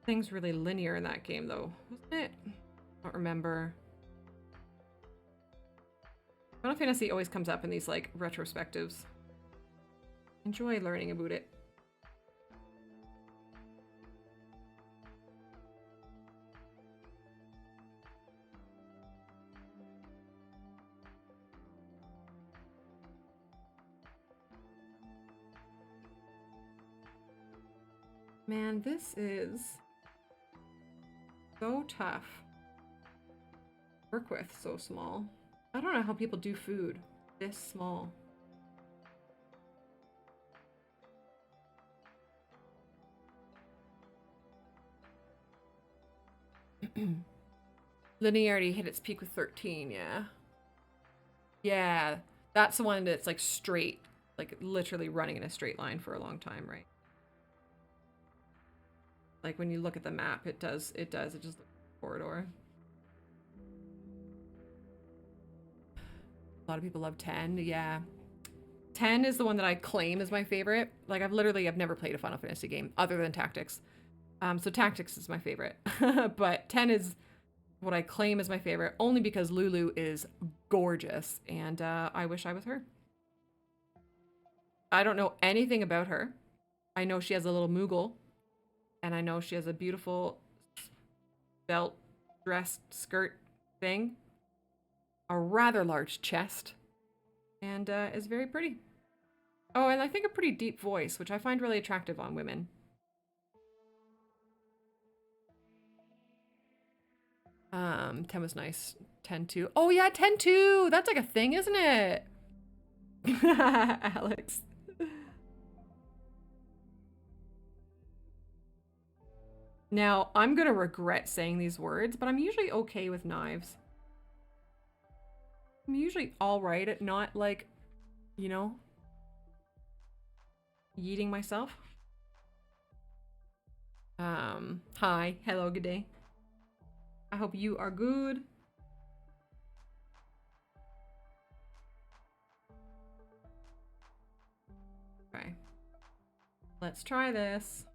things really linear in that game, though, wasn't it? I don't remember. Final Fantasy always comes up in these like retrospectives. Enjoy learning about it. Man, this is so tough. Work with so small. I don't know how people do food this small. Linearity hit its peak with 13, yeah. Yeah, that's the one that's like straight, like literally running in a straight line for a long time, right? Like when you look at the map, it just looks like a corridor. A lot of people love 10, yeah. 10 is the one that I claim is my favorite. Like I've never played a Final Fantasy game other than Tactics. So Tactics is my favorite, but 10 is what I claim is my favorite only because Lulu is gorgeous and I wish I was her. I don't know anything about her. I know she has a little Moogle and I know she has a beautiful belt dress skirt thing, a rather large chest, and is very pretty. Oh, and I think a pretty deep voice, which I find really attractive on women. Um, 10 was nice. 10-2. Oh yeah, 10-2! That's like a thing, isn't it? Alex. Now, I'm gonna regret saying these words, but I'm usually okay with knives. I'm usually alright at not, like, you know, yeeting myself. Hi. Hello, good day. I hope you are good. Okay. Let's try this.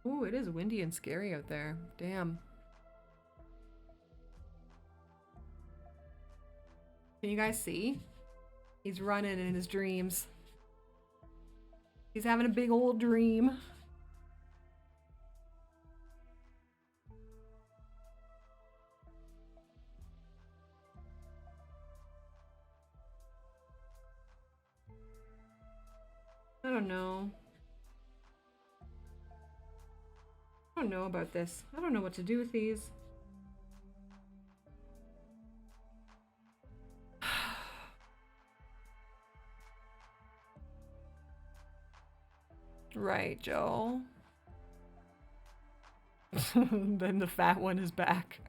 Ooh, it is windy and scary out there. Damn. Can you guys see? He's running in his dreams. He's having a big old dream. I don't know. I don't know about this. I don't know what to do with these. Right, Joel. Then the fat one is back.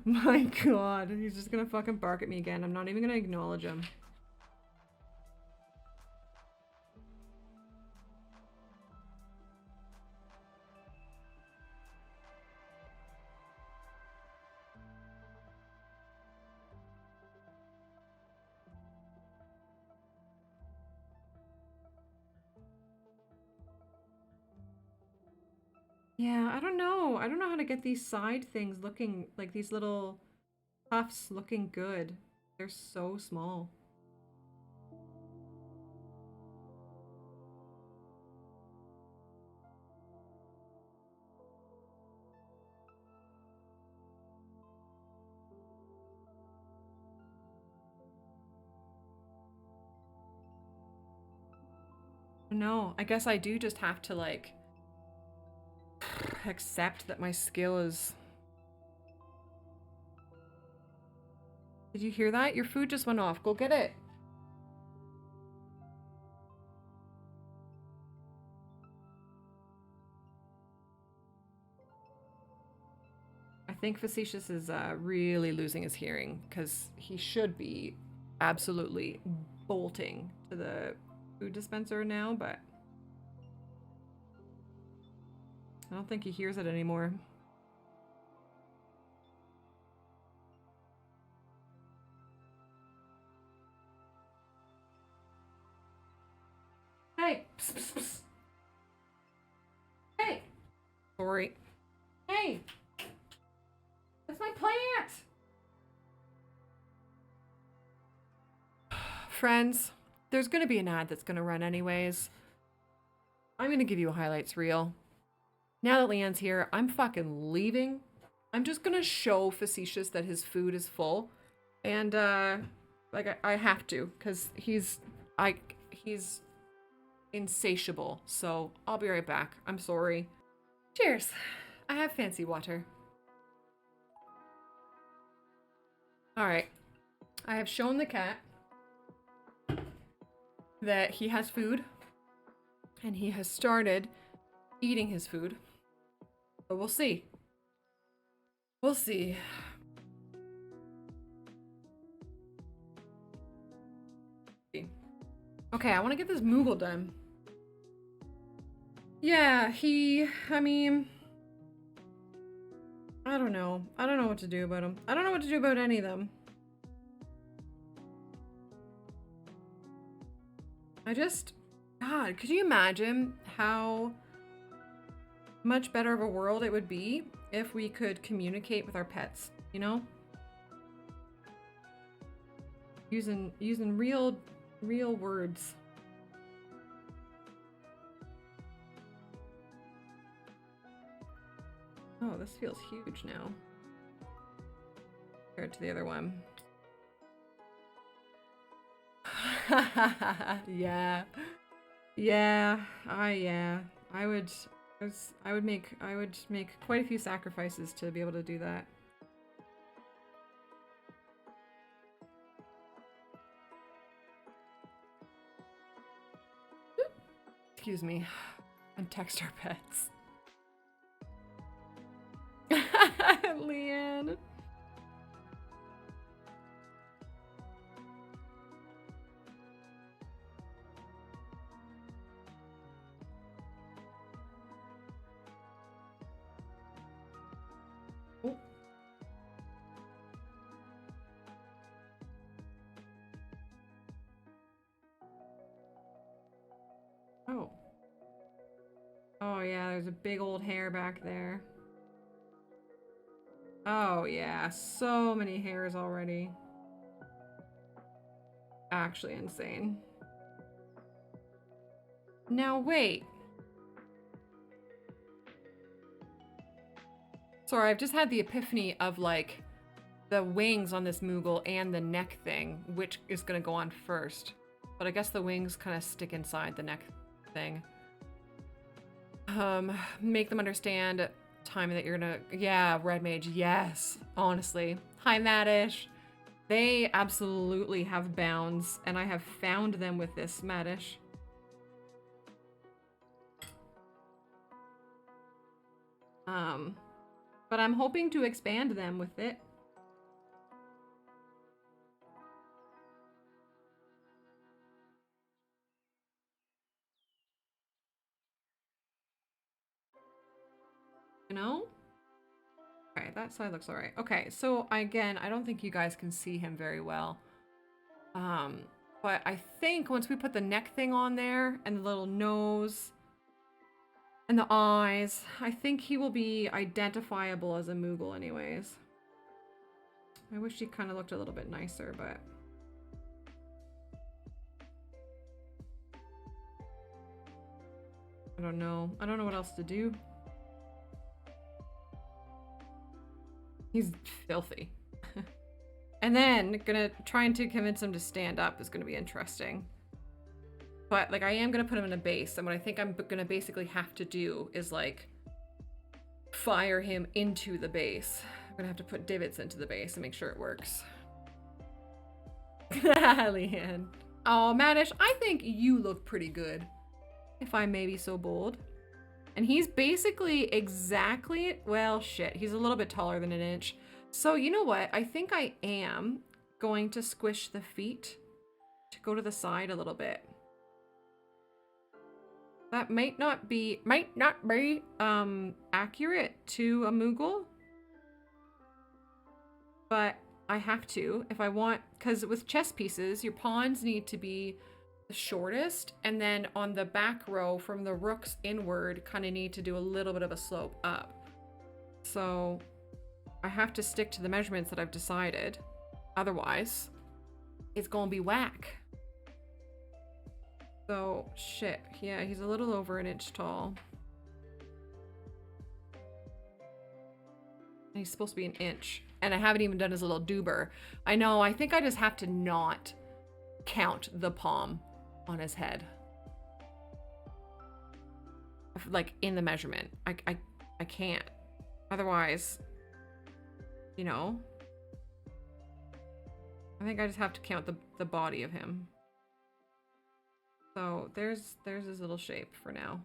My god, he's just gonna fucking bark at me again. I'm not even gonna acknowledge him. Yeah, I don't know. I don't know how to get these side things looking, like these little puffs looking good. They're so small. No, I guess I do just have to like accept that my skill is... Did you hear that? Your food just went off. Go get it. I think Facetious is really losing his hearing because he should be absolutely bolting to the food dispenser now, but I don't think he hears it anymore. Hey! Psst, psst, psst. Hey! Sorry. Hey! That's my plant! Friends, there's gonna be an ad that's gonna run anyways. I'm gonna give you a highlights reel. Now that Leanne's here, I'm fucking leaving. I'm just gonna show Facetious that his food is full. And, like, I have to, because he's insatiable. So, I'll be right back. I'm sorry. Cheers. I have fancy water. Alright. I have shown the cat that he has food and he has started eating his food. But we'll see. We'll see. Okay, I want to get this Moogle done. Yeah, I mean, I don't know. I don't know what to do about him. I don't know what to do about any of them. God, could you imagine how much better of a world it would be if we could communicate with our pets, you know? Using real words. Oh, this feels huge now. Compared to the other one. Yeah. Yeah. I would make quite a few sacrifices to be able to do that. Excuse me. And text our pets. Leanne. Oh. Oh. Oh yeah, there's a big old hair back there. Oh yeah, so many hairs already. Actually insane. Now wait. Sorry, I've just had the epiphany of like the wings on this Moogle and the neck thing, which is gonna go on first. But I guess the wings kind of stick inside the neck thing. Make them understand time that you're gonna, yeah, Red Mage, yes, honestly. Hi, Madish. They absolutely have bounds, and I have found them with this Madish. But I'm hoping to expand them with it. You know? Okay, that side looks alright. Okay, so again, I don't think you guys can see him very well. But I think once we put the neck thing on there and the little nose and the eyes, I think he will be identifiable as a Moogle anyways. I wish he kind of looked a little bit nicer, but... I don't know. I don't know what else to do. He's filthy. And then trying to convince him to stand up is gonna be interesting. But like I am gonna put him in a base, and what I think I'm gonna basically have to do is like fire him into the base. I'm gonna have to put divots into the base and make sure it works. Leanne. Oh, Madish, I think you look pretty good, if I may be so bold. And he's basically exactly, well, shit, he's a little bit taller than an inch. So you know what? I think I am going to squish the feet to go to the side a little bit. That might not be accurate to a Moogle, but I have to if I want, because with chess pieces, your pawns need to be the shortest, and then on the back row from the rooks inward kind of need to do a little bit of a slope up. So I have to stick to the measurements that I've decided. Otherwise, it's gonna be whack. So, shit. Yeah, he's a little over an inch tall. And he's supposed to be an inch. And I haven't even done his little doober. I know, I think I just have to not count the palm on his head. Like, in the measurement. I can't. Otherwise, you know. I think I just have to count the body of him. So there's his little shape for now.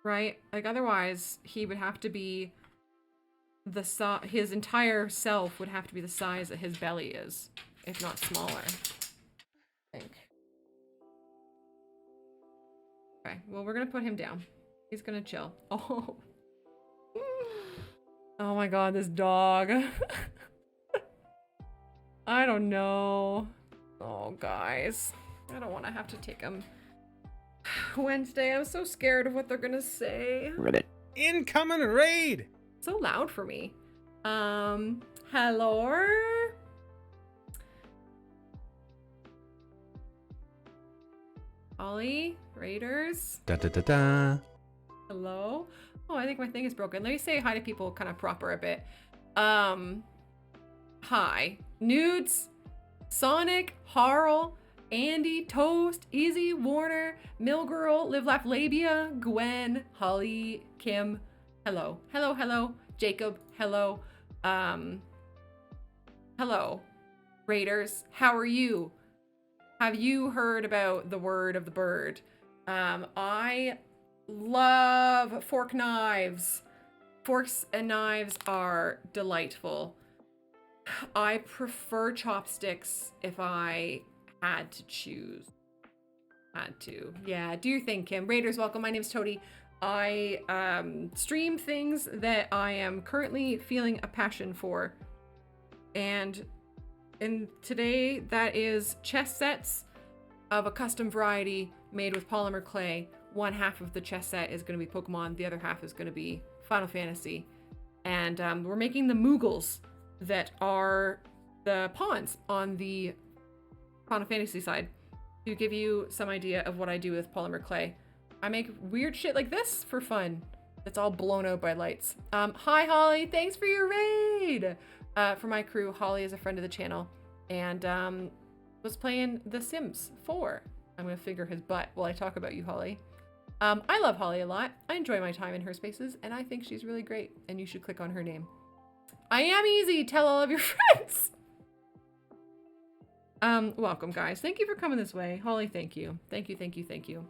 Right? Like otherwise he would have to be his entire self would have to be the size that his belly is, if not smaller. I think. Okay, well we're gonna put him down. He's gonna chill. Oh. Oh my god, this dog. I don't know. Oh, guys. I don't want to have to take him Wednesday. I'm so scared of what they're gonna say. Ribbit. Incoming raid! So loud for me. Hello? Ollie? Raiders? Da da da da. Hello? Oh, I think my thing is broken. Let me say hi to people kind of proper a bit. Hi. Nudes, Sonic, Harl, Andy, Toast, Easy, Warner, Millgirl, Live Laugh Labia, Gwen, Holly, Kim. Hello. Hello, hello. Jacob, hello. Hello. Raiders, how are you? Have you heard about the word of the bird? I love fork knives. Forks and knives are delightful. I prefer chopsticks if I had to choose. Had to. Yeah, do your thing, Kim. Raiders, welcome. My name's Toadie. I stream things that I am currently feeling a passion for. And today that is chess sets of a custom variety made with polymer clay. One half of the chess set is going to be Pokemon. The other half is going to be Final Fantasy. And we're making the Moogles that are the pawns on the Final Fantasy side. To give you some idea of what I do with polymer clay, I make weird shit like this for fun. It's all blown out by lights. Hi Holly, thanks for your raid! For my crew, Holly is a friend of the channel and was playing The Sims 4. I'm gonna finger his butt while I talk about you, Holly. I love Holly a lot. I enjoy my time in her spaces and I think she's really great and you should click on her name. I am easy, tell all of your friends. Welcome guys. Thank you for coming this way. Holly, thank you. Thank you, thank you, thank you.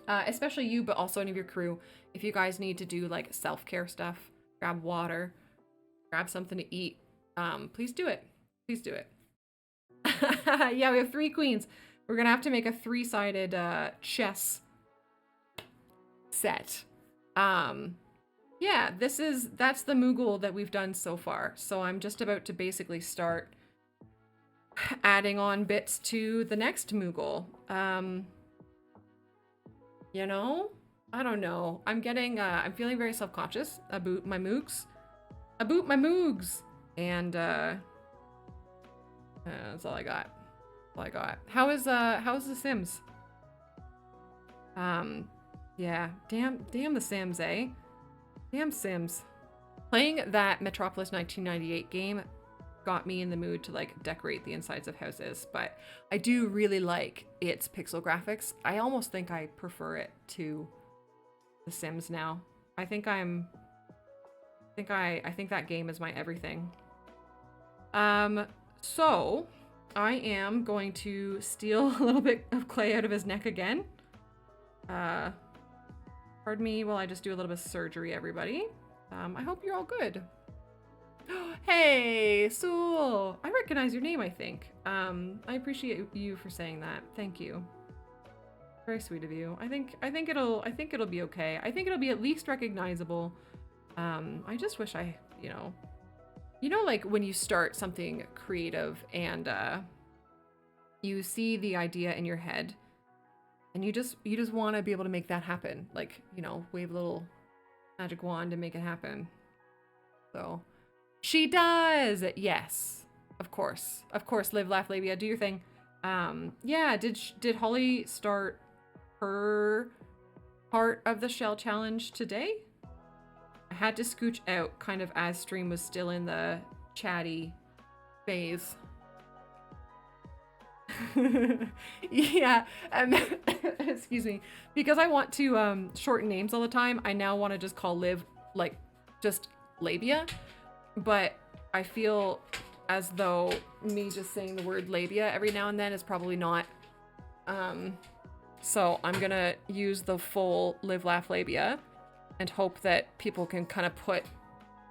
Especially you, but also any of your crew. If you guys need to do like self-care stuff, grab water, grab something to eat, please do it. Please do it. Yeah, we have 3 queens. We're gonna have to make a 3-sided chess set. Yeah, that's the Moogle that we've done so far. So I'm just about to basically start adding on bits to the next Moogle. You know? I don't know. I'm feeling very self-conscious about my Moogs. About my Moogs. And that's all I got. That's all I got. How is The Sims? Yeah, damn The Sims, eh? Damn Sims. Playing that Metropolis 1998 game got me in the mood to like decorate the insides of houses, but I do really like its pixel graphics. I almost think I prefer it to The Sims now. I think that game is my everything. So I am going to steal a little bit of clay out of his neck again. Pardon me while I just do a little bit of surgery, everybody. I hope you're all good. Hey, Sewell! I recognize your name, I think. I appreciate you for saying that. Thank you. Very sweet of you. I think it'll be okay. I think it'll be at least recognizable. I just wish you know, like when you start something creative and you see the idea in your head and you just want to be able to make that happen. Like, you know, wave a little magic wand and make it happen. So she does. Yes, of course, Live Laugh Labia, do your thing. Yeah, did Holly start her part of the shell challenge today? I had to scooch out kind of as stream was still in the chatty phase. Yeah, excuse me, because I want to shorten names all the time. I now want to just call Liv like just Labia, but I feel as though me just saying the word labia every now and then is probably not. So I'm gonna use the full live laugh labia and hope that people can kind of put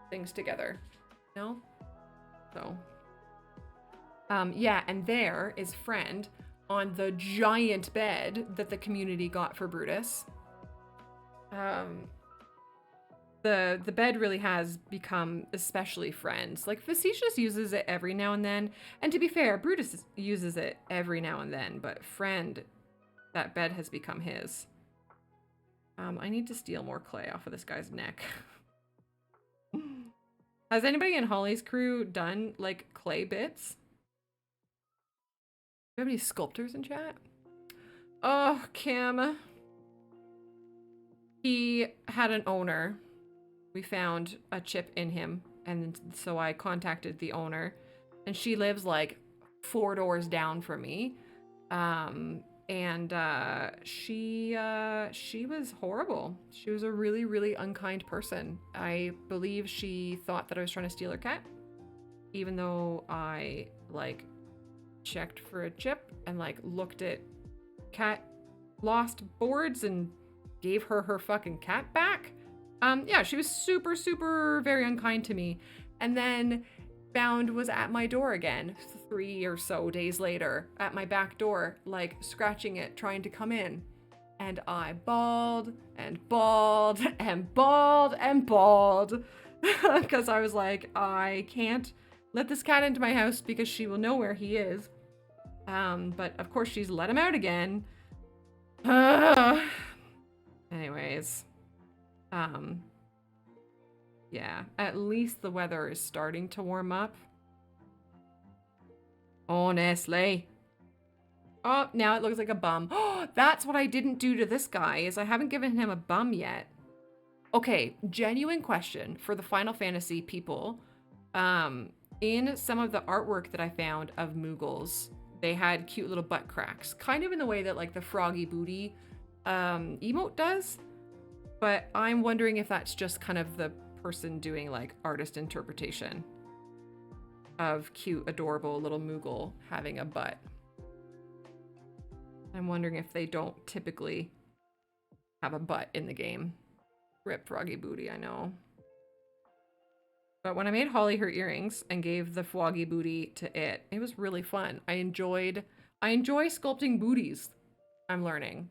things together. No? So. Yeah, and there is Friend on the giant bed that the community got for Brutus. The bed really has become especially Friends. Like, Facetious uses it every now and then. And to be fair, Brutus uses it every now and then. But Friend, that bed has become his. I need to steal more clay off of this guy's neck. Has anybody in Holly's crew done, like, clay bits? Do you have any sculptors in chat? Oh, Kim. He had an owner. We found a chip in him, and so I contacted the owner, and she lives like 4 doors down from me. She was horrible. She was a really, really unkind person. I believe she thought that I was trying to steal her cat, even though I like checked for a chip and like looked at cat lost boards and gave her her fucking cat back. Yeah, she was super, super very unkind to me. And then Bound was at my door again 3 or so days later at my back door, like scratching it, trying to come in. And I bawled and bawled and bawled and bawled because I was like, I can't let this cat into my house because she will know where he is. But of course she's let him out again. Anyways, yeah, at least the weather is starting to warm up. Honestly. Oh, now it looks like a bum. Oh, that's what I didn't do to this guy, is I haven't given him a bum yet. Okay, genuine question for the Final Fantasy people. In some of the artwork that I found of Moogles, they had cute little butt cracks, kind of in the way that like the Froggy Booty emote does. But I'm wondering if that's just kind of the person doing like artist interpretation of cute, adorable little Moogle having a butt. I'm wondering if they don't typically have a butt in the game. Rip Froggy Booty, I know. But when I made Holly her earrings and gave the Froggy Booty to it, it was really fun. I enjoy sculpting booties. I'm learning.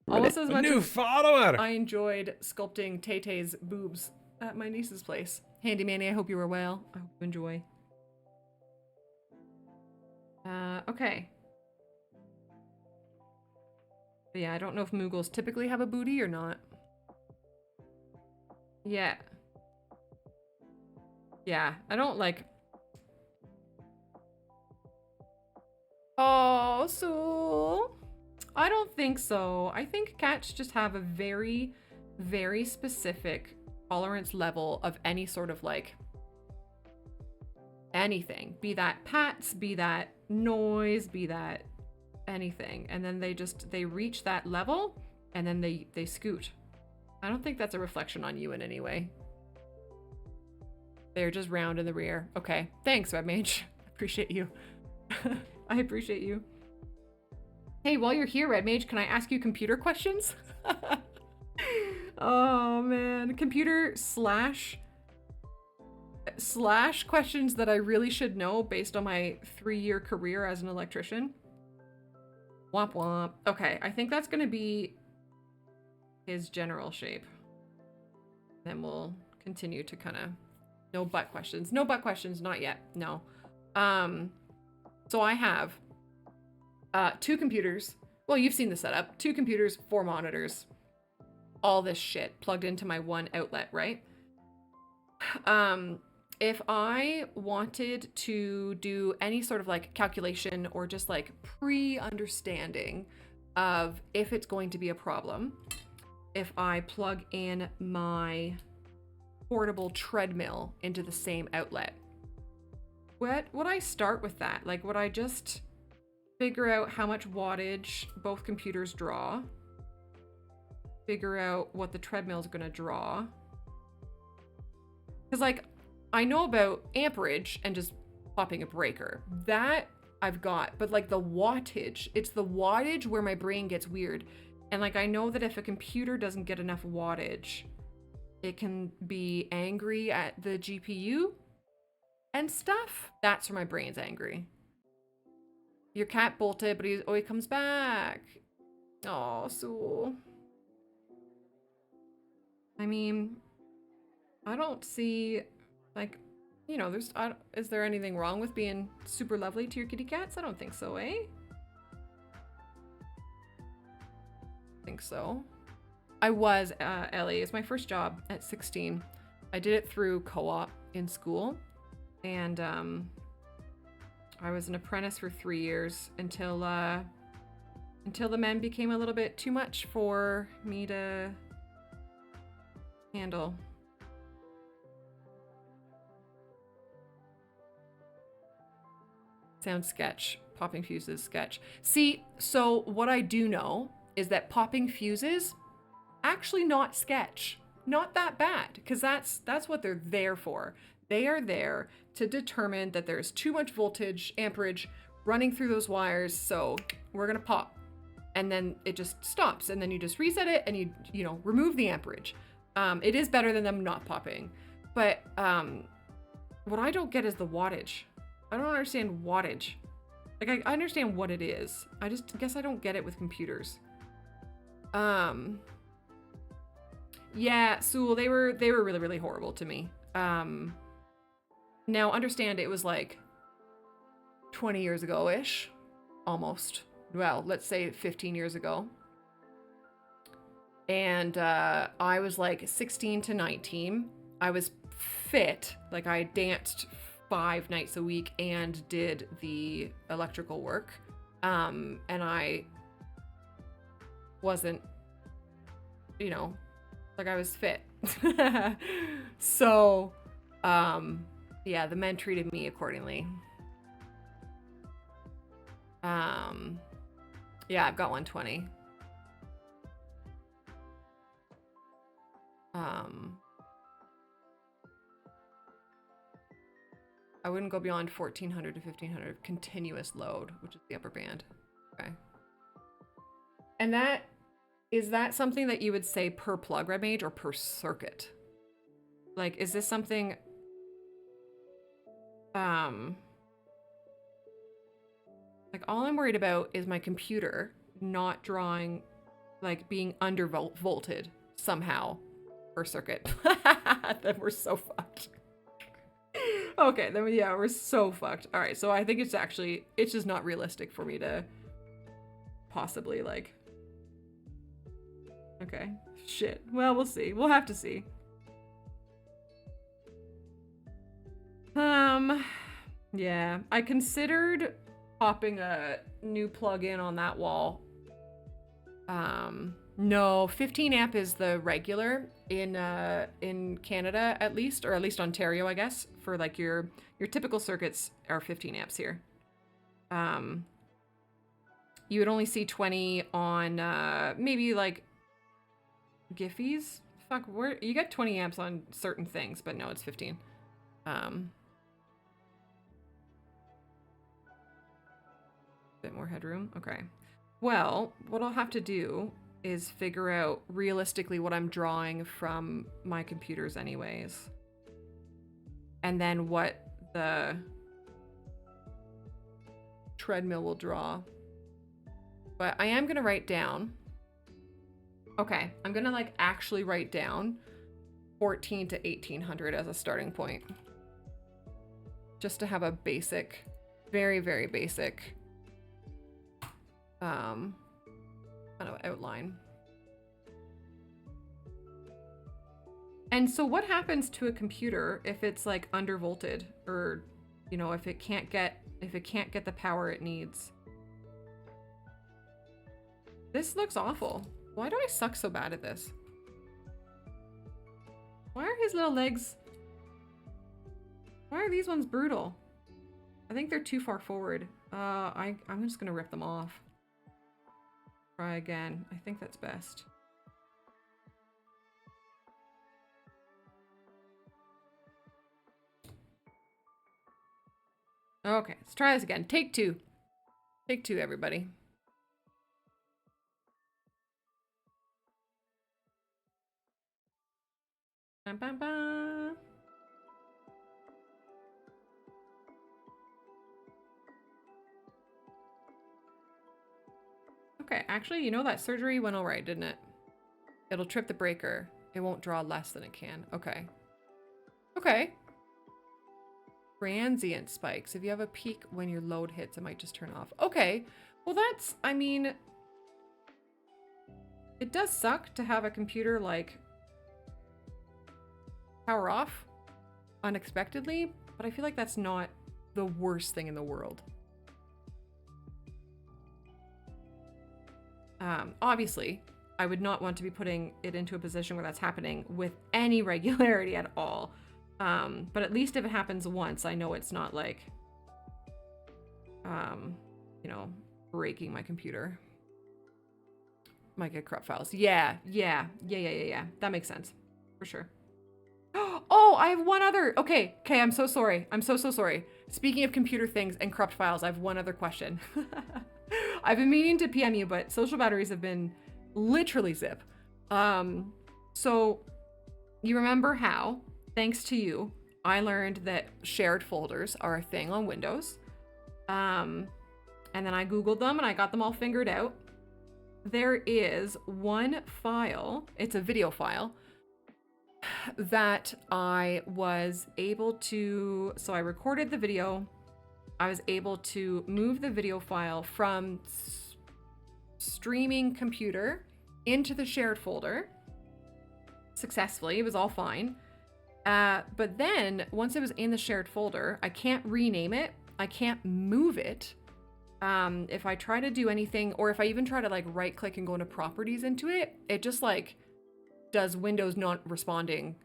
Almost as much New as follower. I enjoyed sculpting Tay-Tay's boobs at my niece's place. Handy Manny, I hope you were well. I hope you enjoy. Okay. But yeah, I don't know if Moogles typically have a booty or not. Yeah. Yeah, I don't like... Oh, Sue. I don't think so. I think cats just have a very, very specific tolerance level of any sort of like anything. Be that pats, be that noise, be that anything. And then they reach that level and then they scoot. I don't think that's a reflection on you in any way. They're just round in the rear. Okay. Thanks, Webmage. Appreciate you. I appreciate you. Hey, while you're here, Red Mage, can I ask you computer questions? Oh, man. Computer slash questions that I really should know based on my 3-year career as an electrician. Womp womp. Okay, I think that's going to be his general shape. Then we'll continue to kind of... No butt questions. No butt questions, not yet. No. So I have... 2 computers. Well, you've seen the setup. 2 computers, 4 monitors. All this shit plugged into my one outlet, right? If I wanted to do any sort of like calculation or just like pre-understanding of if it's going to be a problem, if I plug in my portable treadmill into the same outlet, would I start with that? Like, would I just figure out how much wattage both computers draw, figure out what the treadmill is going to draw? Because like I know about amperage and just popping a breaker. That I've got, but like the wattage, it's the wattage where my brain gets weird. And like I know that if a computer doesn't get enough wattage, it can be angry at the GPU and stuff. That's where my brain's angry. Your cat bolted, but he comes back. Oh, Sewell. I mean, I don't see, like, you know, is there anything wrong with being super lovely to your kitty cats? I don't think so, eh? I think so. I was, Ellie, it's my first job at 16. I did it through co-op in school, and I was an apprentice for 3 years until the men became a little bit too much for me to handle. Sound sketch. Popping fuses sketch. See, so what I do know is that popping fuses actually not sketch. Not that bad, because that's what they're there for. They are there to determine that there's too much voltage, amperage running through those wires, so we're gonna pop. And then it just stops, and then you just reset it and you know, remove the amperage. It is better than them not popping. But what I don't get is the wattage. I don't understand wattage. Like, I understand what it is. I just guess I don't get it with computers. Yeah, Sewell, they were really, really horrible to me. Now, understand it was like 20 years ago-ish. Almost. Well, let's say 15 years ago. And I was like 16 to 19. I was fit. Like, I danced 5 nights a week and did the electrical work. And I wasn't, you know, like I was fit. So, yeah, the men treated me accordingly. Yeah, I've got 120. I wouldn't go beyond 1400 to 1500 continuous load, which is the upper band. Okay. And is that something that you would say per plug rem age or per circuit? Like, is this something, like, all I'm worried about is my computer not drawing, like, being undervolted somehow per circuit. Then we're so fucked. Okay, then yeah, we're so fucked. All right, so I think it's just not realistic for me to possibly, like, okay, shit. Well, we'll see. We'll have to see. Yeah, I considered popping a new plug-in on that wall. No, 15 amp is the regular in Canada at least, or at least Ontario, I guess, for like your typical circuits are 15 amps here. You would only see 20 on maybe like Giphies. Fuck, you get 20 amps on certain things, but no, it's 15. Bit more headroom. Okay. Well, what I'll have to do is figure out realistically what I'm drawing from my computers anyways. And then what the treadmill will draw. But I am gonna write down. Okay, I'm gonna like actually write down 14 to 1800 as a starting point. Just to have a basic, very, very basic kind of outline. And so what happens to a computer if it's like undervolted, or, you know, if it can't get the power it needs? This looks awful. Why do I suck so bad at this? Why are his little legs? Why are these ones brutal? I think they're too far forward. I'm just gonna rip them off. Try again. I think that's best. Okay, let's try this again. Take two. Take two, everybody. Bam, bam, bam. Okay, actually, you know that surgery went all right, didn't it? It'll trip the breaker. It won't draw less than it can. Okay. Okay. Transient spikes. If you have a peak when your load hits, it might just turn off. Okay. Well, that's, I mean, it does suck to have a computer, like, power off unexpectedly, but I feel like that's not the worst thing in the world. Obviously, I would not want to be putting it into a position where that's happening with any regularity at all. But at least if it happens once, I know it's not like, you know, breaking my computer. Might get corrupt files. Yeah. That makes sense. For sure. Oh, I have one other. Okay, I'm so sorry. I'm so sorry. Speaking of computer things and corrupt files, I have one other question. I've been meaning to PM you, but social batteries have been literally zip. So you remember how, thanks to you, I learned that shared folders are a thing on Windows. And then I Googled them and I got them all figured out. There is one file, it's a video file, that I was able to, so I recorded the video. I was able to move the video file from streaming computer into the shared folder successfully. It was all fine. But then once it was in the shared folder, I can't rename it. I can't move it. If I try to do anything, or if I even try to like right click and go into properties into it, it just like does Windows not responding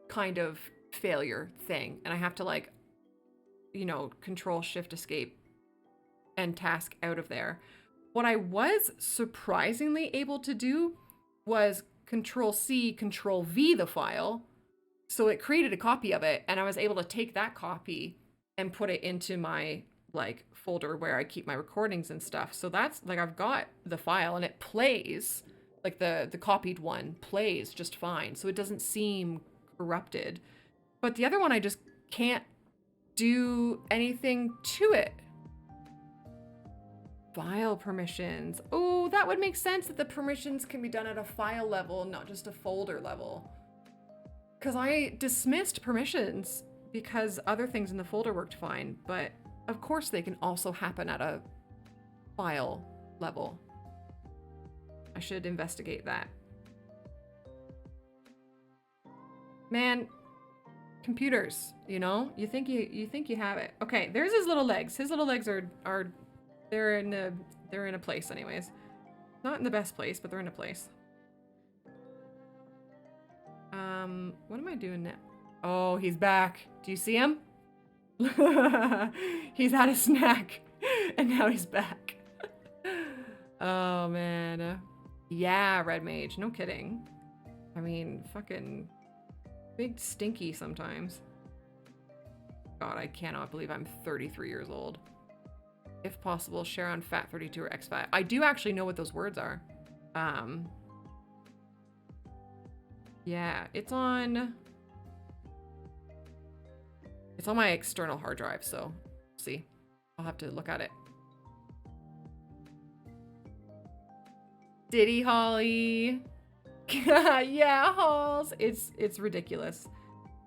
kind of failure thing. And I have to like, you know, Control Shift Escape and task out of there. What I was surprisingly able to do was Control C, Control V the file. So it created a copy of it, and I was able to take that copy and put it into my like folder where I keep my recordings and stuff. So that's like, I've got the file and it plays, like the copied one plays just fine. So it doesn't seem corrupted. But the other one, I just can't do anything to it. File permissions. Oh, that would make sense that the permissions can be done at a file level, not just a folder level. Because I dismissed permissions because other things in the folder worked fine, but of course they can also happen at a file level. I should investigate that. Man, computers, you know, you think you have it. Okay, there's his little legs. His little legs are they're in a place anyways. Not in the best place, but they're in a place. What am I doing now? Oh, he's back. Do you see him? He's had a snack and now he's back. Oh man. Yeah, Red Mage, no kidding. I mean, fucking big stinky sometimes. God, I cannot believe I'm 33 years old. If possible, share on FAT32 or XFAT. I do actually know what those words are. Yeah, it's on my external hard drive, so see. I'll have to look at it. Diddy Holly. Yeah, Halls. It's ridiculous.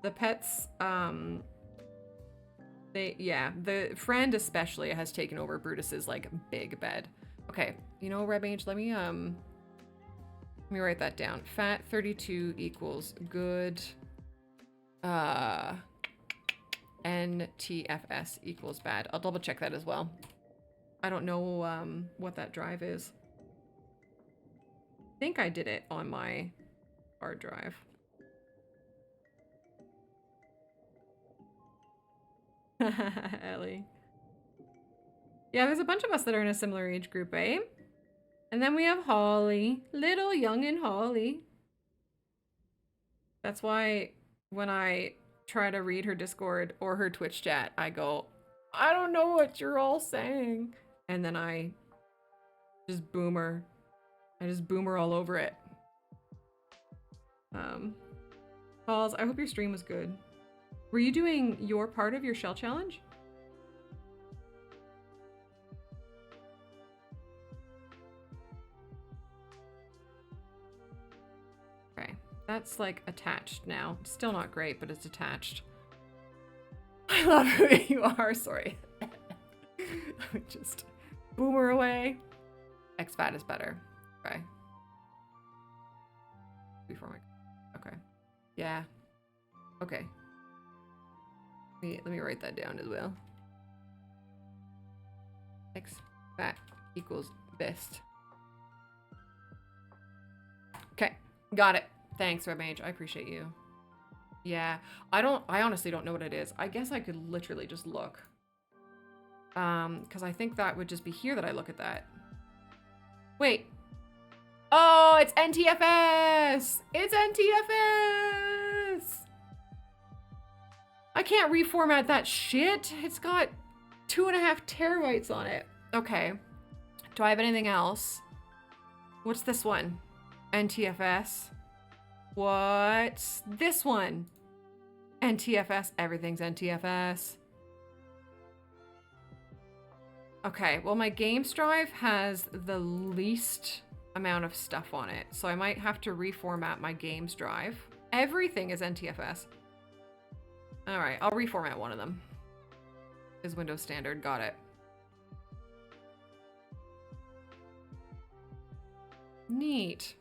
The pets, the friend especially has taken over Brutus's like big bed. Okay, you know, Red Mage, let me write that down. FAT32 equals good. NTFS equals bad. I'll double check that as well. I don't know what that drive is. I think I did it on my hard drive. Ellie. Yeah, there's a bunch of us that are in a similar age group, eh? And then we have Holly. Little youngin' Holly. That's why when I try to read her Discord or her Twitch chat, I go, I don't know what you're all saying. And then I just boomer. I just boomer all over it. Pauls, I hope your stream was good. Were you doing your part of your shell challenge? Okay, that's like attached now. Still not great, but it's attached. I love who you are, sorry. Just boomer away. X-Fat is better. Okay. Before my... Okay. Yeah. Okay. Let me write that down as well. X-Fat equals best. Okay. Got it. Thanks, Red Mage. I appreciate you. Yeah. I honestly don't know what it is. I guess I could literally just look. Because I think that would just be here that I look at that. Wait. Oh, it's NTFS! It's NTFS! I can't reformat that shit. It's got 2.5 terabytes on it. Okay. Do I have anything else? What's this one? NTFS. What's this one? NTFS. Everything's NTFS. Okay, well my games drive has the least amount of stuff on it, so I might have to reformat my games drive. Everything is NTFS. Alright, I'll reformat one of them. Is Windows Standard, got it. Neat.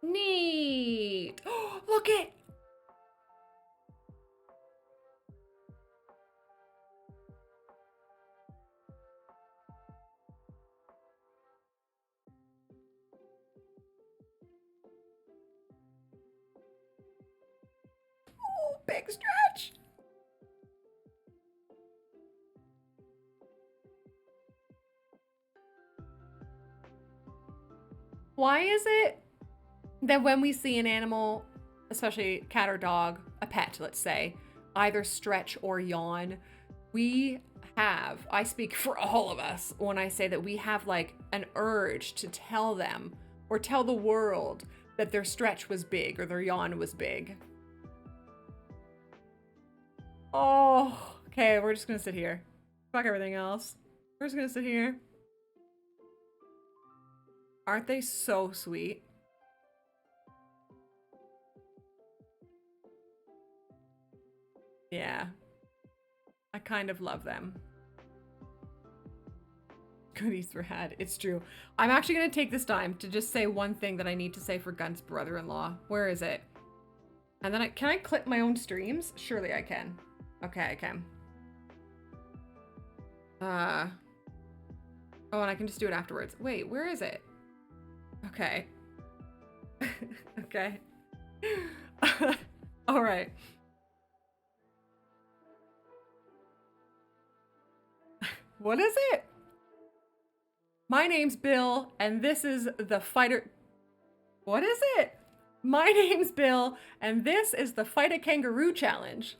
Neat! Oh, look it! Big stretch. Why is it that when we see an animal, especially cat or dog, a pet, let's say, either stretch or yawn, I speak for all of us when I say that we have like an urge to tell them or tell the world that their stretch was big or their yawn was big. Oh, okay, we're just gonna sit here. Fuck everything else. We're just gonna sit here. Aren't they so sweet? Yeah. I kind of love them. Goodies for had. It's true. I'm actually gonna take this time to just say one thing that I need to say for Gunt's brother-in-law. Where is it? And then can I clip my own streams? Surely I can. Okay, I can. Oh, and I can just do it afterwards. Wait, where is it? Okay. Okay. All right. What is it? My name's Bill, and this is the fighter. What is it? My name's Bill, and this is the Fight a Kangaroo Challenge.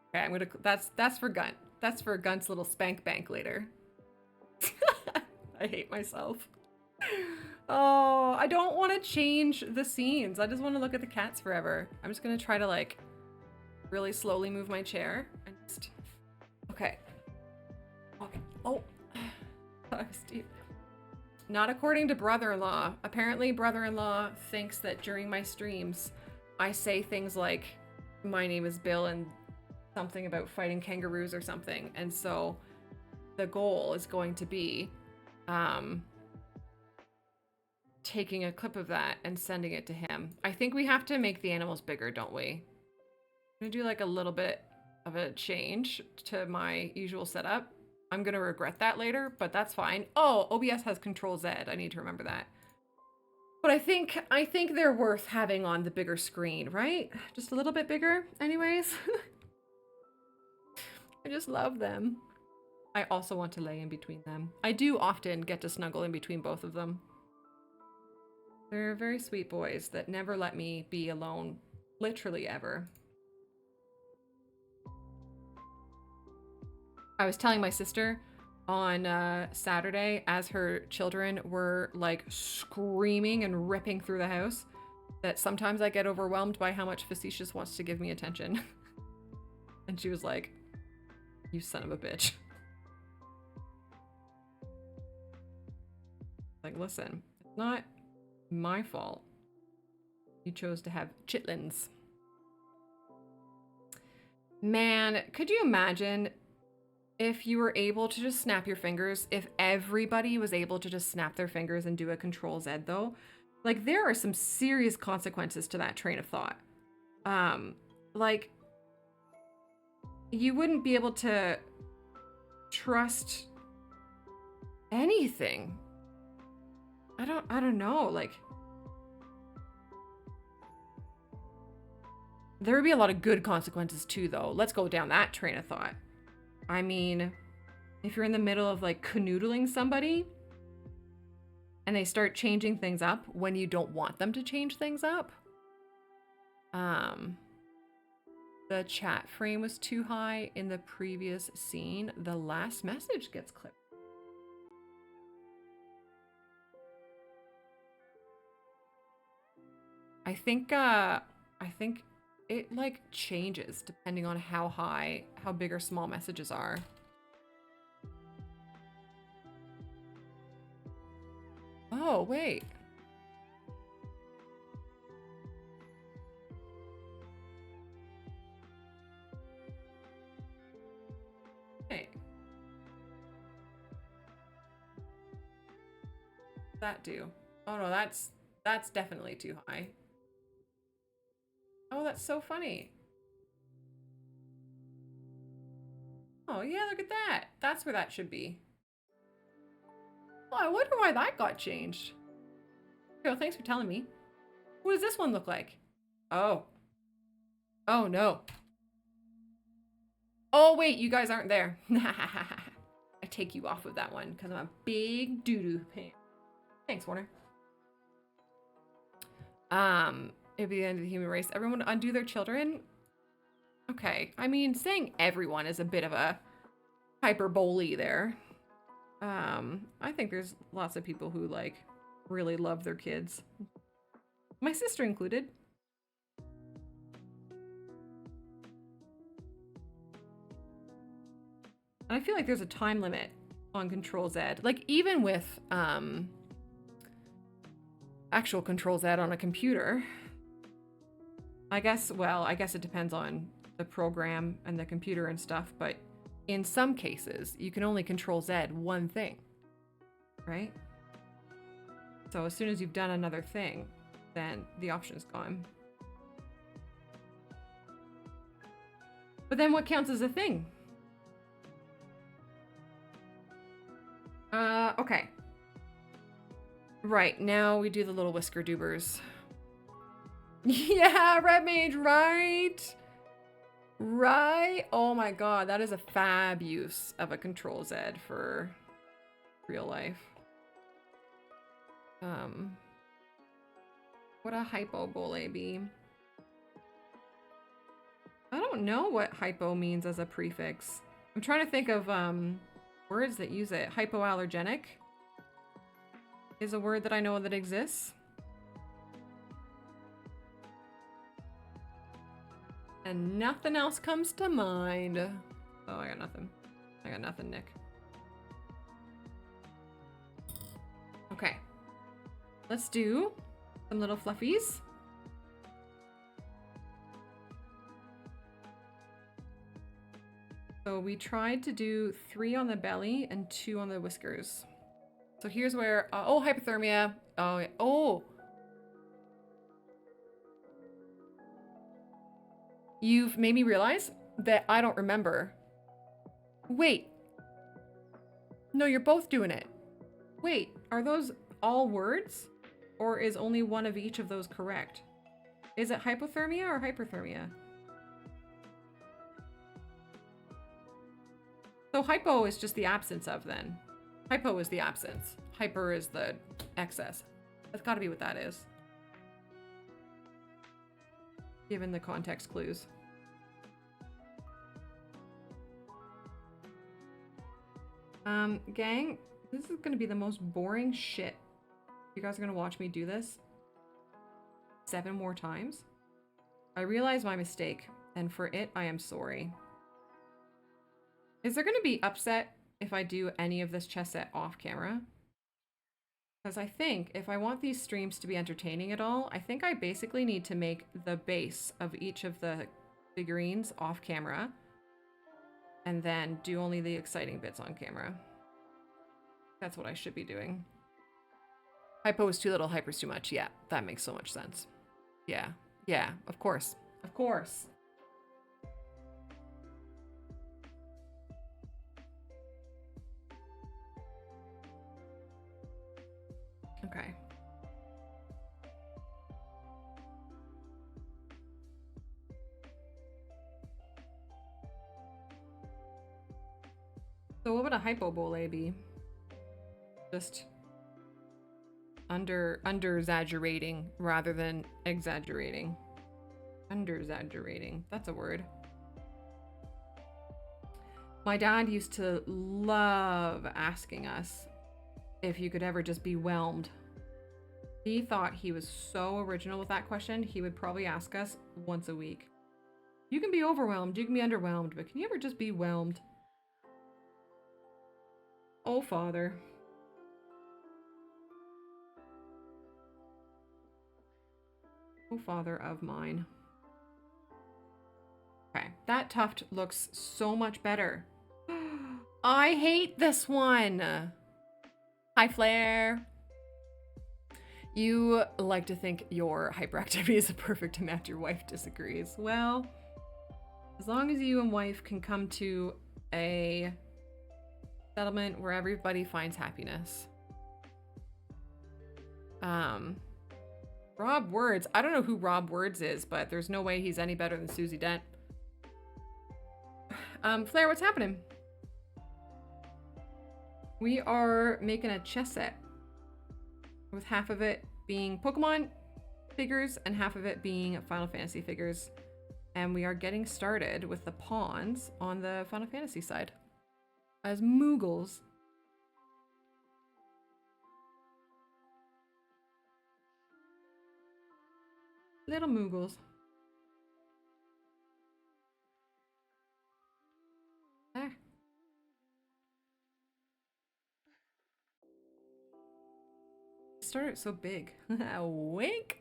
Okay, I'm gonna. That's for Gunt. That's for Gunt's little spank bank later. I hate myself. Oh, I don't want to change the scenes. I just want to look at the cats forever. I'm just gonna try to like really slowly move my chair and just. Okay. Okay. Oh. That was deep. Not according to brother-in-law. Apparently brother-in-law thinks that during my streams I say things like my name is Bill and something about fighting kangaroos or something. And so the goal is going to be taking a clip of that and sending it to him. I think we have to make the animals bigger, don't we? I'm gonna do like a little bit of a change to my usual setup. I'm gonna regret that later, but that's fine. Oh, OBS has Control Z. I need to remember that. But I think they're worth having on the bigger screen, right? Just a little bit bigger, anyways. I just love them. I also want to lay in between them. I do often get to snuggle in between both of them. They're very sweet boys that never let me be alone, literally ever. I was telling my sister on Saturday as her children were like screaming and ripping through the house that sometimes I get overwhelmed by how much Facetious wants to give me attention. And she was like, "You son of a bitch." Like, listen, it's not my fault. You chose to have chitlins. Man, could you imagine if you were able to just snap your fingers? If everybody was able to just snap their fingers and do a Control-Z though? Like, there are some serious consequences to that train of thought. Like, you wouldn't be able to trust anything. I don't know, like, there would be a lot of good consequences too, though. Let's go down that train of thought. I mean, if you're in the middle of like canoodling somebody and they start changing things up when you don't want them to change things up. The chat frame was too high in the previous scene. The last message gets clipped. I think it like changes depending on how big or small messages are. Oh, wait. Hey. What's that do? Oh no, that's definitely too high. Oh, that's so funny. Oh yeah, look at that. That's where that should be. Oh, I wonder why that got changed. Oh, thanks for telling me. What does this one look like? Oh. Oh no. Oh wait, you guys aren't there. I take you off of that one because I'm a big doo-doo pan. Thanks, Warner. It'd be the end of the human race. Everyone undo their children? Okay. I mean, saying everyone is a bit of a hyperbole there. I think there's lots of people who, like, really love their kids. My sister included. And I feel like there's a time limit on Control-Z. Like, even with, actual Control-Z on a computer. I guess it depends on the program and the computer and stuff, but in some cases, you can only Control-Z one thing, right? So as soon as you've done another thing, then the option's gone. But then what counts as a thing? Okay. Right, now we do the little whisker doobers. Yeah, Red Mage, right? Right? Oh my god, that is a fab use of a Control-Z for real life. What a hypobole be? I don't know what hypo means as a prefix. I'm trying to think of words that use it. Hypoallergenic is a word that I know that exists. And nothing else comes to mind. Oh, I got nothing. I got nothing, Nick. Okay. Let's do some little fluffies. So we tried to do 3 on the belly and 2 on the whiskers. So here's where, oh, hypothermia. Oh, yeah. Oh. You've made me realize that I don't remember. Wait. No, you're both doing it. Wait, are those all words? Or is only one of each of those correct? Is it hypothermia or hyperthermia? So hypo is just the absence of then. Hypo is the absence. Hyper is the excess. That's gotta be what that is. Given the context clues. Gang, this is gonna be the most boring shit. You guys are gonna watch me do this 7 more times. I realize my mistake, and for it, I am sorry. Is there gonna be upset if I do any of this chess set off camera? Because I think if I want these streams to be entertaining at all, I think I basically need to make the base of each of the figurines off camera and then do only the exciting bits on camera. That's what I should be doing. Hypo is too little, hyper's too much. Yeah, that makes so much sense. Yeah, yeah, of course. Of course. Okay. So what would a hypobole be? Just under-exaggerating rather than exaggerating. Under-exaggerating. That's a word. My dad used to love asking us if you could ever just be whelmed. He thought he was so original with that question, he would probably ask us once a week. You can be overwhelmed, you can be underwhelmed, but can you ever just be whelmed? Oh, Father. Oh, Father of mine. Okay, that tuft looks so much better. I hate this one. Hi, Flair. You like to think your hyperactivity is a perfect match. Your wife disagrees. Well, as long as you and wife can come to a settlement where everybody finds happiness. Rob Words. I don't know who Rob Words is, but there's no way he's any better than Susie Dent. Flair, what's happening? We are making a chess set with half of it being Pokemon figures and half of it being Final Fantasy figures. And we are getting started with the pawns on the Final Fantasy side as Moogles. Little Moogles. Ah. Started so big. Wink.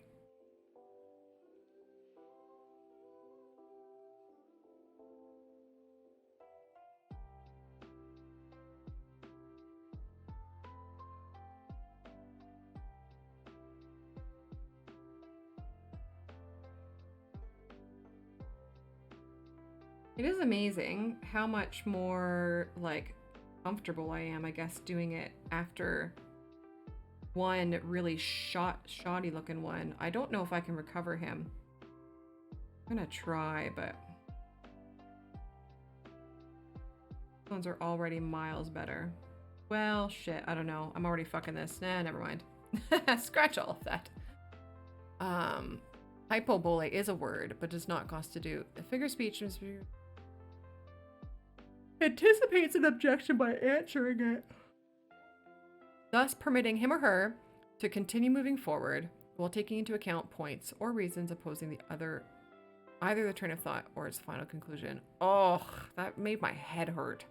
It is amazing how much more, like, comfortable I am, I guess, doing it after one really shoddy looking one. I don't know if I can recover him. I'm gonna try, but these ones are already miles better. Well, shit, I don't know. I'm already fucking this. Nah, never mind. Scratch all of that. Hypobole is a word, but does not constitute a figure of speech. Anticipates an objection by answering it, thus permitting him or her to continue moving forward while taking into account points or reasons opposing either the train of thought or its final conclusion. Oh, that made my head hurt.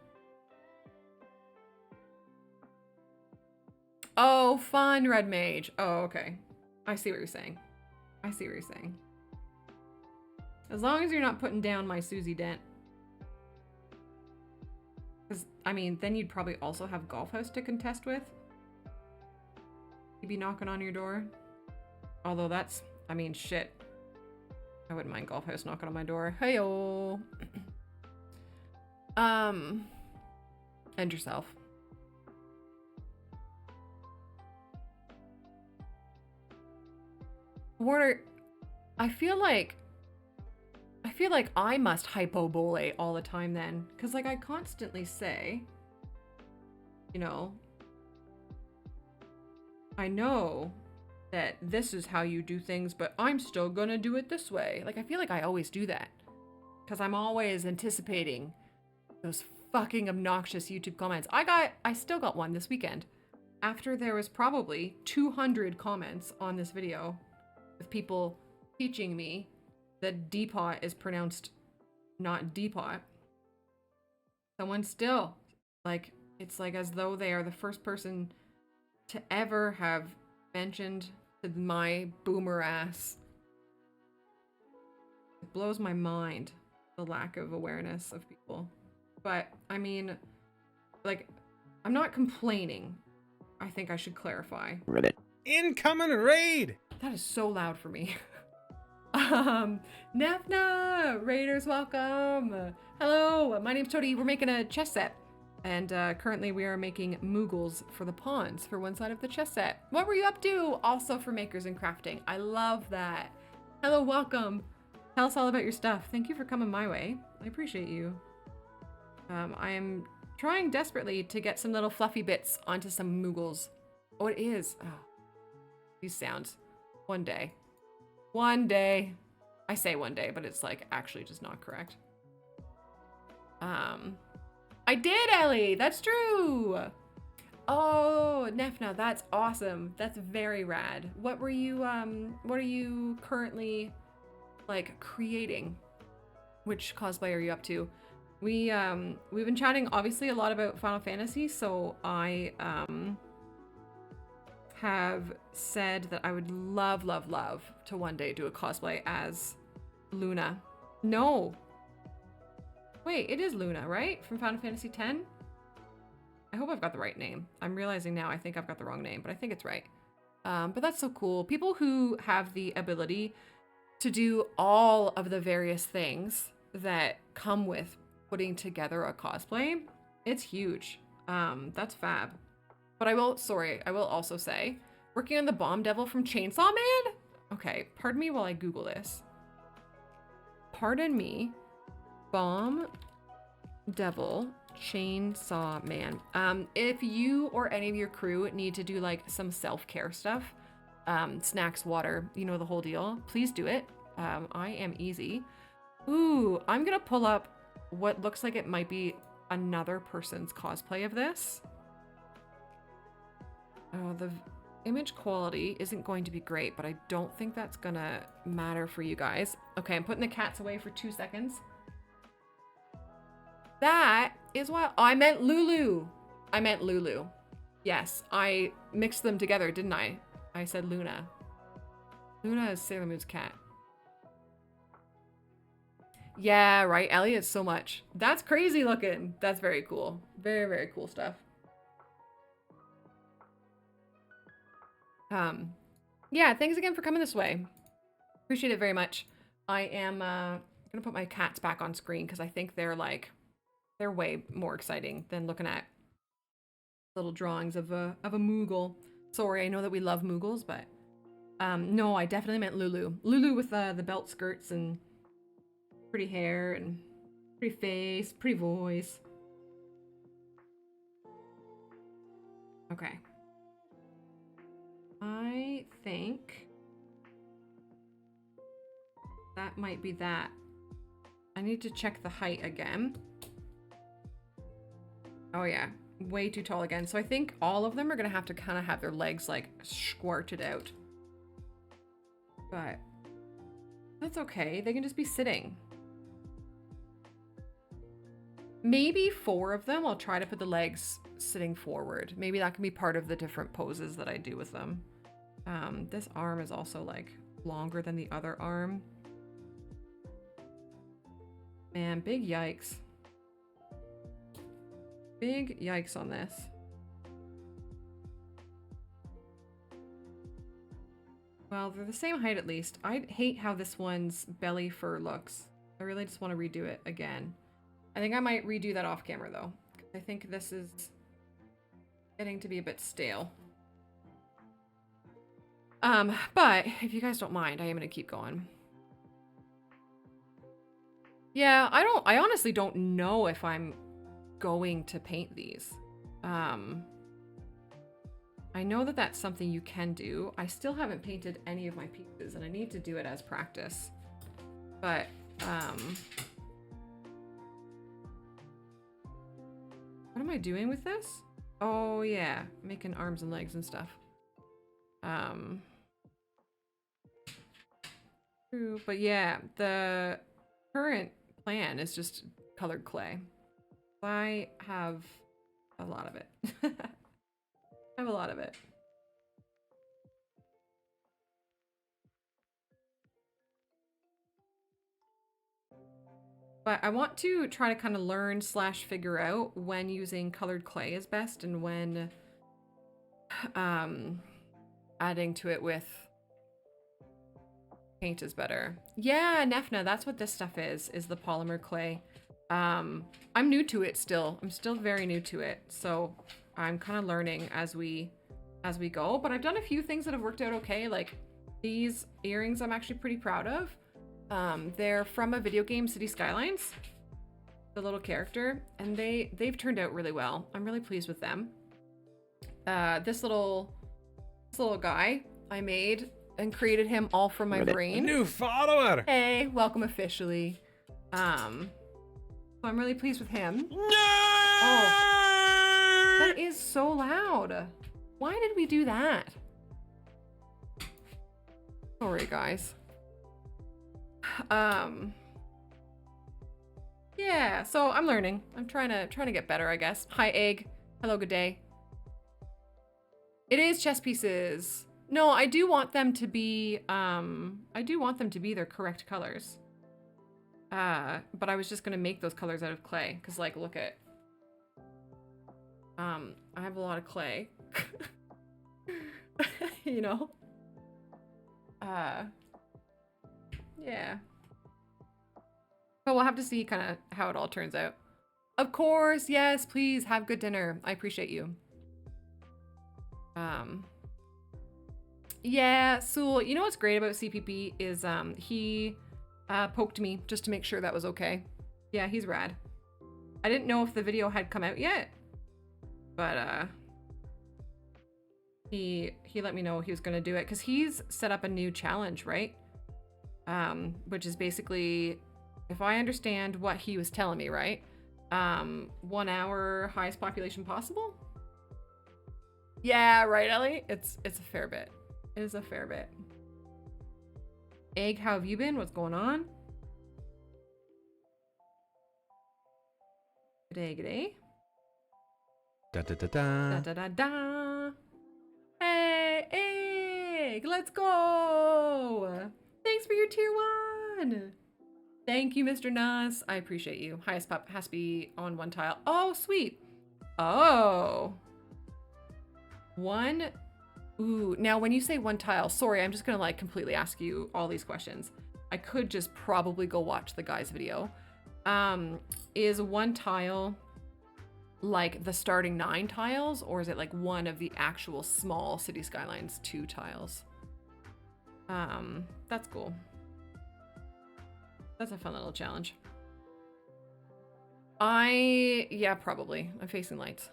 Oh, fun, Red Mage. Oh, okay. I see what you're saying. I see what you're saying. As long as you're not putting down my Susie Dent. Because, I mean, then you'd probably also have Golf House to contest with. He'd be knocking on your door. Although that's, I mean, shit. I wouldn't mind Golf House knocking on my door. Hey-o. End yourself. Warner, I feel like I must hypobole all the time then. Because, like, I constantly say, you know, I know that this is how you do things, but I'm still gonna do it this way. Like, I feel like I always do that. Because I'm always anticipating those fucking obnoxious YouTube comments. I still got one this weekend after there was probably 200 comments on this video with people teaching me that depot is pronounced not depot. Someone still, like, it's like as though they are the first person to ever have mentioned to my boomer ass. It blows my mind, the lack of awareness of people. But, I mean, like, I'm not complaining. I think I should clarify. Ribbit. Incoming raid! That is so loud for me. Nefna! Raiders, welcome! Hello, my name's Toadie. We're making a chess set. And currently we are making moogles for the pawns for one side of the chess set. What were you up to? Also for makers and crafting. I love that. Hello, welcome. Tell us all about your stuff. Thank you for coming my way. I appreciate you. I am trying desperately to get some little fluffy bits onto some moogles. Oh, it is. Oh, these sounds. One day. One day. I say one day, but it's like actually just not correct. I did, Ellie. That's true. Oh, Nefna, that's awesome. That's very rad. What are you currently like creating? Which cosplay are you up to? We've been chatting obviously a lot about Final Fantasy, so I have said that I would love to one day do a cosplay as Luna. No. Wait, it is Luna, right? From Final Fantasy X? I hope I've got the right name. I'm realizing now I think I've got the wrong name, but I think it's right. But that's so cool. People who have the ability to do all of the various things that come with putting together a cosplay, it's huge. That's fab. But I will also say, working on the Bomb Devil from Chainsaw Man? Okay, pardon me while I Google this. Pardon me. Bomb Devil Chainsaw Man. If you or any of your crew need to do like some self-care stuff, snacks, water, you know the whole deal, please do it. I am easy. Ooh, I'm gonna pull up what looks like it might be another person's cosplay of this. Oh, the image quality isn't going to be great, but I don't think that's gonna matter for you guys. Okay, I'm putting the cats away for 2 seconds. That is why I meant Lulu. I meant Lulu. Yes, I mixed them together, didn't I? I said Luna. Luna is Sailor Moon's cat. Yeah, right, Elliot, so much. That's crazy looking. That's very cool. Very, very cool stuff. Yeah, thanks again for coming this way. Appreciate it very much. I am gonna put my cats back on screen because I think they're way more exciting than looking at little drawings of a Moogle. Sorry, I know that we love Moogles, but no, I definitely meant Lulu. Lulu with the belt skirts and pretty hair and pretty face, pretty voice. Okay. I think that might be that. I need to check the height again. Oh yeah, way too tall again. So I think all of them are gonna have to kind of have their legs like squarted out. But that's okay, they can just be sitting. Maybe 4 of them, I'll try to put the legs sitting forward. Maybe that can be part of the different poses that I do with them. This arm is also like longer than the other arm. Man, big yikes. Big yikes on this. Well, they're the same height at least. I hate how this one's belly fur looks. I really just want to redo it again. I think I might redo that off camera though. I think this is getting to be a bit stale. But if you guys don't mind, I am gonna keep going. Yeah, I honestly don't know if I'm going to paint these. I know that that's something you can do. I still haven't painted any of my pieces and I need to do it as practice. But What am I doing with this? Oh yeah, making arms and legs and stuff. True, but yeah, the current plan is just colored clay. I have a lot of it. I have a lot of it. But I want to try to kind of learn slash figure out when using colored clay is best and when adding to it with paint is better. Yeah, Nefna, that's what this stuff is the polymer clay. I'm new to it still. I'm still very new to it. So I'm kind of learning as we go, but I've done a few things that have worked out okay. Like these earrings I'm actually pretty proud of. They're from a video game, City Skylines, the little character, and they've turned out really well. I'm really pleased with them. This little guy I made and created him all from my brain. New follower. Hey, welcome officially. So I'm really pleased with him. No! Oh, that is so loud. Why did we do that? Sorry, guys. Yeah, so I'm learning. I'm trying to get better, I guess. Hi, Egg. Hello, good day. It is chess pieces. No, I do want them to be their correct colors. But I was just gonna make those colors out of clay, because like look at I have a lot of clay. You know? Yeah. But we'll have to see kind of how it all turns out. Of course, yes, please have good dinner. I appreciate you. Yeah, Sewell, you know what's great about CPP is he poked me just to make sure that was okay. Yeah, he's rad. I didn't know if the video had come out yet, but he let me know he was gonna do it because he's set up a new challenge, right? Which is basically, if I understand what he was telling me, right? 1 hour highest population possible? Yeah, right, Ellie? It's a fair bit. It is a fair bit. Egg, how have you been? What's going on? G'day, g'day. Da da da da. Da da da da. Hey, Egg, let's go! Thanks for your tier 1. Thank you, Mr. Nas. I appreciate you. Highest pop has to be on 1 tile. Oh, sweet. Oh. 1. Ooh, now when you say 1 tile, sorry, I'm just gonna like completely ask you all these questions. I could just probably go watch the guy's video. Is 1 tile like the starting 9 tiles, or is it like one of the actual small City Skylines 2 tiles? That's cool. That's a fun little challenge. Yeah, probably. I'm facing lights.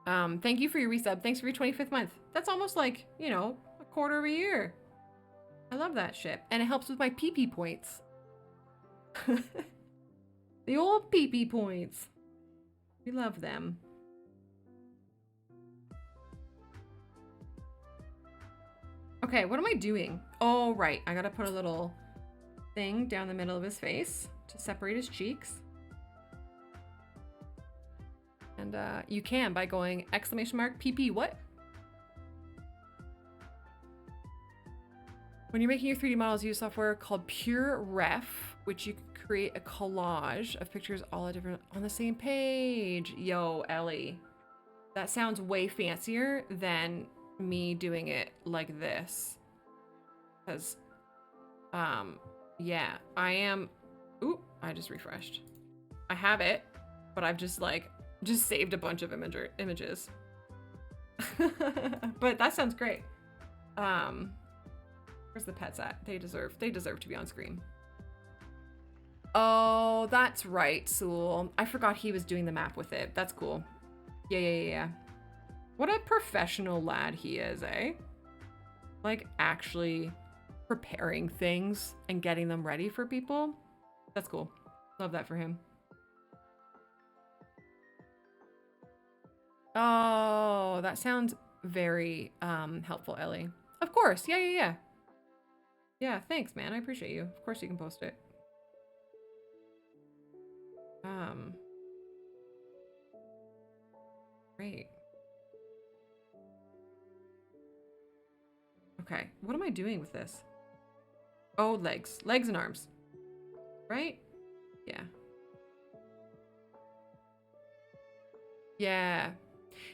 Thank you for your resub. Thanks for your 25th month. That's almost like, you know, a quarter of a year. I love that shit. And it helps with my PP points. The old PP points. We love them. Okay, what am I doing? Oh, right. I gotta put a little thing down the middle of his face to separate his cheeks. And you can by going !PP what? When you're making your 3D models, use software called Pure Ref, which you can create a collage of pictures all different on the same page. Yo, Ellie. That sounds way fancier than me doing it like this. Because, yeah, I am... Ooh, I just refreshed. I have it, but I've just saved a bunch of images. But that sounds great. Where's the pets at? They deserve to be on screen. Oh, that's right, Sewell. I forgot he was doing the map with it. That's cool. Yeah. What a professional lad he is, eh? Like, actually preparing things and getting them ready for people. That's cool. Love that for him. Oh, that sounds very helpful, Ellie. Of course. Yeah, yeah, yeah. Yeah, thanks, man. I appreciate you. Of course you can post it. Great. Okay, what am I doing with this? Oh, legs. Legs and arms. Right? Yeah. Yeah.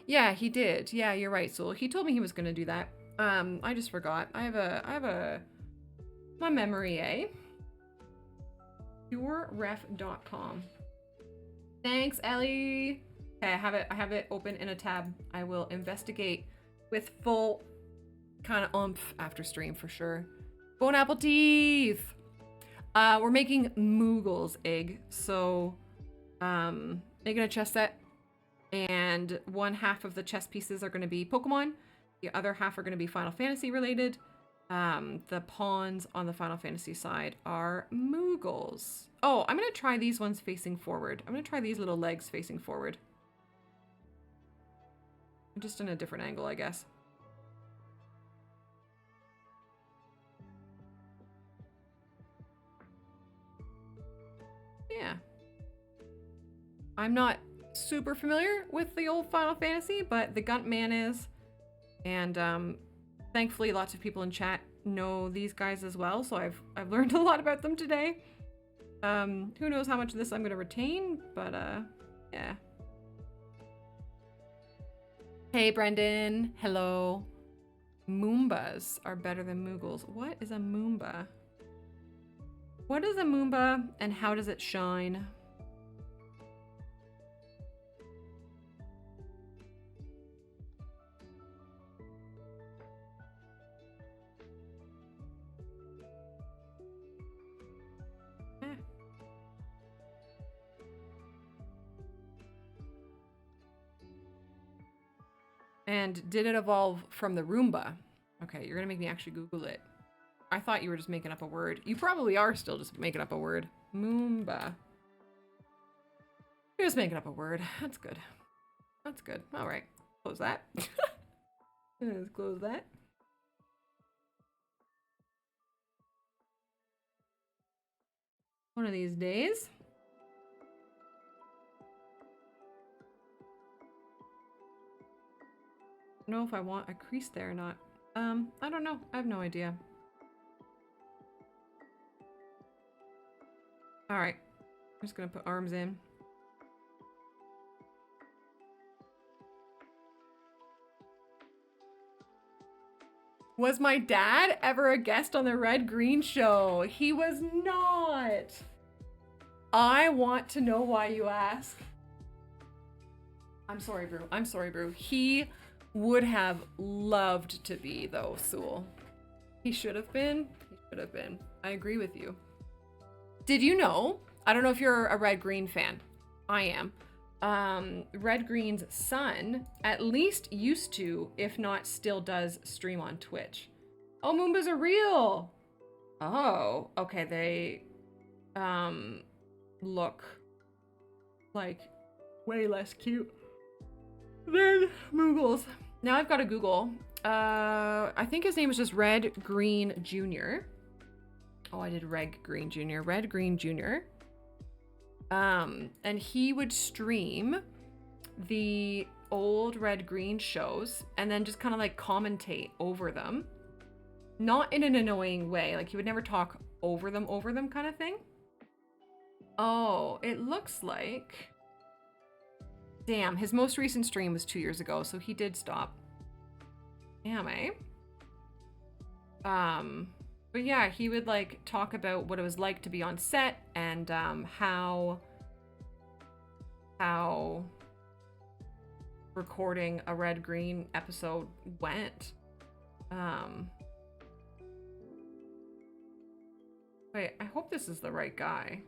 Yeah, he did. Yeah, you're right, Soul. He told me he was gonna do that. I just forgot. I have a my memory, eh? Pureref.com. Thanks, Ellie. Okay, I have it open in a tab. I will investigate with full kind of oomph after stream for sure. Bone apple teeth. We're making Moogle's egg, so making a chess set, and one half of the chess pieces are going to be Pokemon, the other half are going to be Final Fantasy related. The pawns on the Final Fantasy side are Moogles. Oh, I'm going to try these ones facing forward. I'm going to try these little legs facing forward. Just in a different angle, I guess. Yeah. I'm not super familiar with the old Final Fantasy, but the Gunt Man is. And thankfully lots of people in chat know these guys as well, so I've learned a lot about them today. Who knows how much of this I'm gonna retain, but yeah. Hey Brendan, hello. Moombas are better than Moogles. What is a Moomba? What is a Moomba and how does it shine? And did it evolve from the Roomba? Okay, you're gonna make me actually Google it. I thought you were just making up a word. You probably are still just making up a word. Moomba. You're just making up a word. That's good. That's good. All right. Close that. Let's close that. One of these days. I don't know if I want a crease there or not. I don't know. I have no idea. All right. I'm just gonna put arms in. Was my dad ever a guest on the Red Green Show? He was not. I want to know why you ask. I'm sorry, Brew. I'm sorry, Brew. He would have loved to be, though, Sewell. He should have been. He should have been. I agree with you. Did you know? I don't know if you're a Red Green fan. I am. Red Green's son at least used to, if not still does, stream on Twitch. Oh, Moombas are real. Oh, okay. They look like way less cute than Moogles. Now I've got to Google. I think his name is just Red Green Jr. Oh, I did Red Green Jr. Red Green Jr. And he would stream the old Red Green shows and then just kind of like commentate over them. Not in an annoying way. Like he would never talk over them kind of thing. Oh, it looks like... Damn, his most recent stream was 2 years ago, so he did stop. Damn, eh? But yeah, he would like talk about what it was like to be on set and how recording a Red Green episode went. Wait, I hope this is the right guy.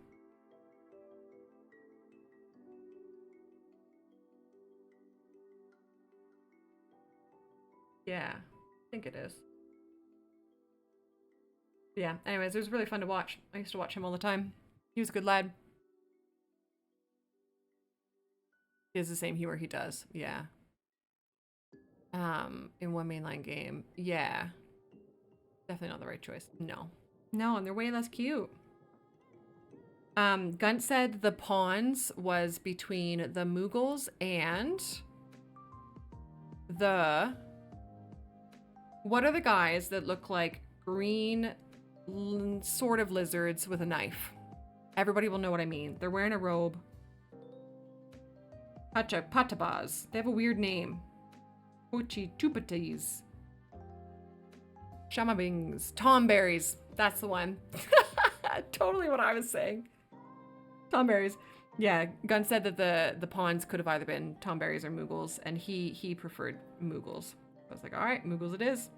Yeah, I think it is. Yeah, anyways, it was really fun to watch. I used to watch him all the time. He was a good lad. He has the same humor he does, yeah. in one mainline game. Yeah. Definitely not the right choice. No. No, and they're way less cute. Gunt said the pawns was between the Moogles and the... What are the guys that look like green sort of lizards with a knife? Everybody will know what I mean. They're wearing a robe. Patabas. They have a weird name. Toadiezzz. Shamabings. Tomberries. That's the one. Totally what I was saying. Tomberries. Yeah, Gunn said that the pawns could have either been Tomberries or Moogles, and he preferred Moogles. I was like, all right, Moogles it is.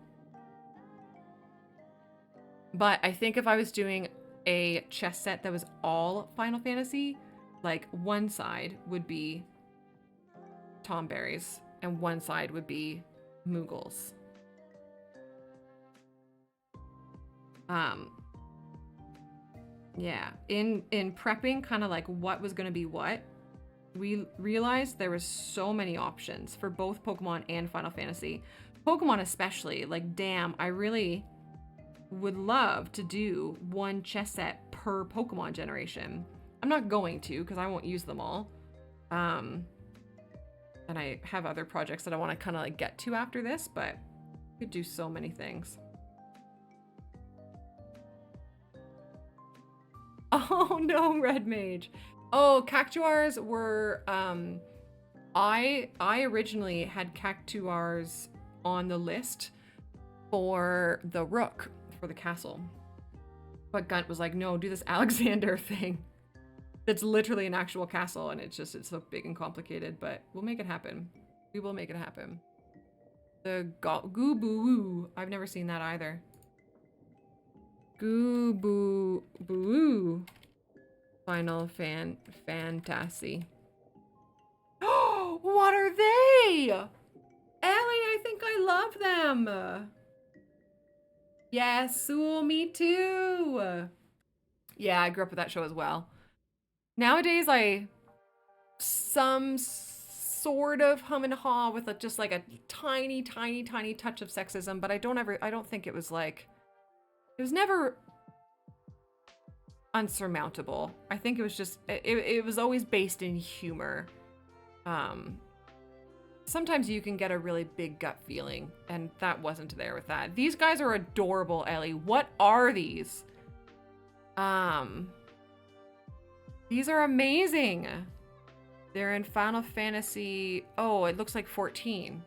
But I think if I was doing a chess set that was all Final Fantasy, like one side would be Tomberries and one side would be Moogles. Yeah, in prepping kind of like what was going to be what, we realized there was so many options for both Pokemon and Final Fantasy. Pokemon especially, like damn, I really would love to do one chess set per Pokemon generation. I'm not going to because I won't use them all. And I have other projects that I want to kind of like get to after this, but I could do so many things. Oh no, Red Mage. Oh, Cactuars were, I originally had Cactuars on the list for the Rook, for the castle. But Gunt was like, no, do this Alexander thing. That's literally an actual castle, and it's so big and complicated, but we'll make it happen. We will make it happen. The Goo-Boo-Woo. I've never seen that either. Goo-Boo-Boo. Final Fantasy. Oh, what are they? Ellie, I think I love them. Yes, Sewell, me too. Yeah, I grew up with that show as well. Nowadays, some sort of hum and haw with just like a tiny, tiny, tiny touch of sexism, but I don't think it was like, it was never unsurmountable. I think it was just, it was always based in humor. Sometimes you can get a really big gut feeling, and that wasn't there with that. These guys are adorable, Ellie. What are these? These are amazing. They're in Final Fantasy, oh, it looks like 14.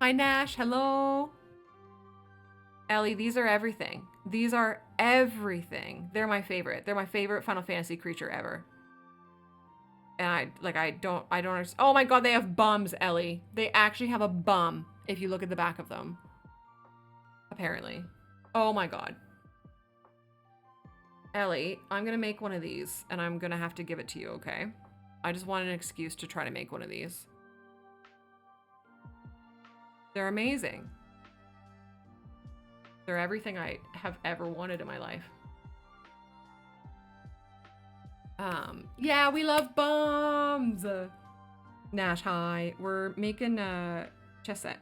Hi, Nash, hello. Ellie, these are everything. These are everything. They're my favorite. They're my favorite Final Fantasy creature ever. And I don't understand. Oh my god, they have bums, Ellie. They actually have a bum if you look at the back of them. Apparently. Oh my god. Ellie, I'm gonna make one of these, and I'm gonna have to give it to you, okay? I just want an excuse to try to make one of these. They're amazing. They're everything I have ever wanted in my life. Yeah, we love bums! Nash, hi. We're making a chess set.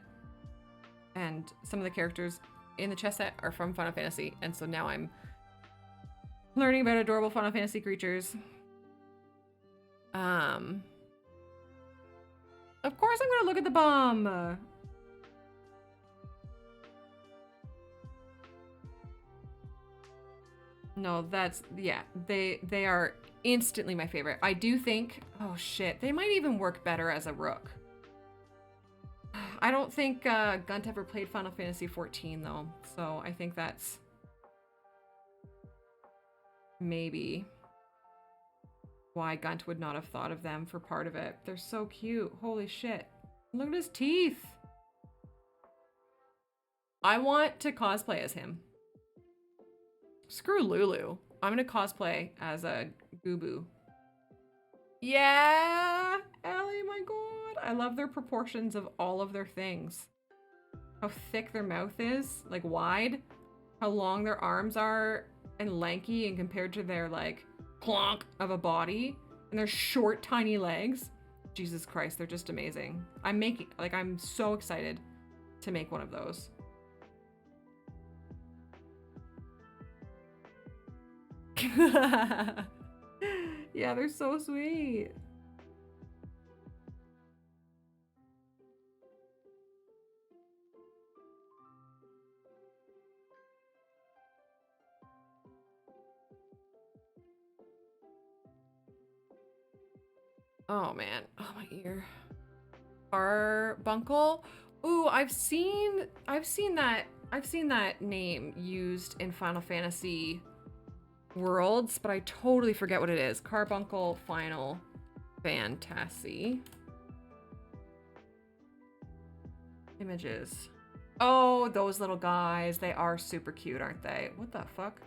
And some of the characters in the chess set are from Final Fantasy, and so now I'm learning about adorable Final Fantasy creatures. Of course I'm gonna look at the bum! No, that's, yeah, they are instantly my favorite. I do think, oh shit, they might even work better as a Rook. I don't think Gunt ever played Final Fantasy 14 though, so I think that's maybe why Gunt would not have thought of them for part of it. They're so cute. Holy shit. Look at his teeth. I want to cosplay as him. Screw Lulu. I'm gonna cosplay as a Goo-Boo. Yeah! Ellie, my god. I love their proportions of all of their things. How thick their mouth is, like wide. How long their arms are and lanky and compared to their like plonk of a body. And their short, tiny legs. Jesus Christ, they're just amazing. I'm so excited to make one of those. Yeah, they're so sweet. Oh man, oh my ear. Carbuncle. Ooh, I've seen that name used in Final Fantasy Worlds, but I totally forget what it is. Carbuncle Final Fantasy. Images. Oh, those little guys. They are super cute, aren't they? What the fuck?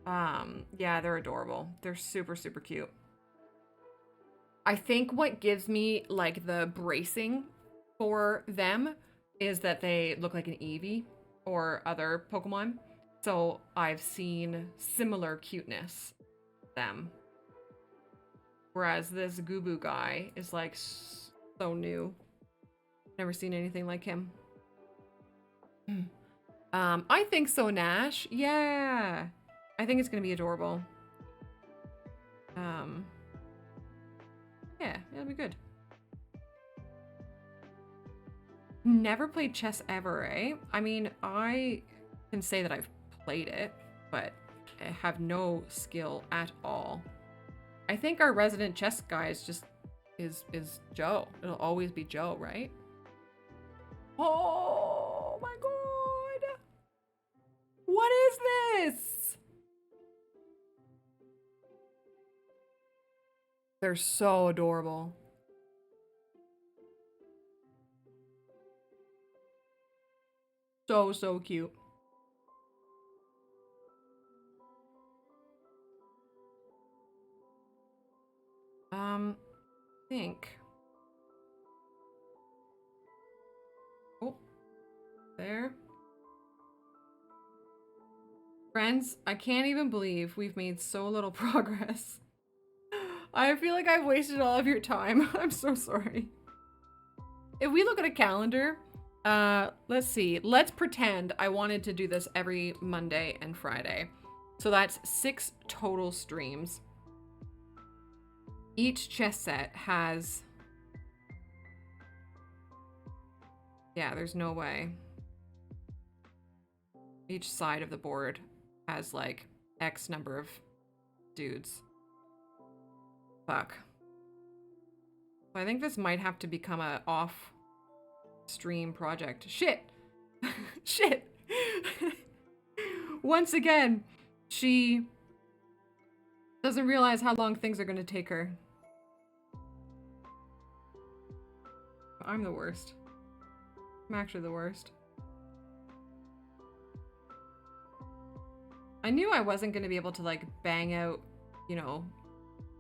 Yeah, they're adorable. They're super, super cute. I think what gives me like the bracing for them is that they look like an Eevee or other Pokemon. So I've seen similar cuteness to them. Whereas this Gubu guy is like so new. Never seen anything like him. I think so, Nash. Yeah. I think it's gonna be adorable. Yeah, it'll be good. Never played chess ever, eh? I mean, I can say that I've played it, but I have no skill at all. I think our resident chess guy is Joe. It'll always be Joe, right? Oh my god! What is this? They're so adorable. So cute. Think. Oh, there. Friends, I can't even believe we've made so little progress. I feel like I've wasted all of your time. I'm so sorry. If we look at a calendar, let's see. Let's pretend I wanted to do this every Monday and Friday. So that's 6 total streams. Each chess set has... Yeah, there's no way. Each side of the board has like X number of dudes. Fuck. So I think this might have to become a off-stream project. Shit! Shit! Once again, she doesn't realize how long things are gonna take her. I'm the worst. I'm actually the worst. I knew I wasn't gonna be able to like bang out, you know,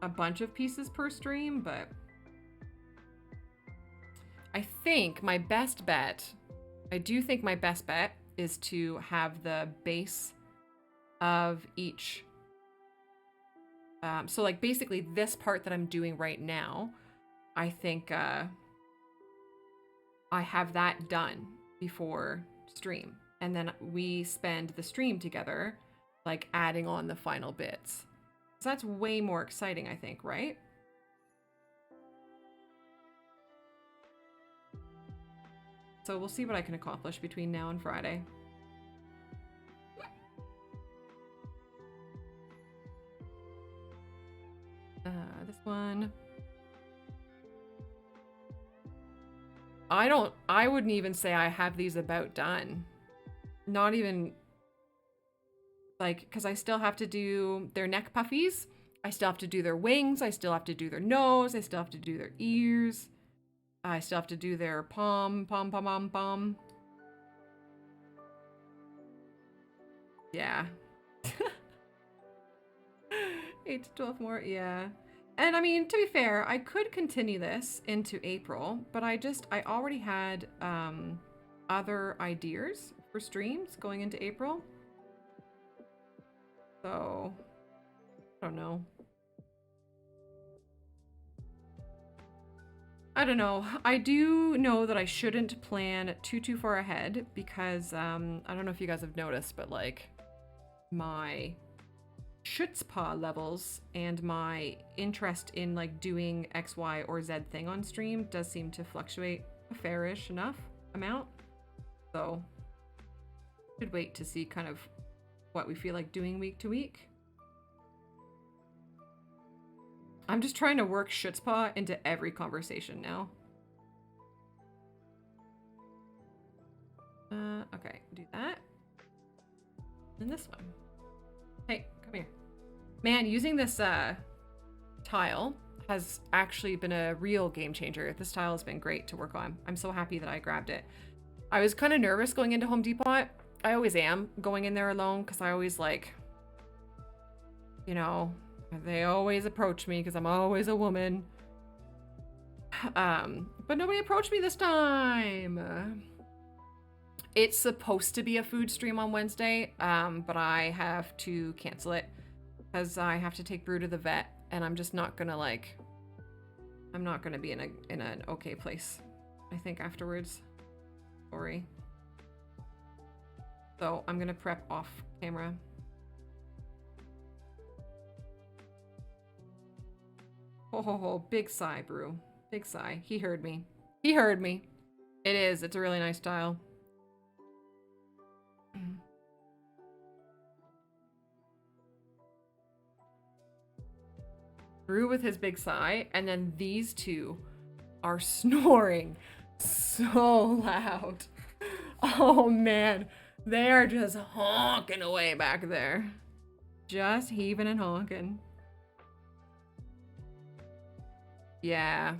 a bunch of pieces per stream, but I think my best bet, I do think my best bet is to have the base of each. So like basically this part that I'm doing right now, I think I have that done before stream. And then we spend the stream together, like adding on the final bits. So that's way more exciting, I think, right? So we'll see what I can accomplish between now and Friday. This one. I wouldn't even say I have these about done. Not even, like, because I still have to do their neck puffies. I still have to do their wings. I still have to do their nose. I still have to do their ears. I still have to do their pom. Yeah. 8 to 12 more, yeah. And I mean, to be fair, I could continue this into April, but I already had other ideas for streams going into April. So, I don't know. I don't know. I do know that I shouldn't plan too far ahead because I don't know if you guys have noticed, but like my Schutzpah levels and my interest in like doing X, Y, or Z thing on stream does seem to fluctuate a fairish enough amount. So should wait to see kind of what we feel like doing week to week. I'm just trying to work Schutzpah into every conversation now. Okay, do that. And this one. Hey, come here. Man, using this tile has actually been a real game changer. This tile has been great to work on. I'm so happy that I grabbed it. I was kind of nervous going into Home Depot. I always am going in there alone because I always like, you know, they always approach me because I'm always a woman. But nobody approached me this time. It's supposed to be a food stream on Wednesday, but I have to cancel it because I have to take Brew to the vet, and I'm just not gonna like. I'm not gonna be in an okay place, I think, afterwards. Sorry. So I'm gonna prep off camera. Oh, big sigh, Brew. Big sigh. He heard me. He heard me. It is. It's a really nice style. Brew with his big sigh, and then these two are snoring so loud. Oh man, they are just honking away back there. Just heaving and honking. Yeah.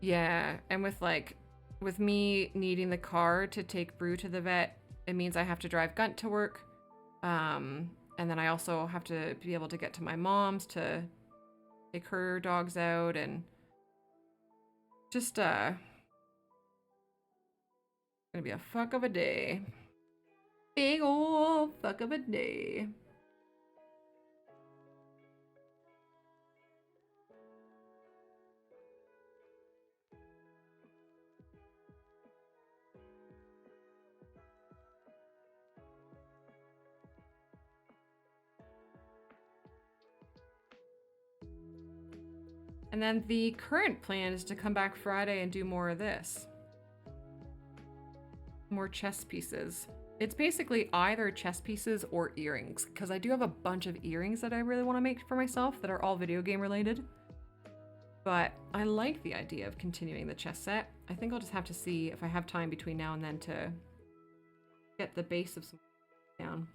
Yeah, and with me needing the car to take Brew to the vet, it means I have to drive Gunt to work. And then I also have to be able to get to my mom's to take her dogs out, and just gonna be a fuck of a day. Big ol' fuck of a day. And then the current plan is to come back Friday and do more of this. More chess pieces. It's basically either chess pieces or earrings, because I do have a bunch of earrings that I really want to make for myself that are all video game related. But I like the idea of continuing the chess set. I think I'll just have to see if I have time between now and then to get the base of some down.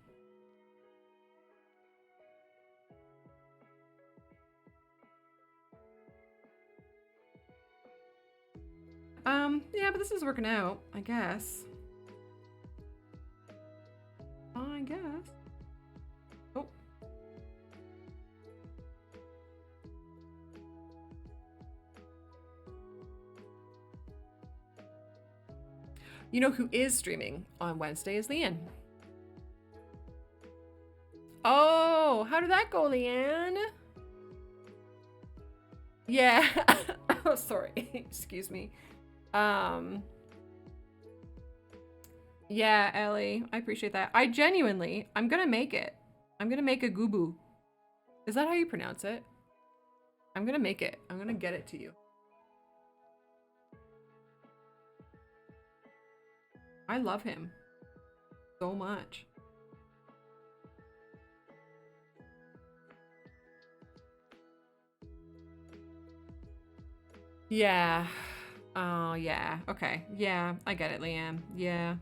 Yeah, but this is working out, I guess. I guess. Oh. You know who is streaming on Wednesday is Leanne. Oh, how did that go, Leanne? Yeah. Oh, sorry. Excuse me. Yeah, Ellie, I appreciate that. I'm gonna make it. I'm gonna make a gubu. Is that how you pronounce it? I'm gonna make it. I'm gonna get it to you. I love him so much. Yeah. Oh, yeah. Okay. Yeah, I get it, Leanne. Yeah.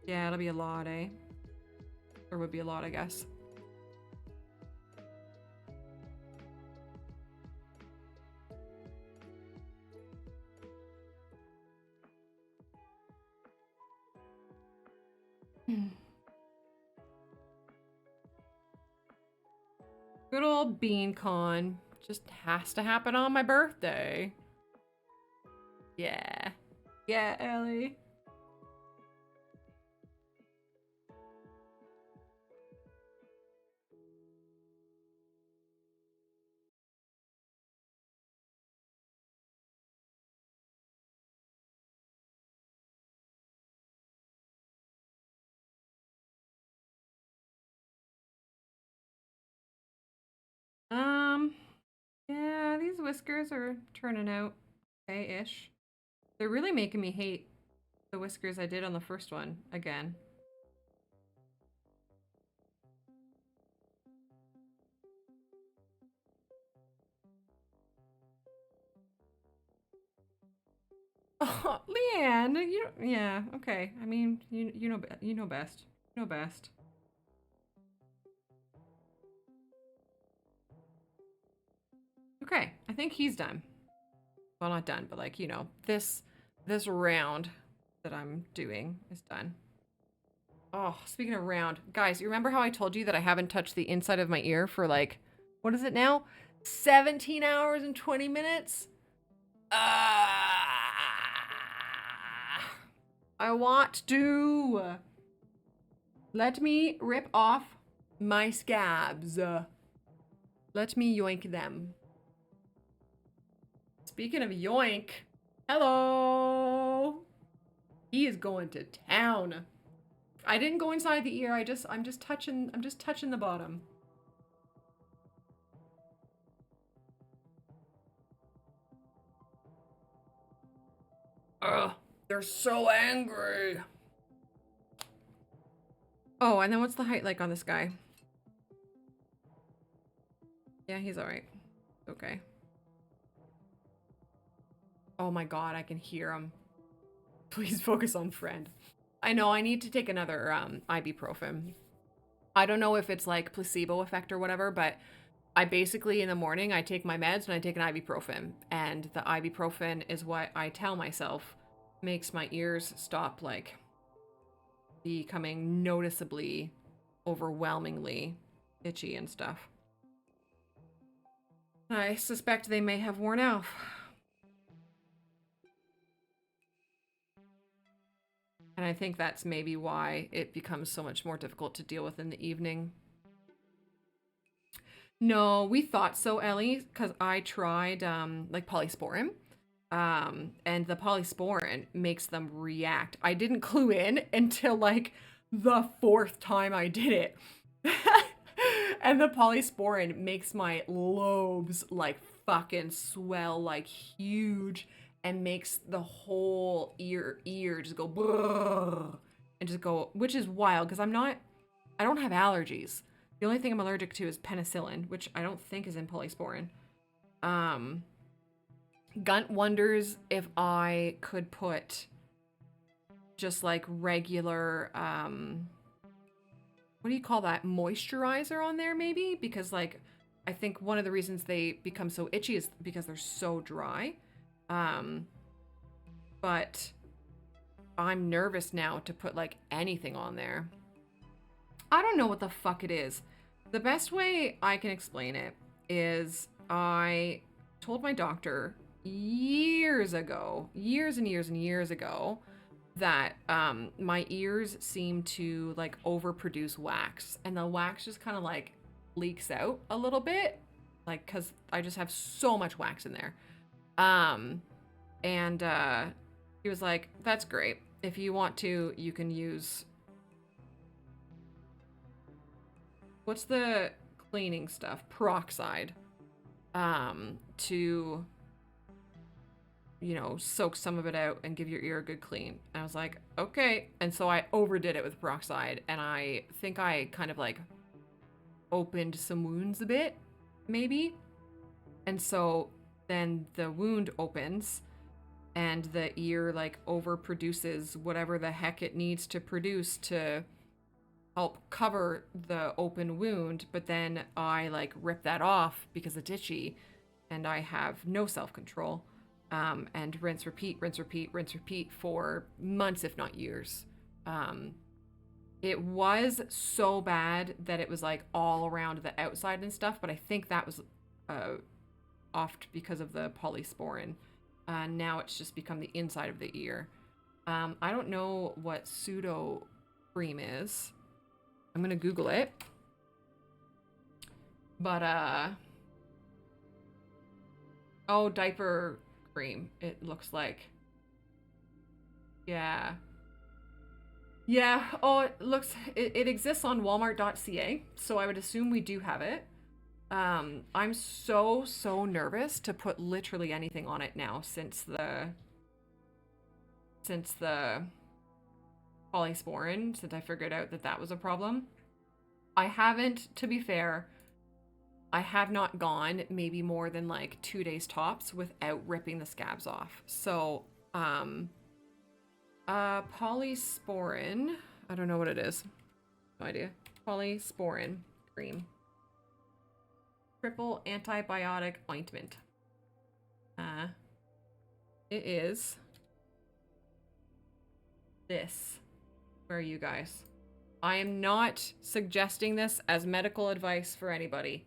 Yeah, it'll be a lot, eh? Or would be a lot, I guess. Good old Bean Con. Just has to happen on my birthday. Yeah. Yeah, Ellie. whiskers are turning out okay-ish. They're really making me hate the whiskers I did on the first one again. Oh, Leanne, yeah, okay. I mean, you know best. You know best. Okay, I think he's done. Well, not done, but like, you know, this round that I'm doing is done. Oh, speaking of round, guys, you remember how I told you that I haven't touched the inside of my ear for like, what is it now? 17 hours and 20 minutes? I want to. Let me rip off my scabs. Let me yoink them. Speaking of yoink, hello. He is going to town. I didn't go inside the ear. I'm just touching the bottom. Ugh, they're so angry. Oh, and then what's the height like on this guy? Yeah, he's all right. Okay. Oh my god, I can hear him. Please focus on friend. I know I need to take another ibuprofen. I don't know if it's like placebo effect or whatever, but I basically in the morning I take my meds and I take an ibuprofen, and the ibuprofen is what I tell myself makes my ears stop like becoming noticeably, overwhelmingly itchy and stuff. I suspect they may have worn off. And I think that's maybe why it becomes so much more difficult to deal with in the evening. No, we thought so, Ellie, because I tried like polysporin. And the polysporin makes them react. I didn't clue in until like the 4th time I did it. And the polysporin makes my lobes like fucking swell like huge and makes the whole ear just go brrr, and just go, which is wild because I don't have allergies. The only thing I'm allergic to is penicillin, which I don't think is in polysporin. Gunt wonders if I could put just like regular, what do you call that? Moisturizer on there maybe? Because like, I think one of the reasons they become so itchy is because they're so dry. But I'm nervous now to put like anything on there. I don't know what the fuck it is. The best way I can explain it is I told my doctor years ago, years and years ago, that my ears seem to like overproduce wax, and the wax just kind of like leaks out a little bit, like because I just have so much wax in there. And he was like, that's great. If you want to, you can use, what's the cleaning stuff? Peroxide. To, you know, soak some of it out and give your ear a good clean. And I was like, okay. And so I overdid it with peroxide, and I think I kind of like opened some wounds a bit, maybe. And so then the wound opens and the ear like overproduces whatever the heck it needs to produce to help cover the open wound, but then I like rip that off because it's itchy and I have no self-control. And rinse, repeat for months, if not years. It was so bad that it was like all around the outside and stuff, but I think that was oft because of the polysporin. Now it's just become the inside of the ear. I don't know what pseudo cream is. I'm gonna Google it. But oh, diaper cream, it looks like. Yeah. Oh, it exists on walmart.ca, so I would assume we do have it. I'm so nervous to put literally anything on it now since the polysporin, since I figured out that that was a problem. I haven't, to be fair, I have not gone maybe more than like 2 days tops without ripping the scabs off. So, polysporin, I don't know what it is. No idea. Polysporin cream. Triple antibiotic ointment. It is this. Where are you guys? I am not suggesting this as medical advice for anybody.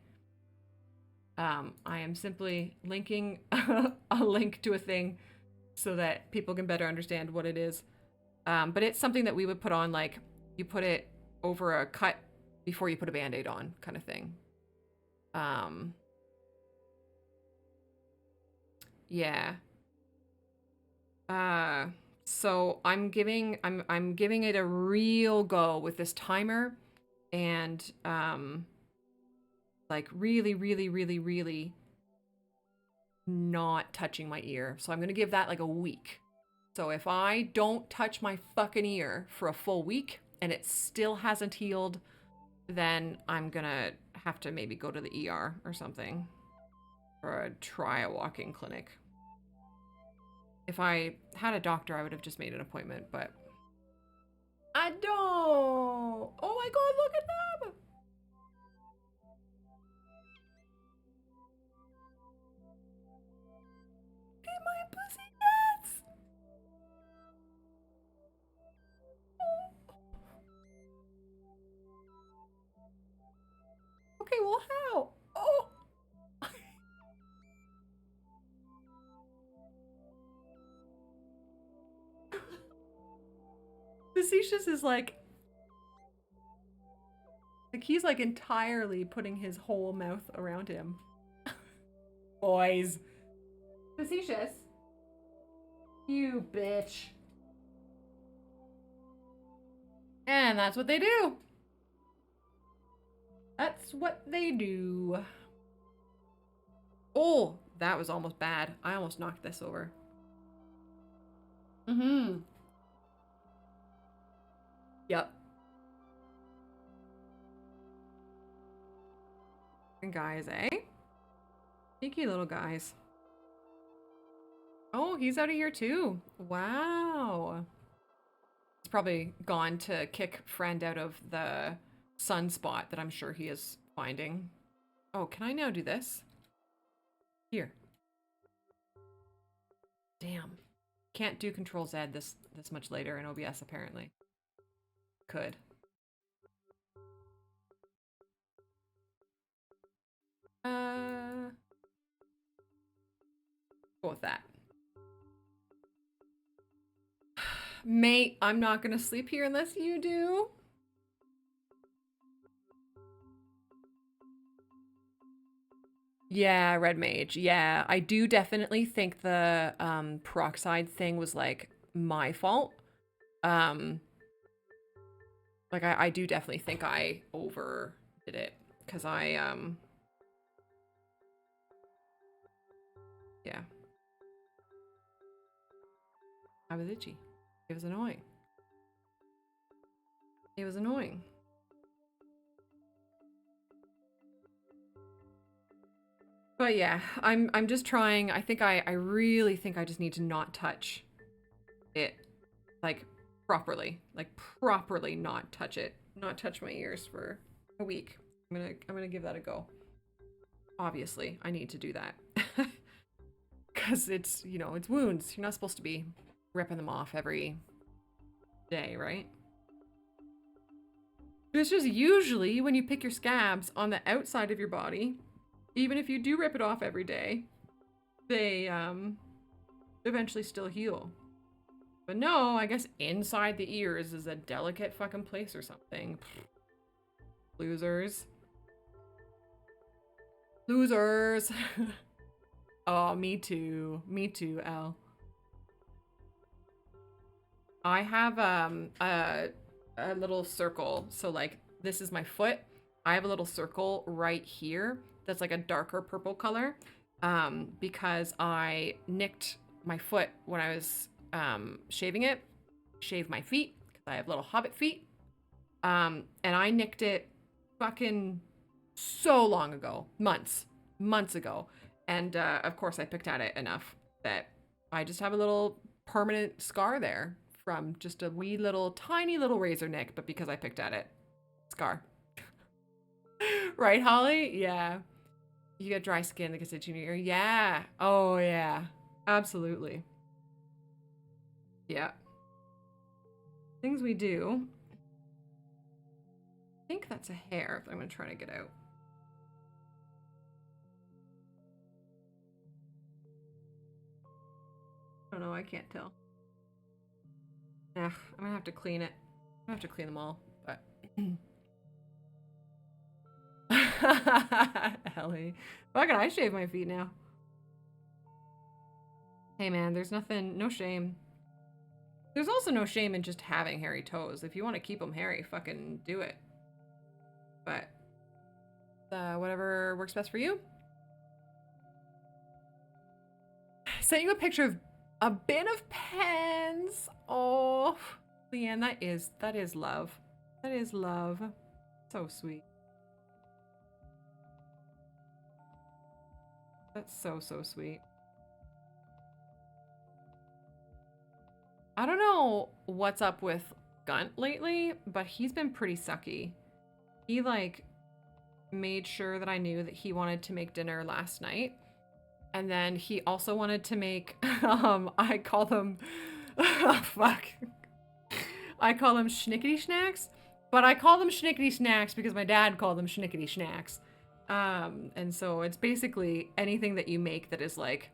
I am simply linking a link to a thing so that people can better understand what it is. But it's something that we would put on, like, you put it over a cut before you put a Band-Aid on, kind of thing. Yeah. So I'm giving it a real go with this timer and like really not touching my ear. So I'm going to give that like a week. So if I don't touch my fucking ear for a full week and it still hasn't healed, then I'm going to have to maybe go to the ER or something, or try a walk-in clinic. If I had a doctor, I would have just made an appointment, but I don't. Oh my god, look at them! Look at my pussycats! Okay, well, how? Oh! Facetious is like he's like entirely putting his whole mouth around him. Boys. Facetious. You bitch. And that's what they do. That's what they do. Oh, that was almost bad. I almost knocked this over. Mm-hmm. Yep. And guys, eh? Sneaky little guys. Oh, he's out of here too. Wow. He's probably gone to kick friend out of the sunspot that I'm sure he is finding. Oh, can I now do this? Here. Damn. Can't do Control Z this much later in OBS apparently. Could. Go with that. Mate, I'm not gonna sleep here unless you do. Yeah, Red Mage. Yeah, I do definitely think the peroxide thing was like my fault. Like I do definitely think I overdid it because I yeah. I was itchy. It was annoying. It was annoying. But yeah, I'm just trying. I think I really think I just need to not touch it, like properly not touch it, not touch my ears for a week. I'm gonna give that a go. Obviously, I need to do that because it's, you know, it's wounds. You're not supposed to be ripping them off every day, right? It's just usually when you pick your scabs on the outside of your body, even if you do rip it off every day, they eventually still heal. But no, I guess inside the ears is a delicate fucking place or something. Losers. Losers. Oh, me too. Me too, L. I have a little circle. So like this is my foot. I have a little circle right here that's like a darker purple color, because I nicked my foot when I was shaving it. Shave my feet because I have little hobbit feet. And I nicked it fucking so long ago, months ago. And of course I picked at it enough that I just have a little permanent scar there from just a wee little, tiny little razor nick, but because I picked at it, scar. Right, Holly? Yeah. You got dry skin that gets itchy in your ear. Yeah. Oh, yeah. Absolutely. Yeah. Things we do. I think that's a hair that I'm going to try to get out. I don't know. I can't tell. I'm going to have to clean it. I'm going to have to clean them all, but... Ellie. Why can I shave my feet now? Hey man, there's nothing, no shame. There's also no shame in just having hairy toes. If you want to keep them hairy, fucking do it. But whatever works best for you. Sent you a picture of a bin of pens. Oh, Leanne, that is love. That is love. So sweet. That's so sweet. I don't know what's up with Gunt lately, but he's been pretty sucky. He like made sure that I knew that he wanted to make dinner last night. And then he also wanted to make I call them oh, fuck. I call them schnickety snacks, but I call them schnickety snacks because my dad called them schnickety snacks. And so it's basically anything that you make that is like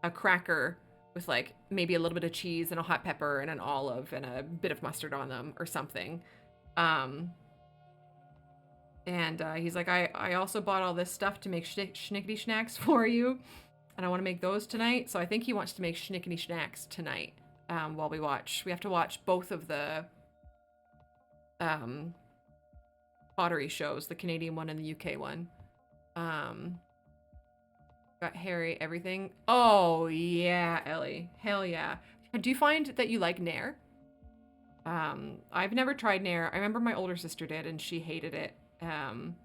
a cracker with like maybe a little bit of cheese and a hot pepper and an olive and a bit of mustard on them or something. And he's like, I also bought all this stuff to make schnickety snacks for you. And I want to make those tonight. So I think he wants to make schnickety snacks tonight while we watch. We have to watch both of the pottery shows, the Canadian one and the UK one. Got hairy everything. Oh yeah, Ellie. Hell yeah. Do you find that you like Nair? I've never tried Nair. I remember my older sister did and she hated it. And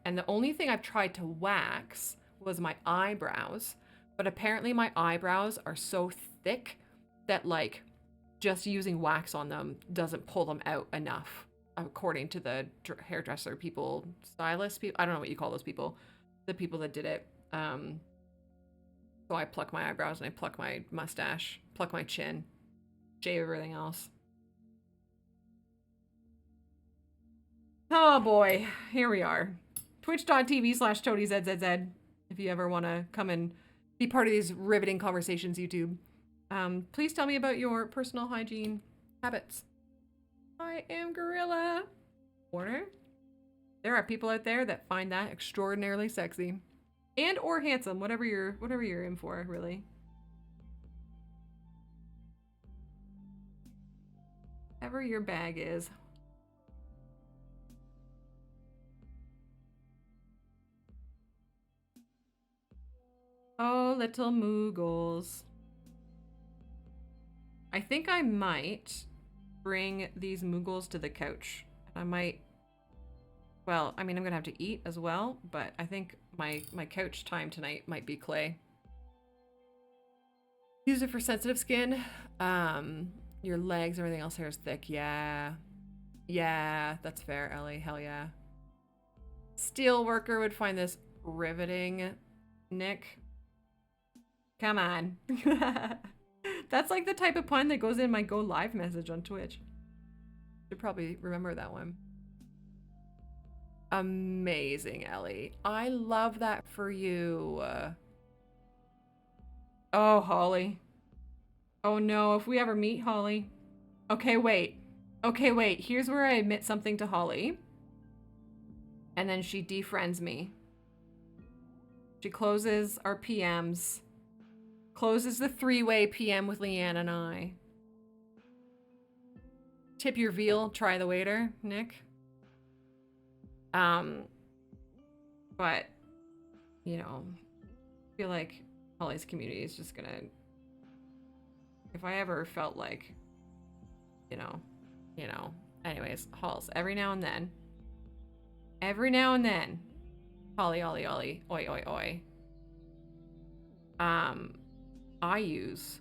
the only thing I've tried to wax was my eyebrows, but apparently my eyebrows are so thick that like just using wax on them doesn't pull them out enough, according to the hairdresser people, stylists people. I don't know what you call those people, the people that did it. So I pluck my eyebrows and I pluck my mustache, pluck my chin, shave everything else. Oh boy, here we are. Twitch.tv/toadiezzz if you ever want to come and be part of these riveting conversations, YouTube. Please tell me about your personal hygiene habits. I am Gorilla. Warner. There are people out there that find that extraordinarily sexy. And or handsome, whatever you're in for, really. Whatever your bag is. Oh, little moogles. I think I might bring these moogles to the couch. I might, well, I mean, I'm gonna have to eat as well, but I think my couch time tonight might be clay. Use it for sensitive skin. Your legs, everything else here is thick. Yeah. Yeah, that's fair, Ellie. Hell yeah. Steel worker would find this riveting, Nick. Come on. That's like the type of pun that goes in my go live message on Twitch. Should probably remember that one. Amazing, Ellie. I love that for you. Oh, Holly. Oh no, if we ever meet, Holly. Okay, wait. Okay, wait. Here's where I admit something to Holly. And then she defriends me. She closes our PMs. Closes the three-way PM with Leanne and I. Tip your veal, try the waiter, Nick. But you know, I feel like Holly's community is just gonna, if I ever felt like, you know, anyways, Halls, every now and then, Holly, ollie, ollie, oi, oi, oi. I use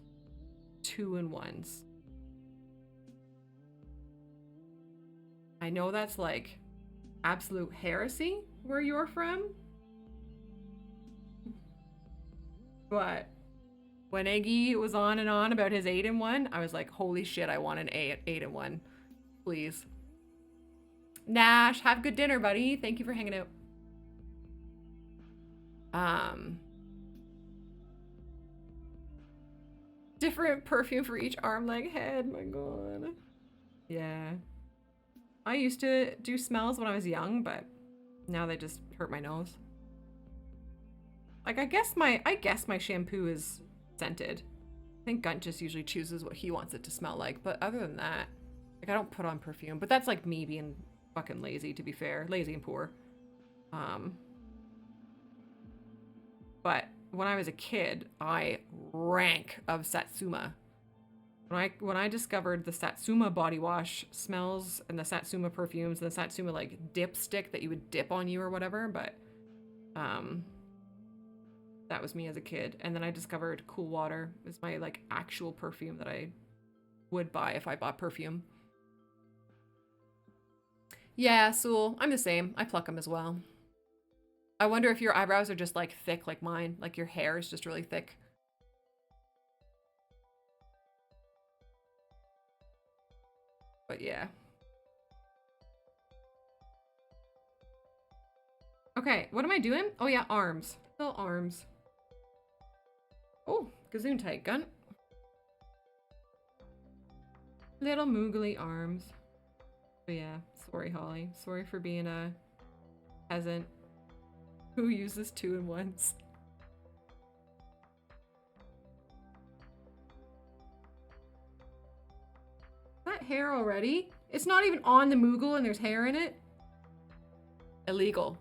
2-in-1s. I know that's like absolute heresy where you're from, but when Eggy was on and on about his 8-in-1, I was like, holy shit, I want an 8-in-1, please. Nash, have good dinner, buddy. Thank you for hanging out. Different perfume for each arm, leg, head. My god. Yeah. I used to do smells when I was young, but now they just hurt my nose. Like, I guess my shampoo is scented. I think Gunt just usually chooses what he wants it to smell like, but other than that, like, I don't put on perfume. But that's like me being fucking lazy, to be fair. Lazy and poor. But when I was a kid, I rank of Satsuma. When I discovered the Satsuma body wash smells and the Satsuma perfumes and the Satsuma like dipstick that you would dip on you or whatever, but that was me as a kid. And then I discovered Cool Water is my like actual perfume that I would buy if I bought perfume. Yeah, Sewell, I'm the same. I pluck them as well. I wonder if your eyebrows are just like thick like mine, like your hair is just really thick. But yeah. Okay, what am I doing? Oh yeah, arms. Little arms. Oh, gazoon tight gun. Little moogly arms. But yeah, sorry Holly. Sorry for being a peasant who uses 2-in-1s. Is that hair already? It's not even on the Moogle and there's hair in it? Illegal.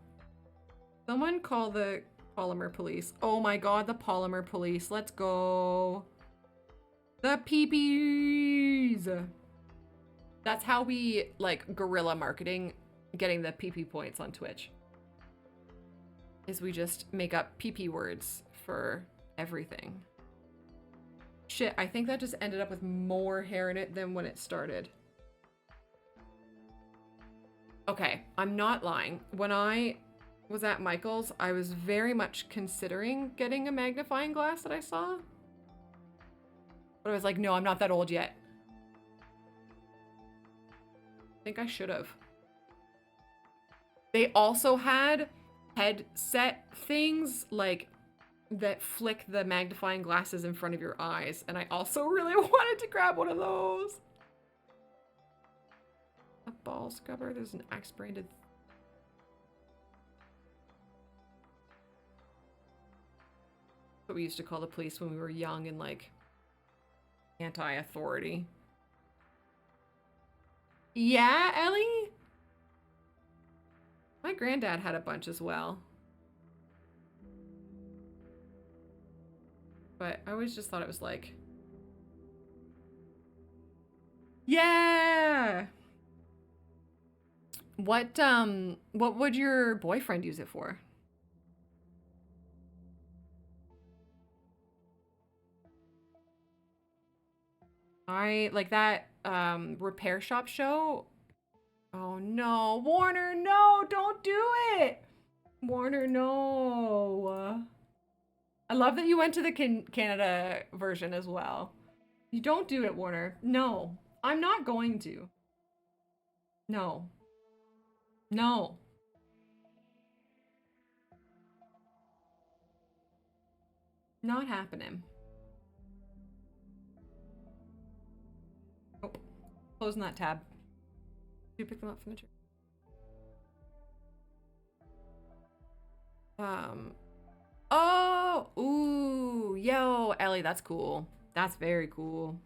Someone call the Polymer police. Oh my god, the Polymer police. Let's go. The peepees. That's how we, like, guerrilla marketing getting the PP points on Twitch. Is we just make up PP words for everything. Shit, I think that just ended up with more hair in it than when it started. Okay, I'm not lying. When I was at Michael's, I was very much considering getting a magnifying glass that I saw. But I was like, no, I'm not that old yet. I think I should have. They also had headset things like that flick the magnifying glasses in front of your eyes, and I also really wanted to grab one of those. A ball scrubber. There's an Axe branded. What we used to call the police when we were young and like anti-authority. Yeah, Ellie? My granddad had a bunch as well. But I always just thought it was like, yeah. What would your boyfriend use it for? I like that repair shop show. Oh no, Warner, no, don't do it. Warner, no. I love that you went to the Canada version as well. You don't do it, Warner. No, I'm not going to. No. No. Not happening. Nope. Closing that tab. You pick them up from the tree. Oh, ooh, yo, Ellie, that's cool. That's very cool.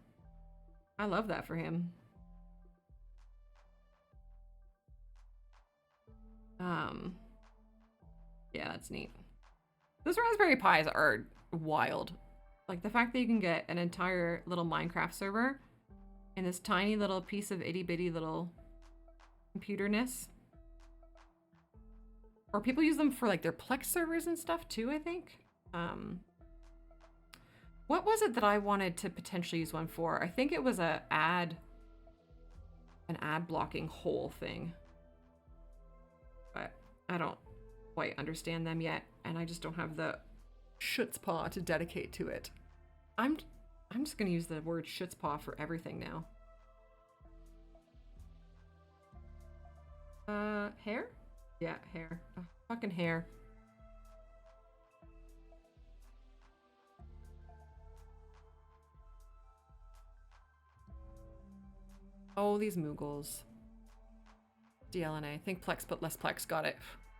I love that for him. Yeah, that's neat. Those Raspberry Pis are wild. Like the fact that you can get an entire little Minecraft server in this tiny little piece of itty bitty little computerness. Or people use them for like their Plex servers and stuff too, I think. What was it that I wanted to potentially use one for? I think it was an ad blocking hole thing. But I don't quite understand them yet, and I just don't have the chutzpah to dedicate to it. I'm just gonna use the word chutzpah for everything now. Hair? Yeah, hair. Oh, fucking hair. Oh, these Moogles. DLNA. Think Plex, but less Plex. Got it.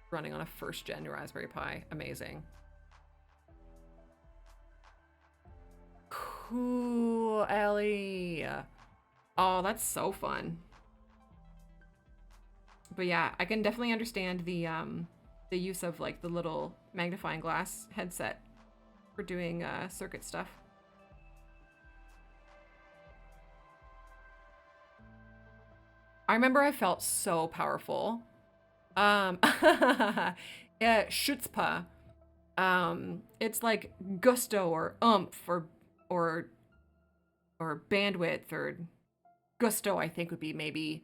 Running on a first gen Raspberry Pi. Amazing. Cool, Ellie. Oh, that's so fun. But yeah, I can definitely understand the use of like the little magnifying glass headset for doing circuit stuff. I remember I felt so powerful. Yeah, chutzpah. It's like gusto or oomph or bandwidth, or gusto I think would be maybe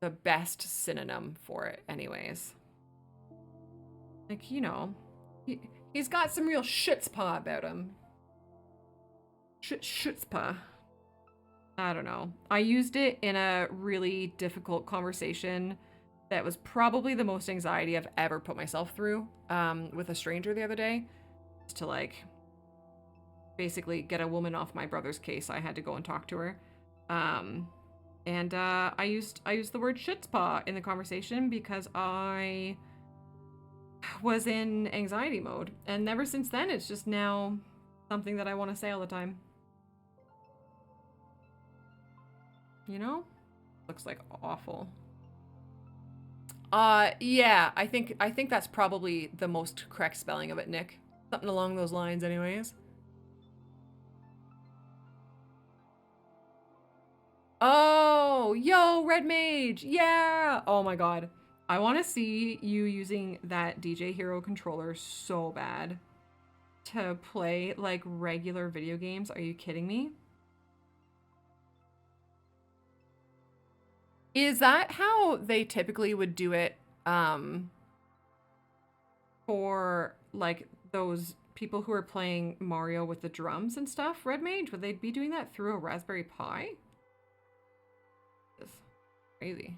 the best synonym for it anyways. Like, you know, he's got some real chutzpah about him. Chutzpah. I don't know. I used it in a really difficult conversation that was probably the most anxiety I've ever put myself through with a stranger the other day. Just to like basically get a woman off my brother's case. I had to go and talk to her. And I used the word chutzpah in the conversation because I was in anxiety mode. And ever since then, it's just now something that I want to say all the time. You know? Looks like awful. Yeah, I think that's probably the most correct spelling of it, Nick. Something along those lines anyways. Oh, yo, Red Mage. Yeah. Oh my god. I want to see you using that DJ Hero controller so bad to play like regular video games. Are you kidding me? Is that how they typically would do it for like those people who are playing Mario with the drums and stuff? Red Mage, would they be doing that through a Raspberry Pi? That's crazy.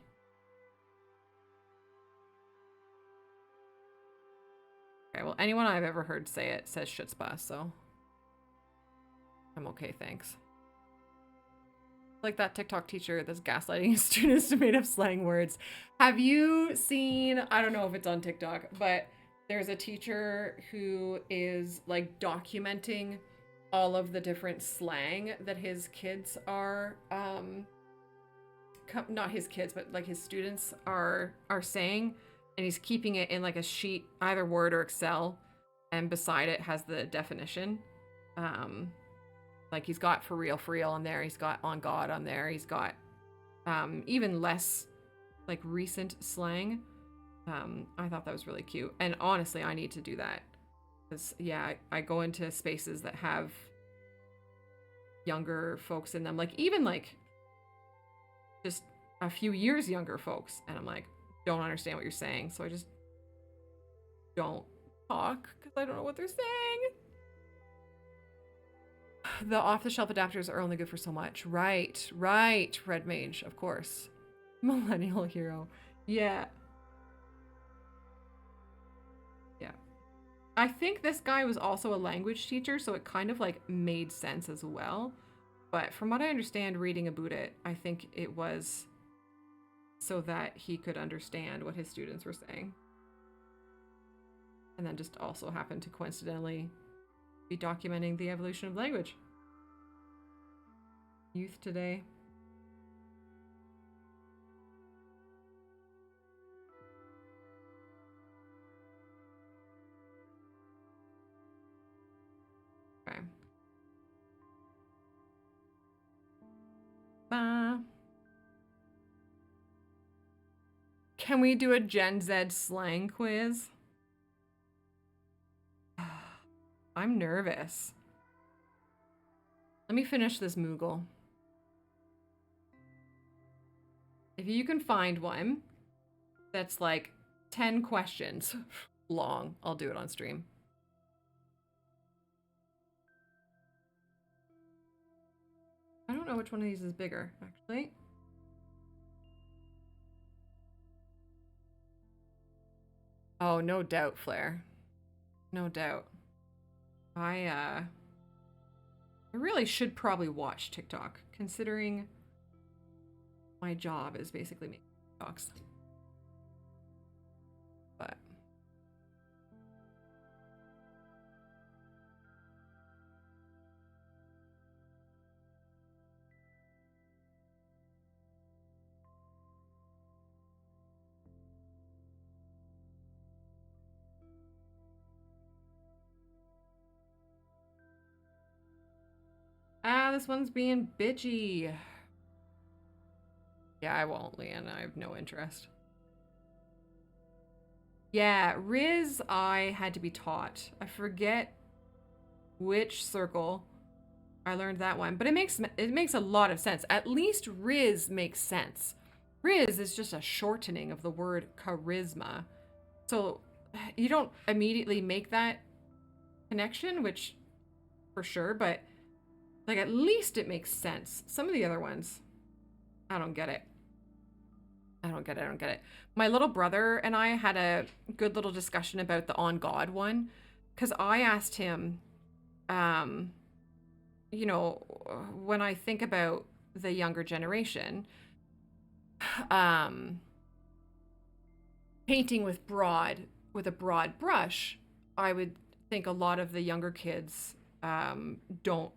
Okay, well, anyone I've ever heard say it says chutzpah, so I'm okay, thanks. Like that TikTok teacher that's gaslighting his students to make up slang words. Have you seen, I don't know if it's on TikTok, but there's a teacher who is like documenting all of the different slang that his kids are, not his kids, but like his students are saying, and he's keeping it in like a sheet, either Word or Excel, and beside it has the definition. Like he's got for real on there. He's got on God on there. He's got even less like recent slang. I thought that was really cute. And honestly, I need to do that. Because yeah, I go into spaces that have younger folks in them. Like even like just a few years younger folks. And I'm like, don't understand what you're saying. So I just don't talk because I don't know what they're saying. The off-the-shelf adapters are only good for so much. Right, Red Mage, of course. Millennial hero. Yeah. Yeah. I think this guy was also a language teacher, so it kind of like made sense as well. But from what I understand reading about it, I think it was so that he could understand what his students were saying. And then just also happened to coincidentally be documenting the evolution of language. Youth today. Can we do a Gen Z slang quiz? I'm nervous. Let me finish this Moogle. If you can find one that's like 10 questions long, I'll do it on stream. I don't know which one of these is bigger, actually. Oh, no doubt, Flair. No doubt. I really should probably watch TikTok, considering my job is basically making TikToks. But this one's being bitchy. Yeah, I won't, Leanne. I have no interest. Yeah, Riz, I had to be taught. I forget which circle I learned that one, but it makes a lot of sense. At least Riz makes sense. Riz is just a shortening of the word charisma. So you don't immediately make that connection, which for sure, but like at least it makes sense. Some of the other ones, I don't get it. I don't get it. My little brother and I had a good little discussion about the on God one, because I asked him, you know, when I think about the younger generation, painting with a broad brush, I would think a lot of the younger kids don't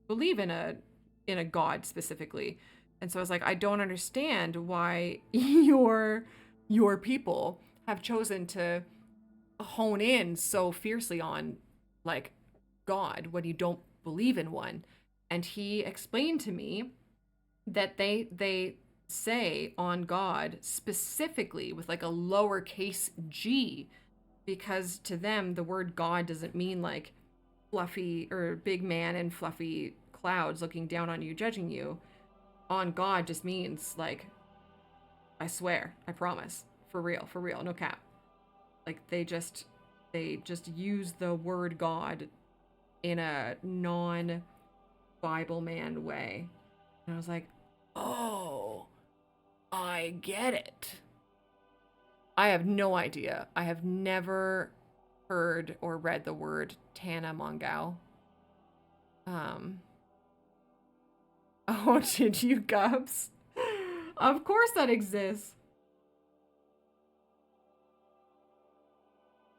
believe in a God specifically. And so I was like, I don't understand why your people have chosen to hone in so fiercely on like God when you don't believe in one. And he explained to me that they say on God specifically with like a lowercase g, because to them the word God doesn't mean like fluffy or big man in fluffy clouds looking down on you, judging you. On God just means like, I swear, I promise, for real, no cap. Like they just use the word God in a non-Bible man way. And I was like, oh, I get it. I have no idea. I have never heard or read the word Tana Mongao. Oh, did you, Gubs? Of course that exists.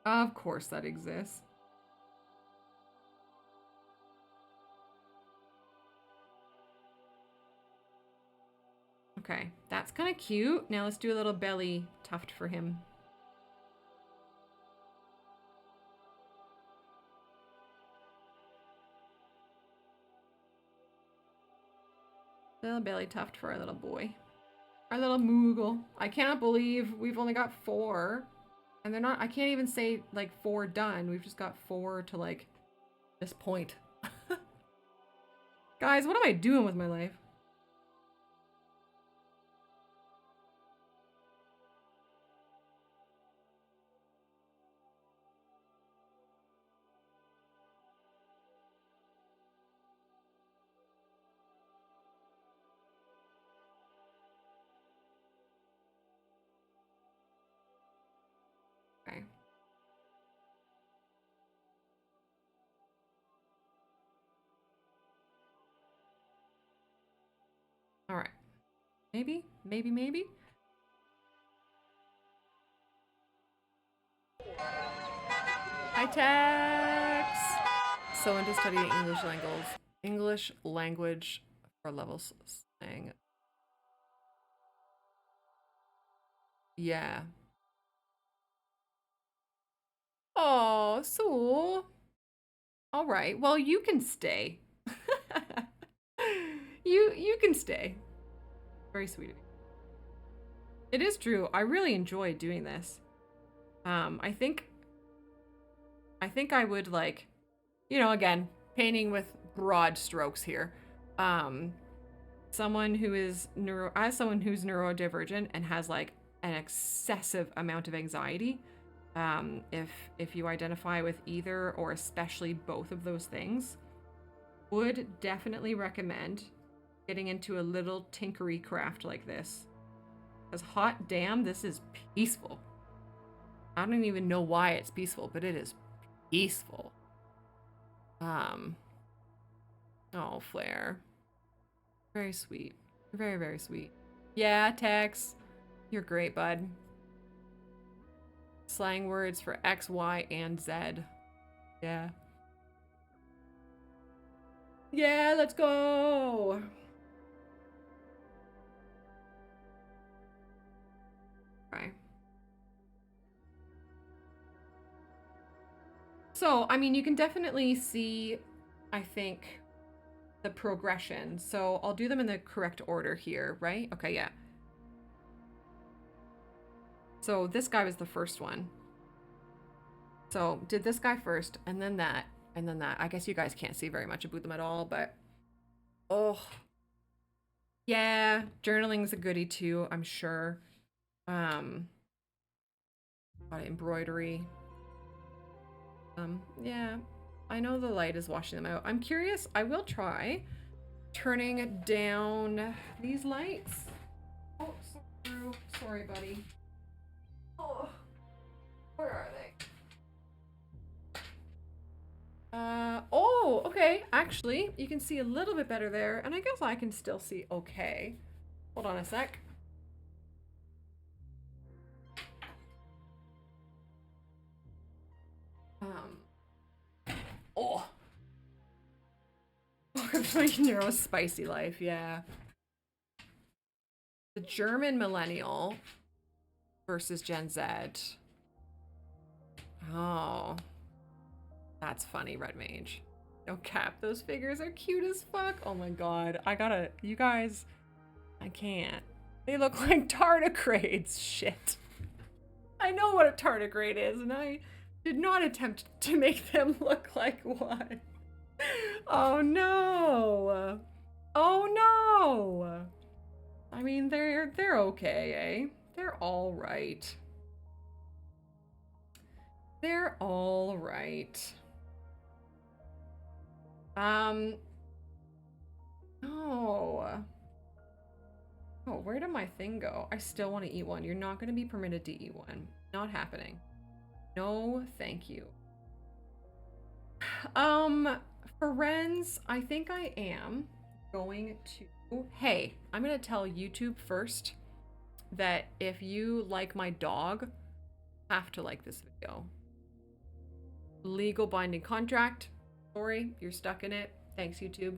Of course that exists. Okay, that's kind of cute. Now let's do a little belly tuft for him. Little belly tuft for our little boy. Our little Moogle. I can't believe we've only got 4. And they're not, I can't even say like 4 done. We've just got 4 to like this point. Guys, what am I doing with my life? Okay. All right. Maybe. Hi, Tex. So into studying English language for levels slang. Yeah. Oh, so. All right. Well, you can stay. You can stay. Very sweet of you. It is true. I really enjoy doing this. I think I would like, you know, again, painting with broad strokes here. Someone who is someone who's neurodivergent and has like an excessive amount of anxiety, if you identify with either or especially both of those things, would definitely recommend getting into a little tinkery craft like this. Because hot damn, this is peaceful. I don't even know why it's peaceful, but it is peaceful. Oh, Flair. Very sweet. Very, very sweet. Yeah, Tex. You're great, bud. Slang words for X, Y, and Z. Yeah. Yeah, let's go! Okay. So, I mean, you can definitely see, I think, the progression. So I'll do them in the correct order here, right? Okay, yeah. So this guy was the first one. So did this guy first, and then that, and then that. I guess you guys can't see very much about them at all, but oh. Yeah, journaling's a goodie too, I'm sure. A lot of embroidery. Yeah, I know the light is washing them out. I'm curious, I will try turning down these lights. Oh, sorry, buddy. Oh, where are they? Oh, okay. Actually, you can see a little bit better there, and I guess I can still see okay. Hold on a sec. Oh. Welcome to my neuro spicy life, yeah. The German millennial versus Gen Z. Oh. That's funny, Red Mage. No cap, those figures are cute as fuck. Oh my god. You guys, I can't. They look like tardigrades. Shit. I know what a tardigrade is, and I did not attempt to make them look like one. Oh no. Oh no. I mean, they're okay, eh? They're all right. They're all right. No. Oh, where did my thing go? I still want to eat one. You're not going to be permitted to eat one. Not happening. No, thank you. For Ren's, I think I am going to... Hey, I'm going to tell YouTube first that if you like my dog, have to like this video. Legal binding contract. Sorry, you're stuck in it. Thanks, YouTube.